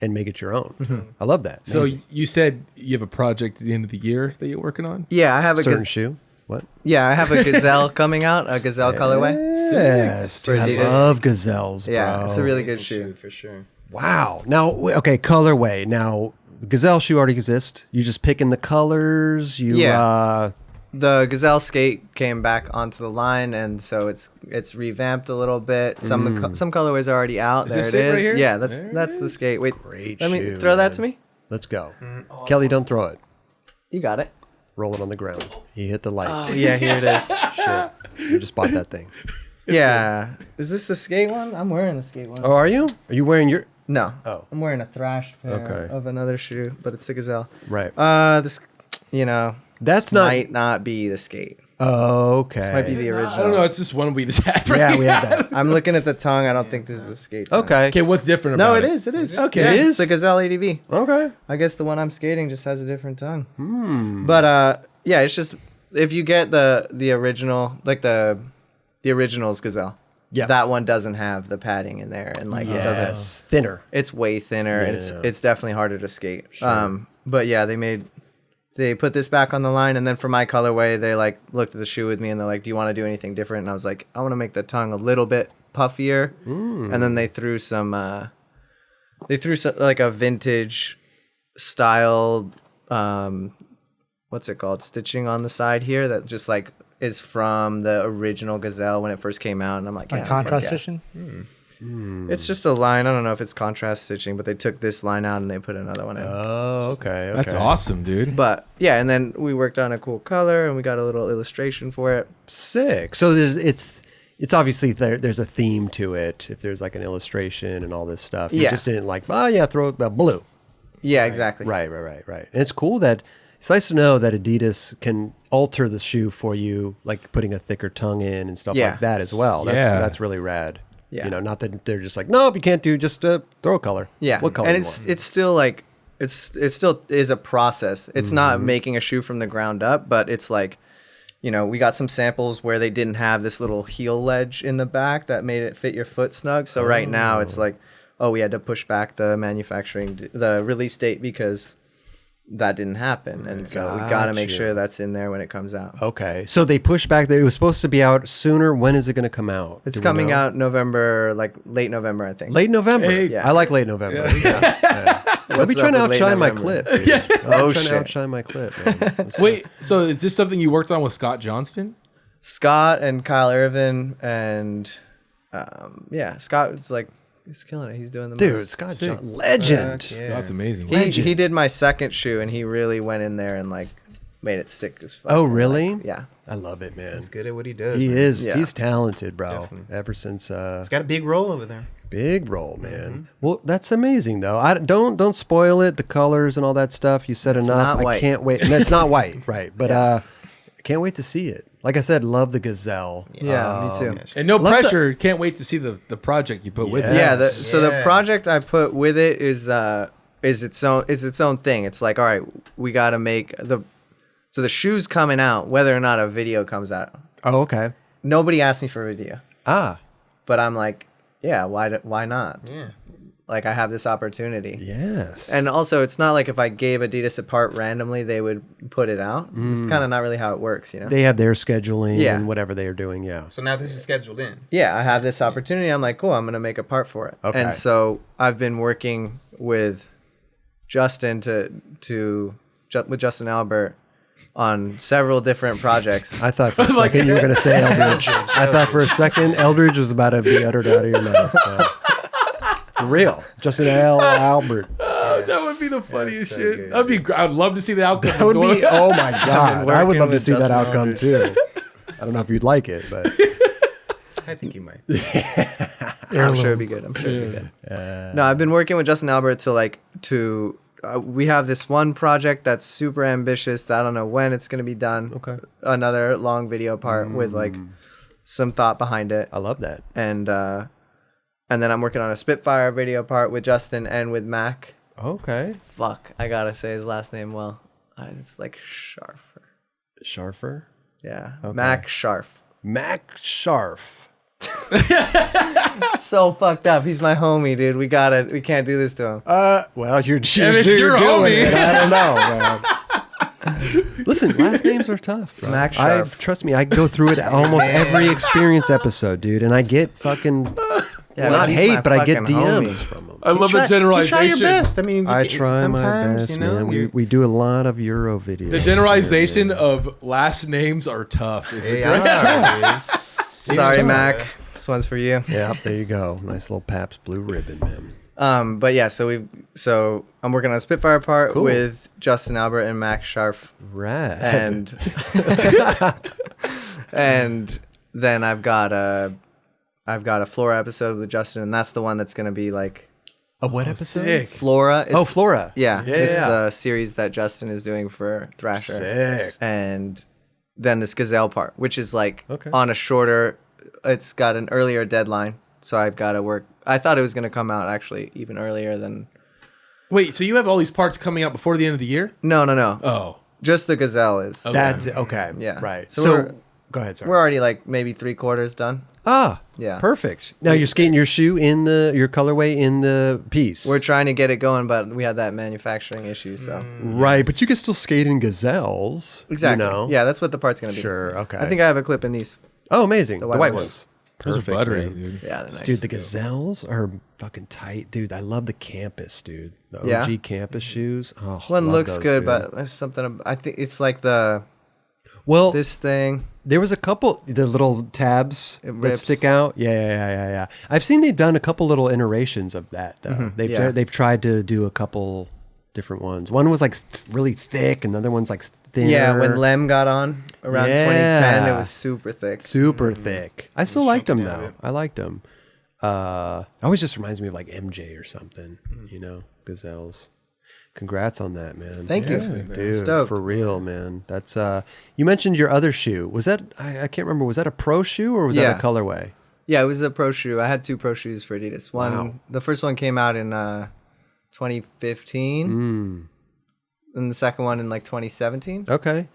and make it your own. I love that. So Amazing. you said you have a project at the end of the year that you're working on? Yeah, I have a Certain shoe. What? I have a Gazelle coming out, a Gazelle colorway. Yes, dude, I Adidas. love Gazelles, bro. Yeah, it's a really good shoe. for sure. Wow. Now, okay, colorway. Now, Gazelle shoe already exists. You just picking the colors. The Gazelle skate came back onto the line, and so it's revamped a little bit. Some colorways are already out. Is There this it it is. right here? Yeah, There that's it the is. skate. Wait, Great let me shoe, throw that man. to me. Let's go. Kelly, don't throw it. You got it. Roll it on the ground. He hit the light. Oh yeah, here it is. Shit. You just bought that thing. Yeah, is this the skate one? I'm wearing the skate one. Oh, are you? Are you wearing your... No. Oh. I'm wearing a thrashed pair Okay. of another shoe, but it's the Gazelle. Right. This, you know, That's this not... might not be the skate. Oh, okay. This might be the original. I don't know. It's just one we just had. Right Yeah, we now. have that. I'm looking at the tongue. I don't think this is the skate tongue. Okay. Okay, what's different No, about it is. It is. Okay, Yeah, it is? It's the Gazelle ADV. Okay. I guess the one I'm skating just has a different tongue. But yeah, it's just if you get the original, like the original's Gazelle. Yeah. That one doesn't have the padding in there, and like it doesn't. Yes. Thinner. It's way thinner, and Yeah. it's definitely harder to skate. But yeah, they put this back on the line, and then for my colorway, they like looked at the shoe with me, and they're like, "Do you want to do anything different?" And I was like, "I want to make the tongue a little bit puffier." And then they threw some like a vintage style, what's it called, stitching on the side here that just like is from the original Gazelle when it first came out, and I'm like, Like yeah, contrast fuck yeah. stitching. It's just a line. I don't know if it's contrast stitching, but they took this line out and they put another one in. Oh, okay. That's awesome, dude. But yeah, and then we worked on a cool color and we got a little illustration for it. Sick. So it's obviously there's a theme to it. If there's like an illustration and all this stuff, you Yeah. just didn't like, oh yeah, throw it blue. Yeah, exactly. Right. And it's cool that it's nice to know that Adidas can alter the shoe for you, like putting a thicker tongue in and stuff Yeah. like that as well. That's really rad. Yeah. You know, not that they're just like, nope, you can't do, just throw a color. Yeah. What color? And you it's want? it's still like it still is a process. It's not making a shoe from the ground up, but it's like, you know, we got some samples where they didn't have this little heel ledge in the back that made it fit your foot snug. So right now it's like, oh, we had to push back the release date because that didn't happen, and so we got to make Gotcha. sure that's in there when it comes out. Okay. So they pushed back. It was supposed to be out sooner. When is it going to come out? It's Do we coming know? out November, like late November, I think. Late November. Hey. Yeah. I like late November. Yeah. I'll be What's trying to up with late outshine my November? clip. Dude. I'm Oh, trying to shit. outshine my clip. Man. Wait, so is this something you worked on with Scott Johnston? Scott and Kyle Irvin and Scott is like he's killing it. He's doing the Dude, most. Scott Sick. John, legend. Fuck yeah. That's amazing. He did my second shoe, and he really went in there and like made it sick as fuck. Oh, And, really? like, yeah. I love it, man. He's good at what he does. He man. is. Yeah. He's talented, bro. Definitely. Ever since He's got a big role over there. big role, man. Well, that's amazing, though. I don't spoil it. The colors and all that stuff. You said enough. not I white. can't wait. And it's not white, right? But I can't wait to see it. Like I said, love the gazelle. Yeah, me too. And no Love pressure. Can't wait to see the project you put with it. Yeah. Yes. So the Yeah. project I put with it is its own thing. It's like, all right, we got to make so the shoe's coming out, whether or not a video comes out. Oh, okay. Nobody asked me for a video, Ah, but I'm like, yeah, why not? Yeah. Like I have this opportunity. yes. And also, it's not like if I gave Adidas a part randomly, they would put it out. It's kind of not really how it works, you know? they have their scheduling Yeah. and whatever they are doing. Yeah. So now this is scheduled in. Yeah, I have this opportunity. I'm like, cool, I'm going to make a part for it. Okay. And so I've been working with Justin with Justin Albert on several different projects. I thought for a second you were going to say Eldridge. I thought for a second Eldridge was about to be uttered out of your mouth. So. For real. Justin L. Albert. That would be the funniest so shit. good. That'd be. I'd love to see the outcome. That would be, oh my God. I would working love to with see that Justin outcome Albert. too. I don't know if you'd like it, but I think you might. I'm sure it'd be good. I'm sure it'd be good. No, I've been working with Justin Albert we have this one project that's super ambitious that I don't know when it's going to be done. Okay. Another long video part with like some thought behind it. I love that. And then I'm working on a Spitfire video part with Justin and with Mac. Okay. Fuck, I gotta say his last name well. It's like Scharfer. Scharfer. Yeah, Okay. Mac Scharf. Mac Scharf. So fucked up. He's my homie, dude. We can't do this to him. Well, you're it's your doing homie. it. I don't know, man. Listen, last names are tough. Bro. Mac Scharf. Trust me, I go through it almost every experience episode, dude, and I get fucking Yeah, not he's hate, my but I get fucking DMs homie. from them. I love the You generalization. try your best. I mean, I try my sometimes, best, you know, man. We do a lot of Euro videos. The generalization of last names are tough. Is Hey, it? I'm sorry, Sorry, tough. Mac. This one's for you. Yeah, there you go. Nice little Pabst Blue Ribbon, man. But yeah, so I'm working on a Spitfire part Cool. with Justin Albert and Mac Scharf, Right. and and then I've got a Flora episode with Justin, and that's the one that's gonna be like a what episode? Sick. Flora. Oh, Flora. Yeah, Yeah, it's yeah. the series that Justin is doing for Thrasher. Sick. And then this Gazelle part, which is like Okay. on a shorter, it's got an earlier deadline, so I've got to work. I thought it was going to come out actually even earlier than. Wait, so you have all these parts coming out before the end of the year? No. Oh, Just the Gazelle is. Okay. That's it. Okay. Yeah. Right. So So, we're- go ahead, sorry. We're already like maybe 3/4 done. Yeah. Perfect. Now you're skating your shoe in your colorway in the piece. We're trying to get it going, but we had that manufacturing issue, so. right, but you can still skate in gazelles. Exactly. You know? Yeah, that's what the part's going to be. Sure. Okay. I think I have a clip in these. Oh, amazing. The white white ones. ones. those are Perfect, buttery, man. dude. Yeah, they're nice. Dude, the gazelles are fucking tight, dude. I love the campus, dude. The OG Yeah? campus shoes. Oh, One love looks those, good, dude. but there's something. I think it's like well, this thing. there was a couple the little tabs It that rips. stick out. Yeah. I've seen they've done a couple little iterations of that though. Yeah. They've tried to do a couple different ones. One was like really thick, another one's like thinner. Yeah, when Lem got on around 2010, it was super thick. super thick. I still liked them chunky down a though. bit. I liked them. Always just reminds me of like MJ or something. You know, gazelles. Congrats on that, man. Thank you. Dude, Stoked. for real, man. That's you mentioned your other shoe. Was that I can't remember, was that a pro shoe or was Yeah. that a colorway? Yeah, it was a pro shoe. I had 2 pro shoes for Adidas. Wow. The first one came out in 2015, and the second one in like 2017. Okay.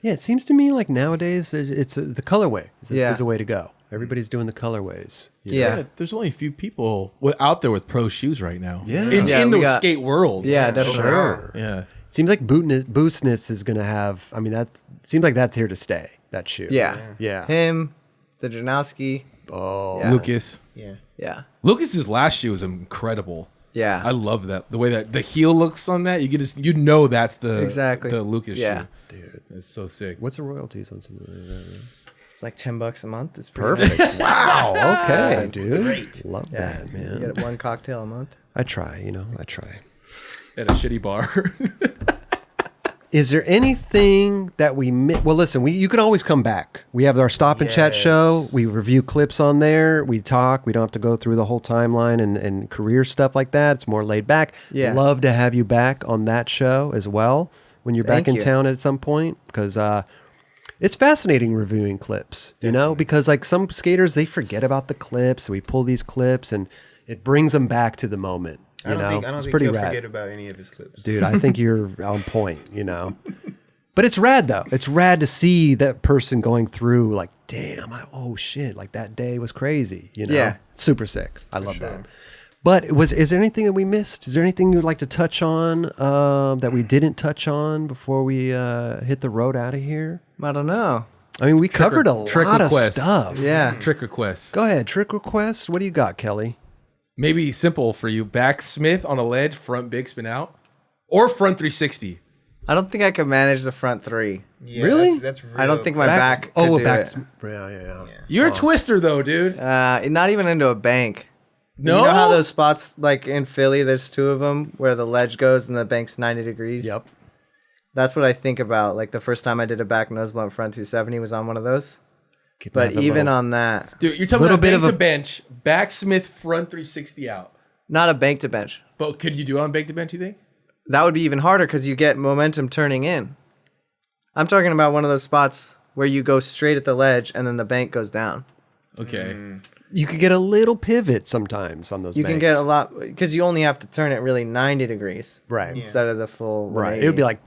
Yeah, it seems to me like nowadays it's the colorway Yeah. is a way to go. Everybody's doing the colorways. you know? Yeah. There's only a few people out there with pro shoes right now. Yeah. In Yeah, the we got- skate world. Yeah, definitely. Sure. Yeah. Seems like Boostness is going to have, I mean, that seems like that's here to stay, that shoe. Yeah. Him, the Janowski. Oh. Yeah. Lucas. Yeah. Lucas's last shoe was incredible. Yeah. I love that. The way that the heel looks on that, you know that's the Lucas shoe. Dude. It's so sick. What's the royalties on something like that? It's like $10 a month. It's pretty Perfect. Wow. Okay, Good. dude. Great. Love that, man. You get one cocktail a month. I try. At a shitty bar. Is there anything that we miss? Well, listen, you can always come back. We have our Stop and Chat show. We review clips on there. We talk. We don't have to go through the whole timeline and career stuff like that. It's more laid back. Yeah. Love to have you back on that show as well when you're back in you. town at some point, because it's fascinating reviewing clips, you know, because like some skaters, they forget about the clips. So we pull these clips and it brings them back to the moment. I don't it's think pretty he'll rad. forget about any of his clips. Dude, I think you're on point, you know. But it's rad, though. It's rad to see that person going through, like, damn, oh, shit, like, that day was crazy, you know? Yeah. Super sick. I love that. But is there anything that we missed? Is there anything you'd like to touch on that we didn't touch on before we hit the road out of here? I don't know. I mean, we covered a lot of request. stuff. Yeah. Trick request. Go ahead. Trick request. What do you got, Kelly? Maybe simple for you. Back Smith on a ledge, front big spin out, or front 360. I don't think I could manage the front three. Yeah, Really? That's real. I don't think my back could do it. Yeah. You're a twister though, dude. Not even into a bank. No. You know how those spots, like in Philly, there's two of them where the ledge goes and the bank's 90 degrees? Yep. That's what I think about. Like the first time I did a back nose blunt front 270 was on one of those. Keep But that even little- on that, Dude, you're talking Little about bit bank of to a- bench, back Smith front 360 out. not a bank to bench. But could you do it on bank to bench, you think? That would be even harder because you get momentum turning in. I'm talking about one of those spots where you go straight at the ledge and then the bank goes down. Okay. You could get a little pivot sometimes on those You can banks. get a lot because you only have to turn it really 90 degrees Right. instead of the full Right. 180. It would be like,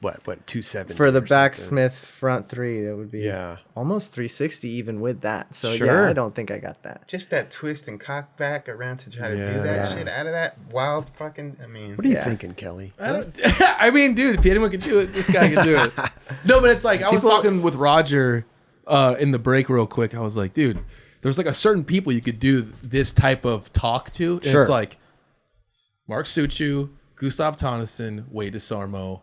what 270 for the or back something. Smith front three, that would be Yeah. almost 360 even with that. So Sure. yeah, I don't think I got that. Just that twist and cock back around to try to do Yeah. that shit out of that wild fucking. I mean, What are you Yeah. thinking, Kelly? I mean, dude, if anyone can do it, this guy can do it. No, but it's like, I was talking with Roger in the break real quick. I was like, dude, there's like a certain people you could do this type of talk to. And Sure. it's like Mark Suciu, Gustav Tonnesen, Wade DeSarmo,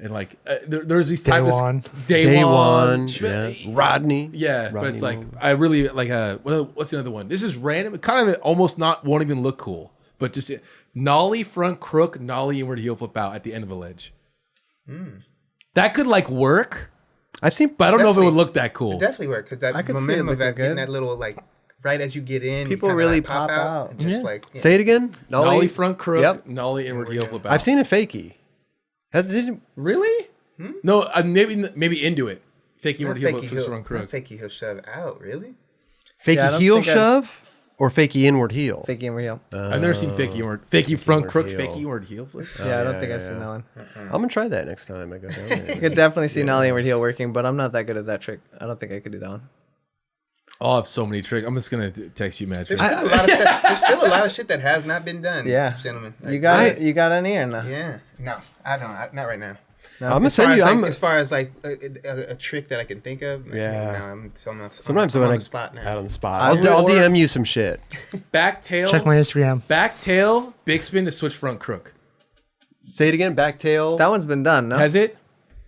and like there's these type One. of Day one. one. Yeah. Rodney. Yeah, but Rodney it's like Mullen. I really like what's the other one? This is random. It kind of almost won't even look cool, but just nollie front crook, nollie inward heel flip out at the end of a ledge. That could like work, I've seen, but I don't know if it would Definitely. look that cool. definitely work because that I could see momentum it of that looking getting good. that little like right as you get in, People you kinda, really like, pop pop out. and just like say it again. Nollie front crook, Yep. nollie inward heel flip out. I've seen it fakie. Did you, Really? No, maybe into it. Fake inward Not heel fakey flip, twist front crook. fakey heel shove out. Really? fakey Yeah, I don't heel think I've- shove or fakey inward heel? Fakey inward heel. I've never seen fake front inward crook, heel. fake inward heel flip. Yeah, I don't think I've seen that one. I'm gonna try that next time I go down I there. could definitely see nollie inward heel working, but I'm not that good at that trick. I don't think I could do that one. I'll have so many tricks. I'm just gonna text you, Matt. There's still a lot of stuff. There's still a lot of shit that has not been done. Yeah. gentlemen. You got any or no? Yeah. No, I don't. Not right now. I'm gonna As far send you. as, like, I'm, as far as like a trick that I can think of. like, Yeah. No, I'm sometimes I'm when on I the spot now. out on the spot, I I'll would- DM you some shit. Back tail, Check my Instagram. back tail, big spin to switch front crook. Say it again. Back tail. That one's been done, no? Has it?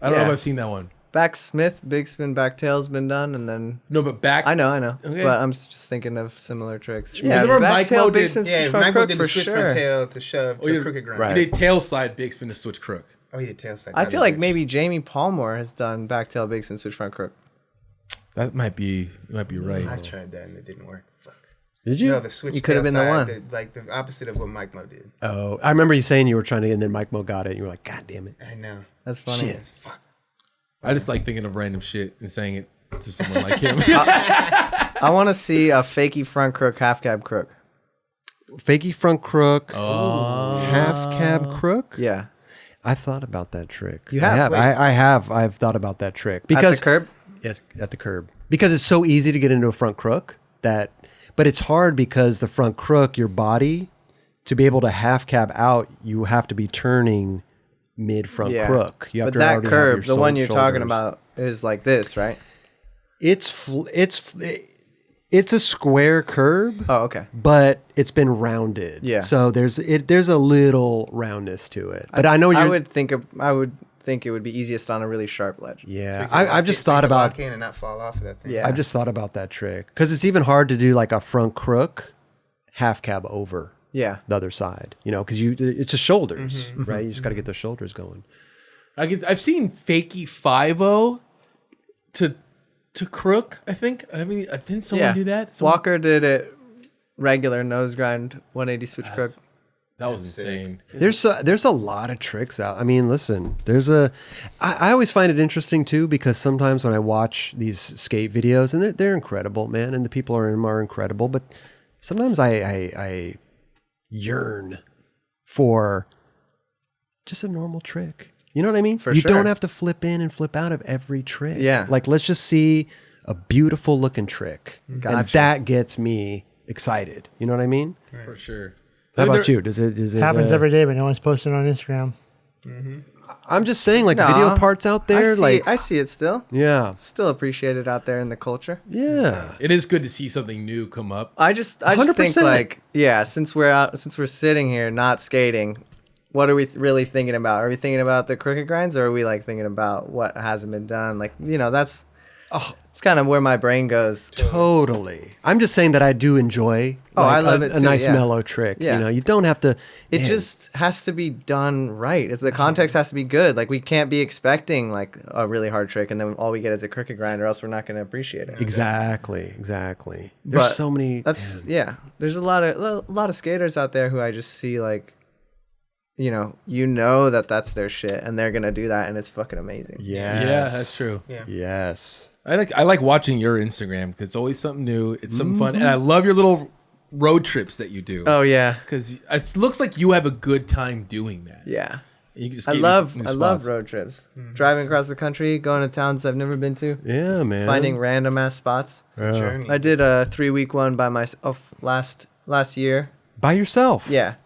I don't know Yeah. if I've seen that one. Back Smith, big spin, back tail's been done, and then No, but back. I know, Okay. but I'm just thinking of similar tricks. remember back Mike tail, Mo big did- spin, Yeah, switch front Michael crook did for the switch sure. front tail to shove Oh, to you- a crooked grind. Right. He did tail slide, big spin to switch crook. Oh, he did tail side. I not feel like switch. maybe Jamie Palmore has done back tail, big spin, switch front crook. That might be. You might be right. I tried that and it didn't work. Fuck. Did you? No, the switch. You could have tail been the side, one. like the opposite of what Mike Mo did. Oh, I remember you saying you were trying to, and then Mike Mo got it. And you were like, God damn it. I know. That's funny. Shit. Fuck. I just like thinking of random shit and saying it to someone like him. I want to see a fakey front crook, half cab crook. Fakey front crook, Oh. half cab crook. Yeah. I've thought about that trick. You have? Wait. I have. I've thought about that trick At because the curb? Yes, at the curb. Because it's so easy to get into a front crook but it's hard because the front crook, your body, to be able to half cab out, you have to be turning mid front Yeah. crook. You have But to that already have curve, your the one you're talking shoulders. about, is like this, right? It's a square curb, Oh, okay. but it's been rounded. Yeah. So there's a little roundness to it. But I know you're. I would think it would be easiest on a really sharp ledge. Yeah, So you can I've just thought lock about. in and not fall off of that thing. Yeah. I've just thought about that trick because it's even hard to do like a front crook, half cab over Yeah. the other side. Because it's the shoulders, right? You just got to get the shoulders going. I've seen fakie 5-0 to crook. I think. I mean, didn't someone do that? Walker did it regular nose grind 180 switch crook. That was insane. There's a lot of tricks out. I mean, listen, I always find it interesting too because sometimes when I watch these skate videos and they're incredible, man, and the people are in them are incredible, but sometimes I yearn for just a normal trick. You know what I mean? For you sure. don't have to flip in and flip out of every trick. Yeah. Like let's just see a beautiful looking trick, and Gotcha. that gets me excited. You know what I mean? For sure. How about There- you? Does it Happens every day, but no one's posting on Instagram. I'm just saying, like Nah, video parts out there, I see it still. yeah, Still appreciated out there in the culture. yeah. It is good to see something new come up. I just think 100%. like, yeah, since we're sitting here not skating, what are we really thinking about? Are we thinking about the crooked grinds, or are we like thinking about what hasn't been done? Like, that's it's kind of where my brain goes. Totally. I'm just saying that I do enjoy. Oh, I like, love a, it a too, nice yeah. mellow trick. Yeah. You don't have to. It man, just has to be done right. The context has to be good. Like, we can't be expecting like a really hard trick and then all we get is a crooked grind, or else we're not going to appreciate it. exactly. There's But so many. That's There's a lot of skaters out there who I just see like, that's their shit and they're gonna do that and it's fucking amazing. Yes. Yeah, that's true. Yeah. Yes. I like watching your Instagram because it's always something new. It's something fun, and I love your little road trips that you do. Oh yeah, because it looks like you have a good time doing that. yeah. You can just I skate love new road spots. trips. Driving across the country, going to towns I've never been to, Yeah, man. finding random ass spots. Yeah. Journey. I did a 3-week one by myself last year. By yourself. Yeah.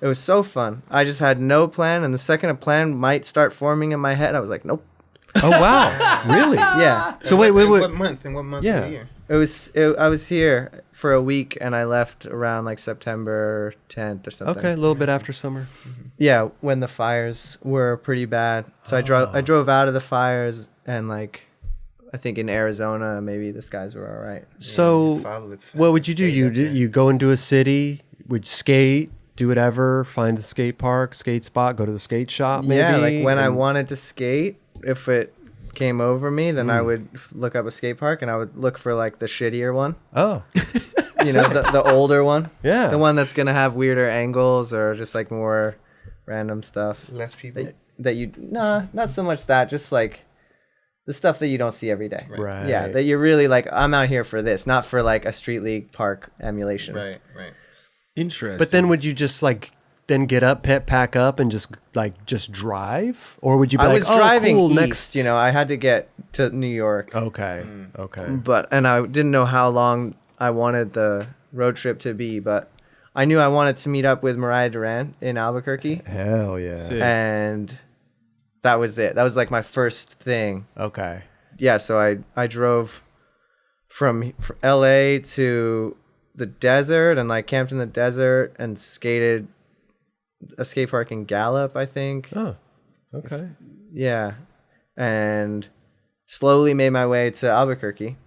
It was so fun. I just had no plan, and the second a plan might start forming in my head, I was like, nope. Oh wow. Really? Yeah. So wait. What month? In what month Yeah. of the year? I was here for a week, and I left around like September 10th or something. Okay, a little bit after summer. Yeah, when the fires were pretty bad. So I drove out of the fires, and like, I think in Arizona, maybe the skies were all right. So, follow it. what would you do? Stay up there. You go into a city, would skate, do whatever, find a skate park, skate spot, go to the skate shop, maybe. Yeah, like when I and- wanted to skate, if it came over me, then I would look up a skate park and I would look for like the shittier one. Oh, The older one. yeah. The one that's gonna have weirder angles or just like more random stuff. Less people. Not so much that, just like the stuff that you don't see every day. Right. Yeah, that you're really like, I'm out here for this, not for like a street league park emulation. Right. Interesting. But then would you just like then get up, pack up, and just drive, or would you be I like, was oh, driving cool, east, next? I had to get to New York. Okay. Okay. And I didn't know how long I wanted the road trip to be, but I knew I wanted to meet up with Mariah Duran in Albuquerque, Hell yeah. Sick. and that was it. That was like my first thing. Okay. Yeah, so I drove from LA to the desert and like camped in the desert and skated a skate park in Gallup, I think. Oh. Okay. Yeah. And slowly made my way to Albuquerque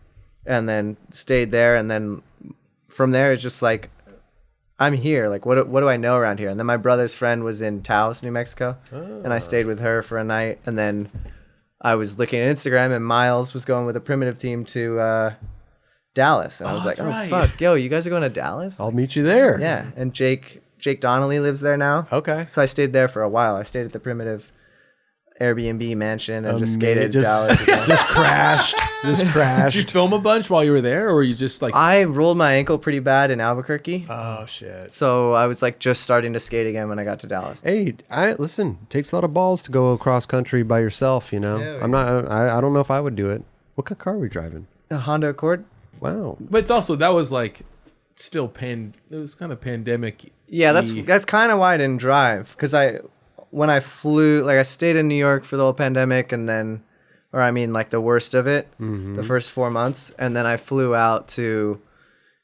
and then stayed there. And then from there, it's just like, I'm here. Like, what do I know around here? And then my brother's friend was in Taos, New Mexico. And I stayed with her for a night. And then I was looking at Instagram and Miles was going with a primitive team to Dallas. And I was like, that's right. fuck, yo, you guys are going to Dallas? I'll meet you there. Yeah. And Jake Donnelly lives there now. Okay. So I stayed there for a while. I stayed at the primitive Airbnb mansion and just skated Just, Dallas again. just crashed. Just Did you crashed. film a bunch while you were there, or were you just like? I rolled my ankle pretty bad in Albuquerque. Oh shit. So I was like just starting to skate again when I got to Dallas. Hey, listen. It takes a lot of balls to go across country by yourself. Yeah, I'm not. I don't know if I would do it. What kind of car are we driving? A Honda Accord? Wow. But it's also that was like still it was kind of pandemic. Yeah, that's kind of why I didn't drive, because when I flew, like I stayed in New York for the whole pandemic, and then, or I mean, like the worst of it, the first 4 months, and then I flew out to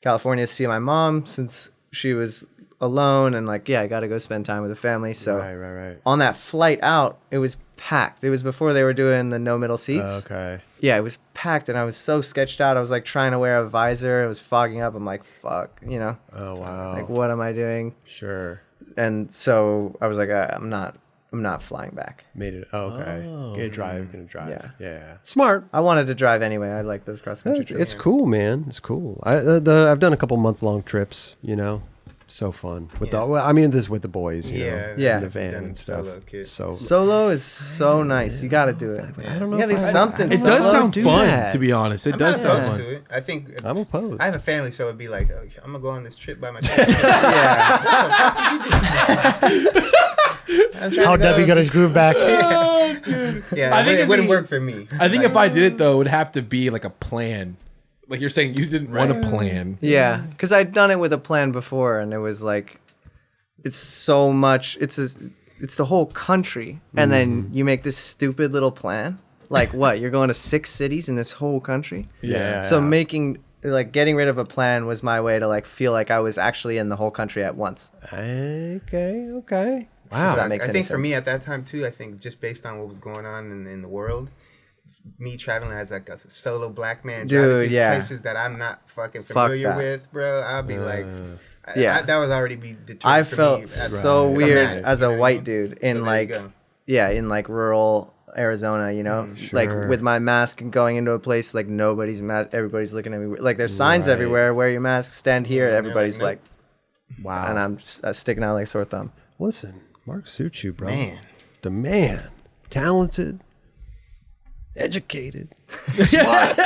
California to see my mom since she was alone, and like, yeah, I got to go spend time with the family. So Right. on that flight out, it was packed. It was before they were doing the no middle seats. Okay. Yeah, it was packed, and I was so sketched out. I was like trying to wear a visor. It was fogging up. I'm like, fuck, you know, Oh wow. like what am I doing? Sure. And so I was like, I'm not flying back. Made it. Oh, okay. Gonna drive. Yeah. Yeah. Smart. I wanted to drive anyway. I like those cross country trips. It's cool, man. It's cool. I've done a couple month-long trips. So fun with this with the boys. Yeah. Yeah. in the van Done and stuff. solo, kid. So Solo is so nice. You got to do it. I don't know. You got to if do I- something. It solo. does sound do fun, that. to be honest. It I'm does not sound opposed fun. to it. I think I'm opposed. I have a family, so it'd be like, oh, I'm gonna go on this trip by myself. Yeah. How Debbie got his groove back. Yeah, I think it wouldn't work for me. I think if I did it though, it would have to be like a plan. Like you're saying, you didn't want a plan. Yeah. Because I'd done it with a plan before, and it was like, it's so much. It's the whole country, and then you make this stupid little plan. Like what? You're going to 6 cities in this whole country. Yeah. So getting rid of a plan was my way to like feel like I was actually in the whole country at once. Okay. Wow. that makes I any think for sense. me at that time too, I think just based on what was going on in the world, me traveling as like a solo black man, Dude, driving through yeah. places that I'm not fucking Fuck familiar that. with, bro. I'll be like, Yeah. that was already be determined. I for felt me as- so from weird that, as you a know what I white mean? dude So there in you like go. in like rural Arizona, you know, like Sure. with my mask and going into a place like nobody's mask, everybody's looking at me like there's signs everywhere, wear your mask, stand here, Yeah, everybody's they're like, like, Wow. and I'm sticking out like a sore thumb. Listen, Mark Suciu, bro. Man. The man. Talented. Educated. Smart.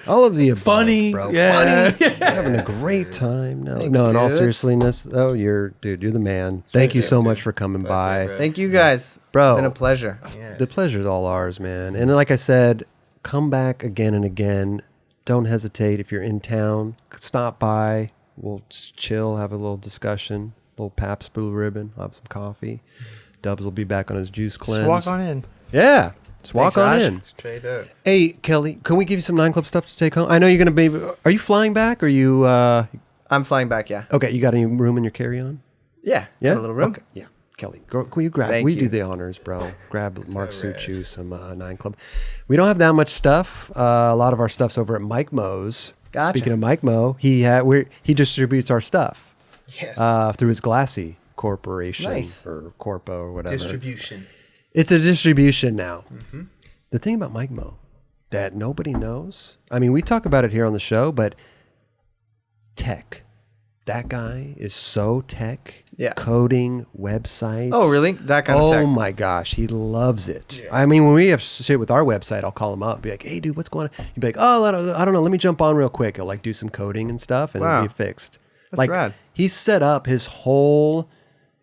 All of the above, Funny, bro. yeah. Funny. Having a great time. No, Thanks, no. In all dude. seriousness, you're the man. Thank you so much for coming by. bro. Thank you guys, Bro. It's been a pleasure. Yes. The pleasure's all ours, man. And like I said, come back again and again. Don't hesitate. If you're in town, stop by. We'll just chill, have a little discussion, little Pabst Blue Ribbon, have some coffee. Dubs will be back on his juice cleanse. Just walk on in. Yeah. Just walk Thanks, on Raj. in. Straight up. Hey, Kelly, can we give you some 9 Club stuff to take home? I know you're going to be... Are you flying back? Or are you... I'm flying back. Yeah. Okay, you got any room in your carry-on? Yeah. Yeah? A little room. Okay. Yeah. Kelly, can you grab... Thank we you. do the honors, bro. Grab Mark Suciu some 9 Club. We don't have that much stuff. A lot of our stuff's over at Mike Mo's. Gotcha. Speaking of Mike Mo, he distributes our stuff Yes. through his Glassy Corporation Nice. or Corpo or whatever. Distribution. It's a distribution now. The thing about Mike Mo that nobody knows, I mean, we talk about it here on the show, but tech. That guy is so tech. Yeah. Coding, websites. Oh, really? That kind of tech? Oh my gosh, he loves it. I mean, when we have shit with our website, I'll call him up, be like, "Hey, dude, what's going on?" He'd be like, "Oh, I don't know. Let me jump on real quick." He'll like do some coding and stuff, and Wow. it'll be fixed. That's like rad. he's set up his whole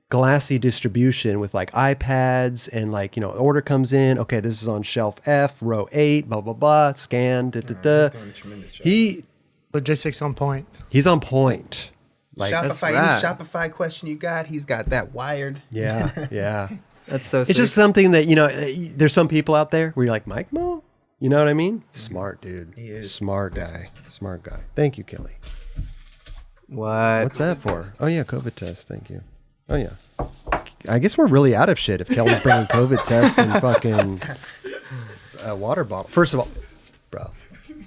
Glassy distribution with like iPads and like, order comes in. Okay, this is on shelf F, row 8, blah blah blah. Scan. Doing a tremendous job. Logistics on point. He's on point. Like Shopify, any rad. Shopify question you got, he's got that wired. yeah. That's so. It's just something that there's some people out there where you're like, Mike Mo, you know what I mean? Smart dude. He is. Smart guy. Thank you, Kelly. what? What's that for? Oh yeah, COVID test. Thank you. Oh yeah. I guess we're really out of shit if Kelly's bringing COVID tests and fucking a water bottle. First of all, bro,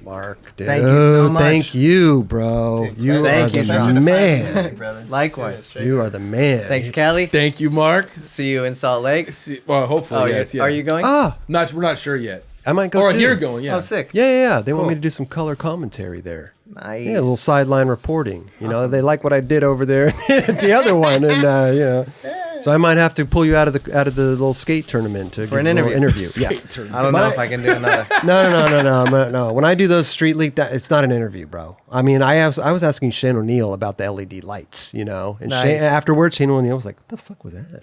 Mark, dude, Thank you so much. thank you, bro. You Thank are you, the Sean. man. brother. Likewise. You are the man. Thanks, Kelly. Thank you, Mark. See you in Salt Lake. Well, hopefully, Oh, yes. Yeah. Are you going? Ah, We're not sure yet. I might go Or too. you're going, yeah. Oh, sick. Yeah. They want me to do some color commentary there. Nice. Yeah, a little sideline reporting. They like what I did over there at the other one, and so I might have to pull you out of the little skate tournament to For give an a little interview. Yeah. I don't know if I can do another. No. When I do those street league, it's not an interview, bro. I mean, I was asking Shane O'Neill about the LED lights, and Nice. Shane, afterwards, Shane O'Neill was like, "What the fuck was that?"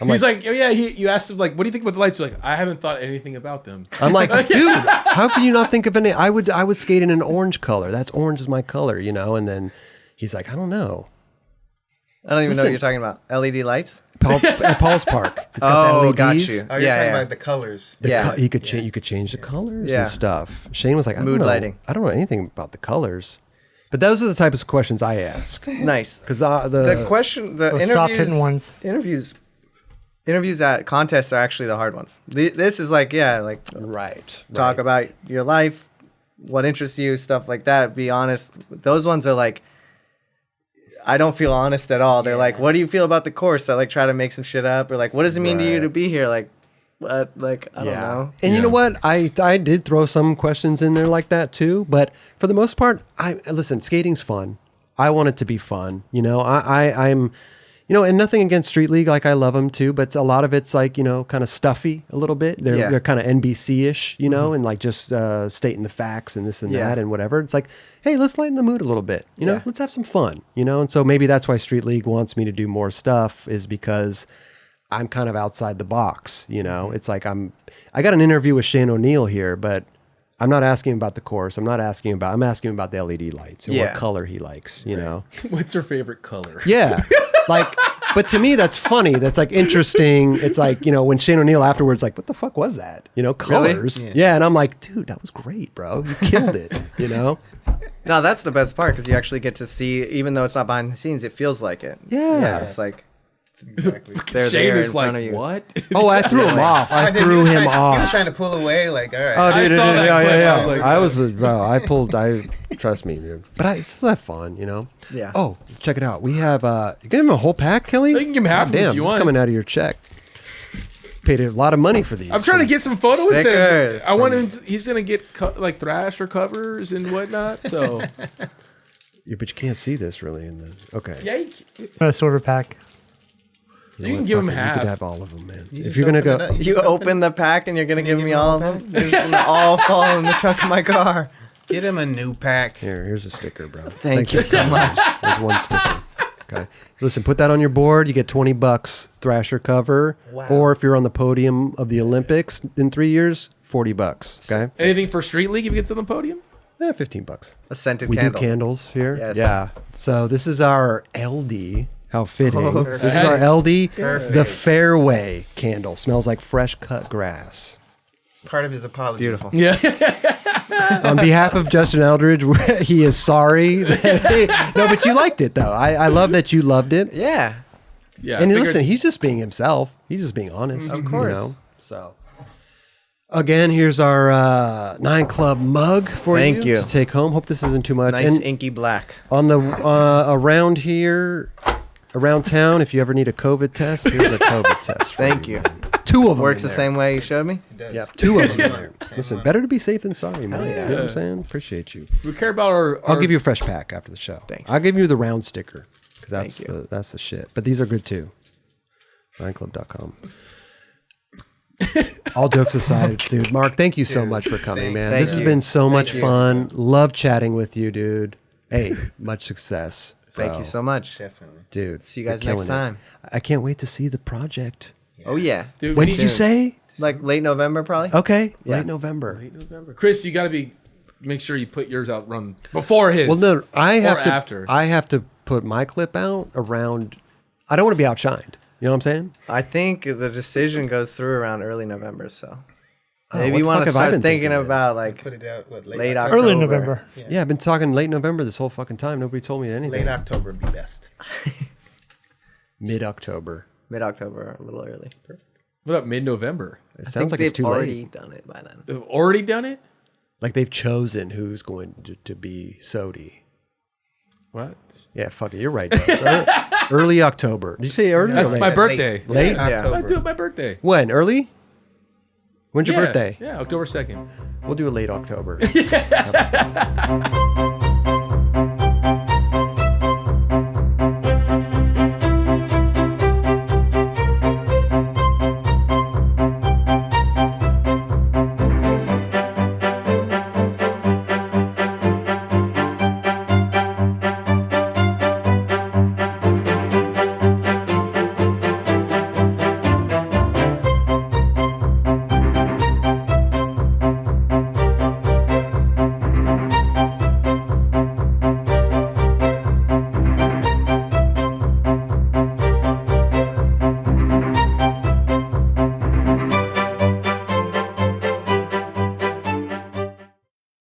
He's like, oh, yeah. You asked him, like, what do you think about the lights? You're like, I haven't thought anything about them. I'm like, dude, how can you not think of any? I would skate in an orange color. That's orange is my color, And then he's like, I don't know. I don't even know Listen. what you're talking about. LED lights? at Paul's Park. It's got the LEDs. got you. Oh, you're Yeah, talking yeah. about the colors. You could change. You could change the colors Yeah. and stuff. Shane was like, Mood lighting. I don't know anything about the colors, but those are the types of questions I ask. Nice. Because The question, the Those soft-hitting ones. interviews at contests are actually the hard ones. This is like, talk about your life, what interests you, stuff like that. Be honest. Those ones are like, I don't feel honest at all. They're like, what do you feel about the course? I like try to make some shit up, or like, what does it mean to you to be here? Like, what? Like, I don't know. And you know what? I did throw some questions in there like that too, but for the most part, listen, skating's fun. I want it to be fun. You know, I'm, you know, and nothing against Street League. Like, I love them too, but a lot of it's like, you know, kind of stuffy a little bit. They're kind of NBC-ish, you know, and like just stating the facts and this and that and whatever. It's like, hey, let's lighten the mood a little bit. You know, let's have some fun, you know? And so maybe that's why Street League wants me to do more stuff, is because I'm kind of outside the box, you know? It's like I got an interview with Shane O'Neill here, but I'm not asking about the course. I'm asking about the LED lights and what color he likes, you know? What's your favorite color? Yeah. Like, but to me, that's funny. That's like interesting. It's like, you know, when Shane O'Neill afterwards, like, what the fuck was that? You know, colors. Really? Yeah. And I'm like, dude, that was great, bro. You killed it, you know? No, that's the best part, because you actually get to see, even though it's not behind the scenes, it feels like it. Yeah. It's like Exactly. they're Shane there is in front like, of you. what? Oh, I threw him off. I But then threw him He was off. trying to pull away, like, all right. Oh, I dude, saw that clip. yeah. I was like, I was, bro, trust me, dude. But I still have fun, you know? Yeah. Oh, check it out. We have, you get him a whole pack, Kelly? You can give him half of it if Damn, you this is want. coming out of your check. Paid a lot of money for these. I'm trying to get some photos. Stickers. I want him. He's gonna get like Thrasher covers and whatnot. So Yeah, but you can't see this really in the, okay. yeah, A sort of pack. you know can what, give him fuck it, half. You could have all of them, man. You If just you're gonna open go, it up. You just open the pack and you're gonna give give me him all of them? They're just gonna all fall in the trunk of my car. Get him a new pack. here's a sticker, bro. Thank you so much. There's one sticker. Okay. Listen, put that on your board. You get $20 Thrasher cover. Wow. Or if you're on the podium of the Olympics in 3 years, $40. Okay. Anything for Street League if he gets on the podium? $15. A scented We candle. do candles here. Yes. Yeah. So this is our LD. How fitting. Oh, This is our LD. Perfect. The Fairway candle. Smells like fresh cut grass. It's part of his apology. Beautiful. Yeah. On behalf of Justin Eldridge, he is sorry. No, but you liked it though. I love that you loved it. Yeah. Yeah. And I figured- listen, he's just being himself. He's just being honest. Of course. You know? So, again, here's our 9 Club mug for Thank you. to take home. Hope this isn't too much. Nice And inky black. on the around here, around town, if you ever need a COVID test, here's a COVID test. For Thank you. man. 2 of them. Works in the there. same way you showed me. It does. Yeah, 2 of them in there. Listen, one. better to be safe than sorry, man. yeah. You know what I'm saying? Appreciate you. we care about our. I'll give you a fresh pack after the show. Thanks. I'll give you the round sticker because that's Thank that's the shit. But these are good too. Nineclub.com. All jokes aside, dude. Mark, thank you so much for coming, man. thank This has you. been so much you. fun. Love chatting with you, dude. Hey, much success. Thank bro. you so much. Definitely. dude. See you guys you're next killing it. time. I can't wait to see the project. Oh yeah. Dude, When we did need- you say? Like late November probably. Okay, Yeah. late November. Chris, you got to make sure you put yours out run before his. Well, no, I have or to. after. I have to put my clip out around. I don't want to be outshined. You know what I'm saying? I think the decision goes through around early November, so Oh, maybe what you the want fuck to have I start been thinking thinking? about like Put it out. What, late October? Early October. November. Yeah, I've been talking late November this whole fucking time. Nobody told me anything. Late October would be best. Mid-October. mid-October, a little early. What up, mid-November? It I sounds think like they've it's too already late. done it by then. They've already done it? Like they've chosen who's going to be Sodi. What? Yeah, fuck it. You're right. Dubs. Early October. Did you say early? That's or late? my birthday. Late? I October. do it my birthday. When? Early? When's your Yeah, birthday? Yeah, October 2nd. We'll do a late October.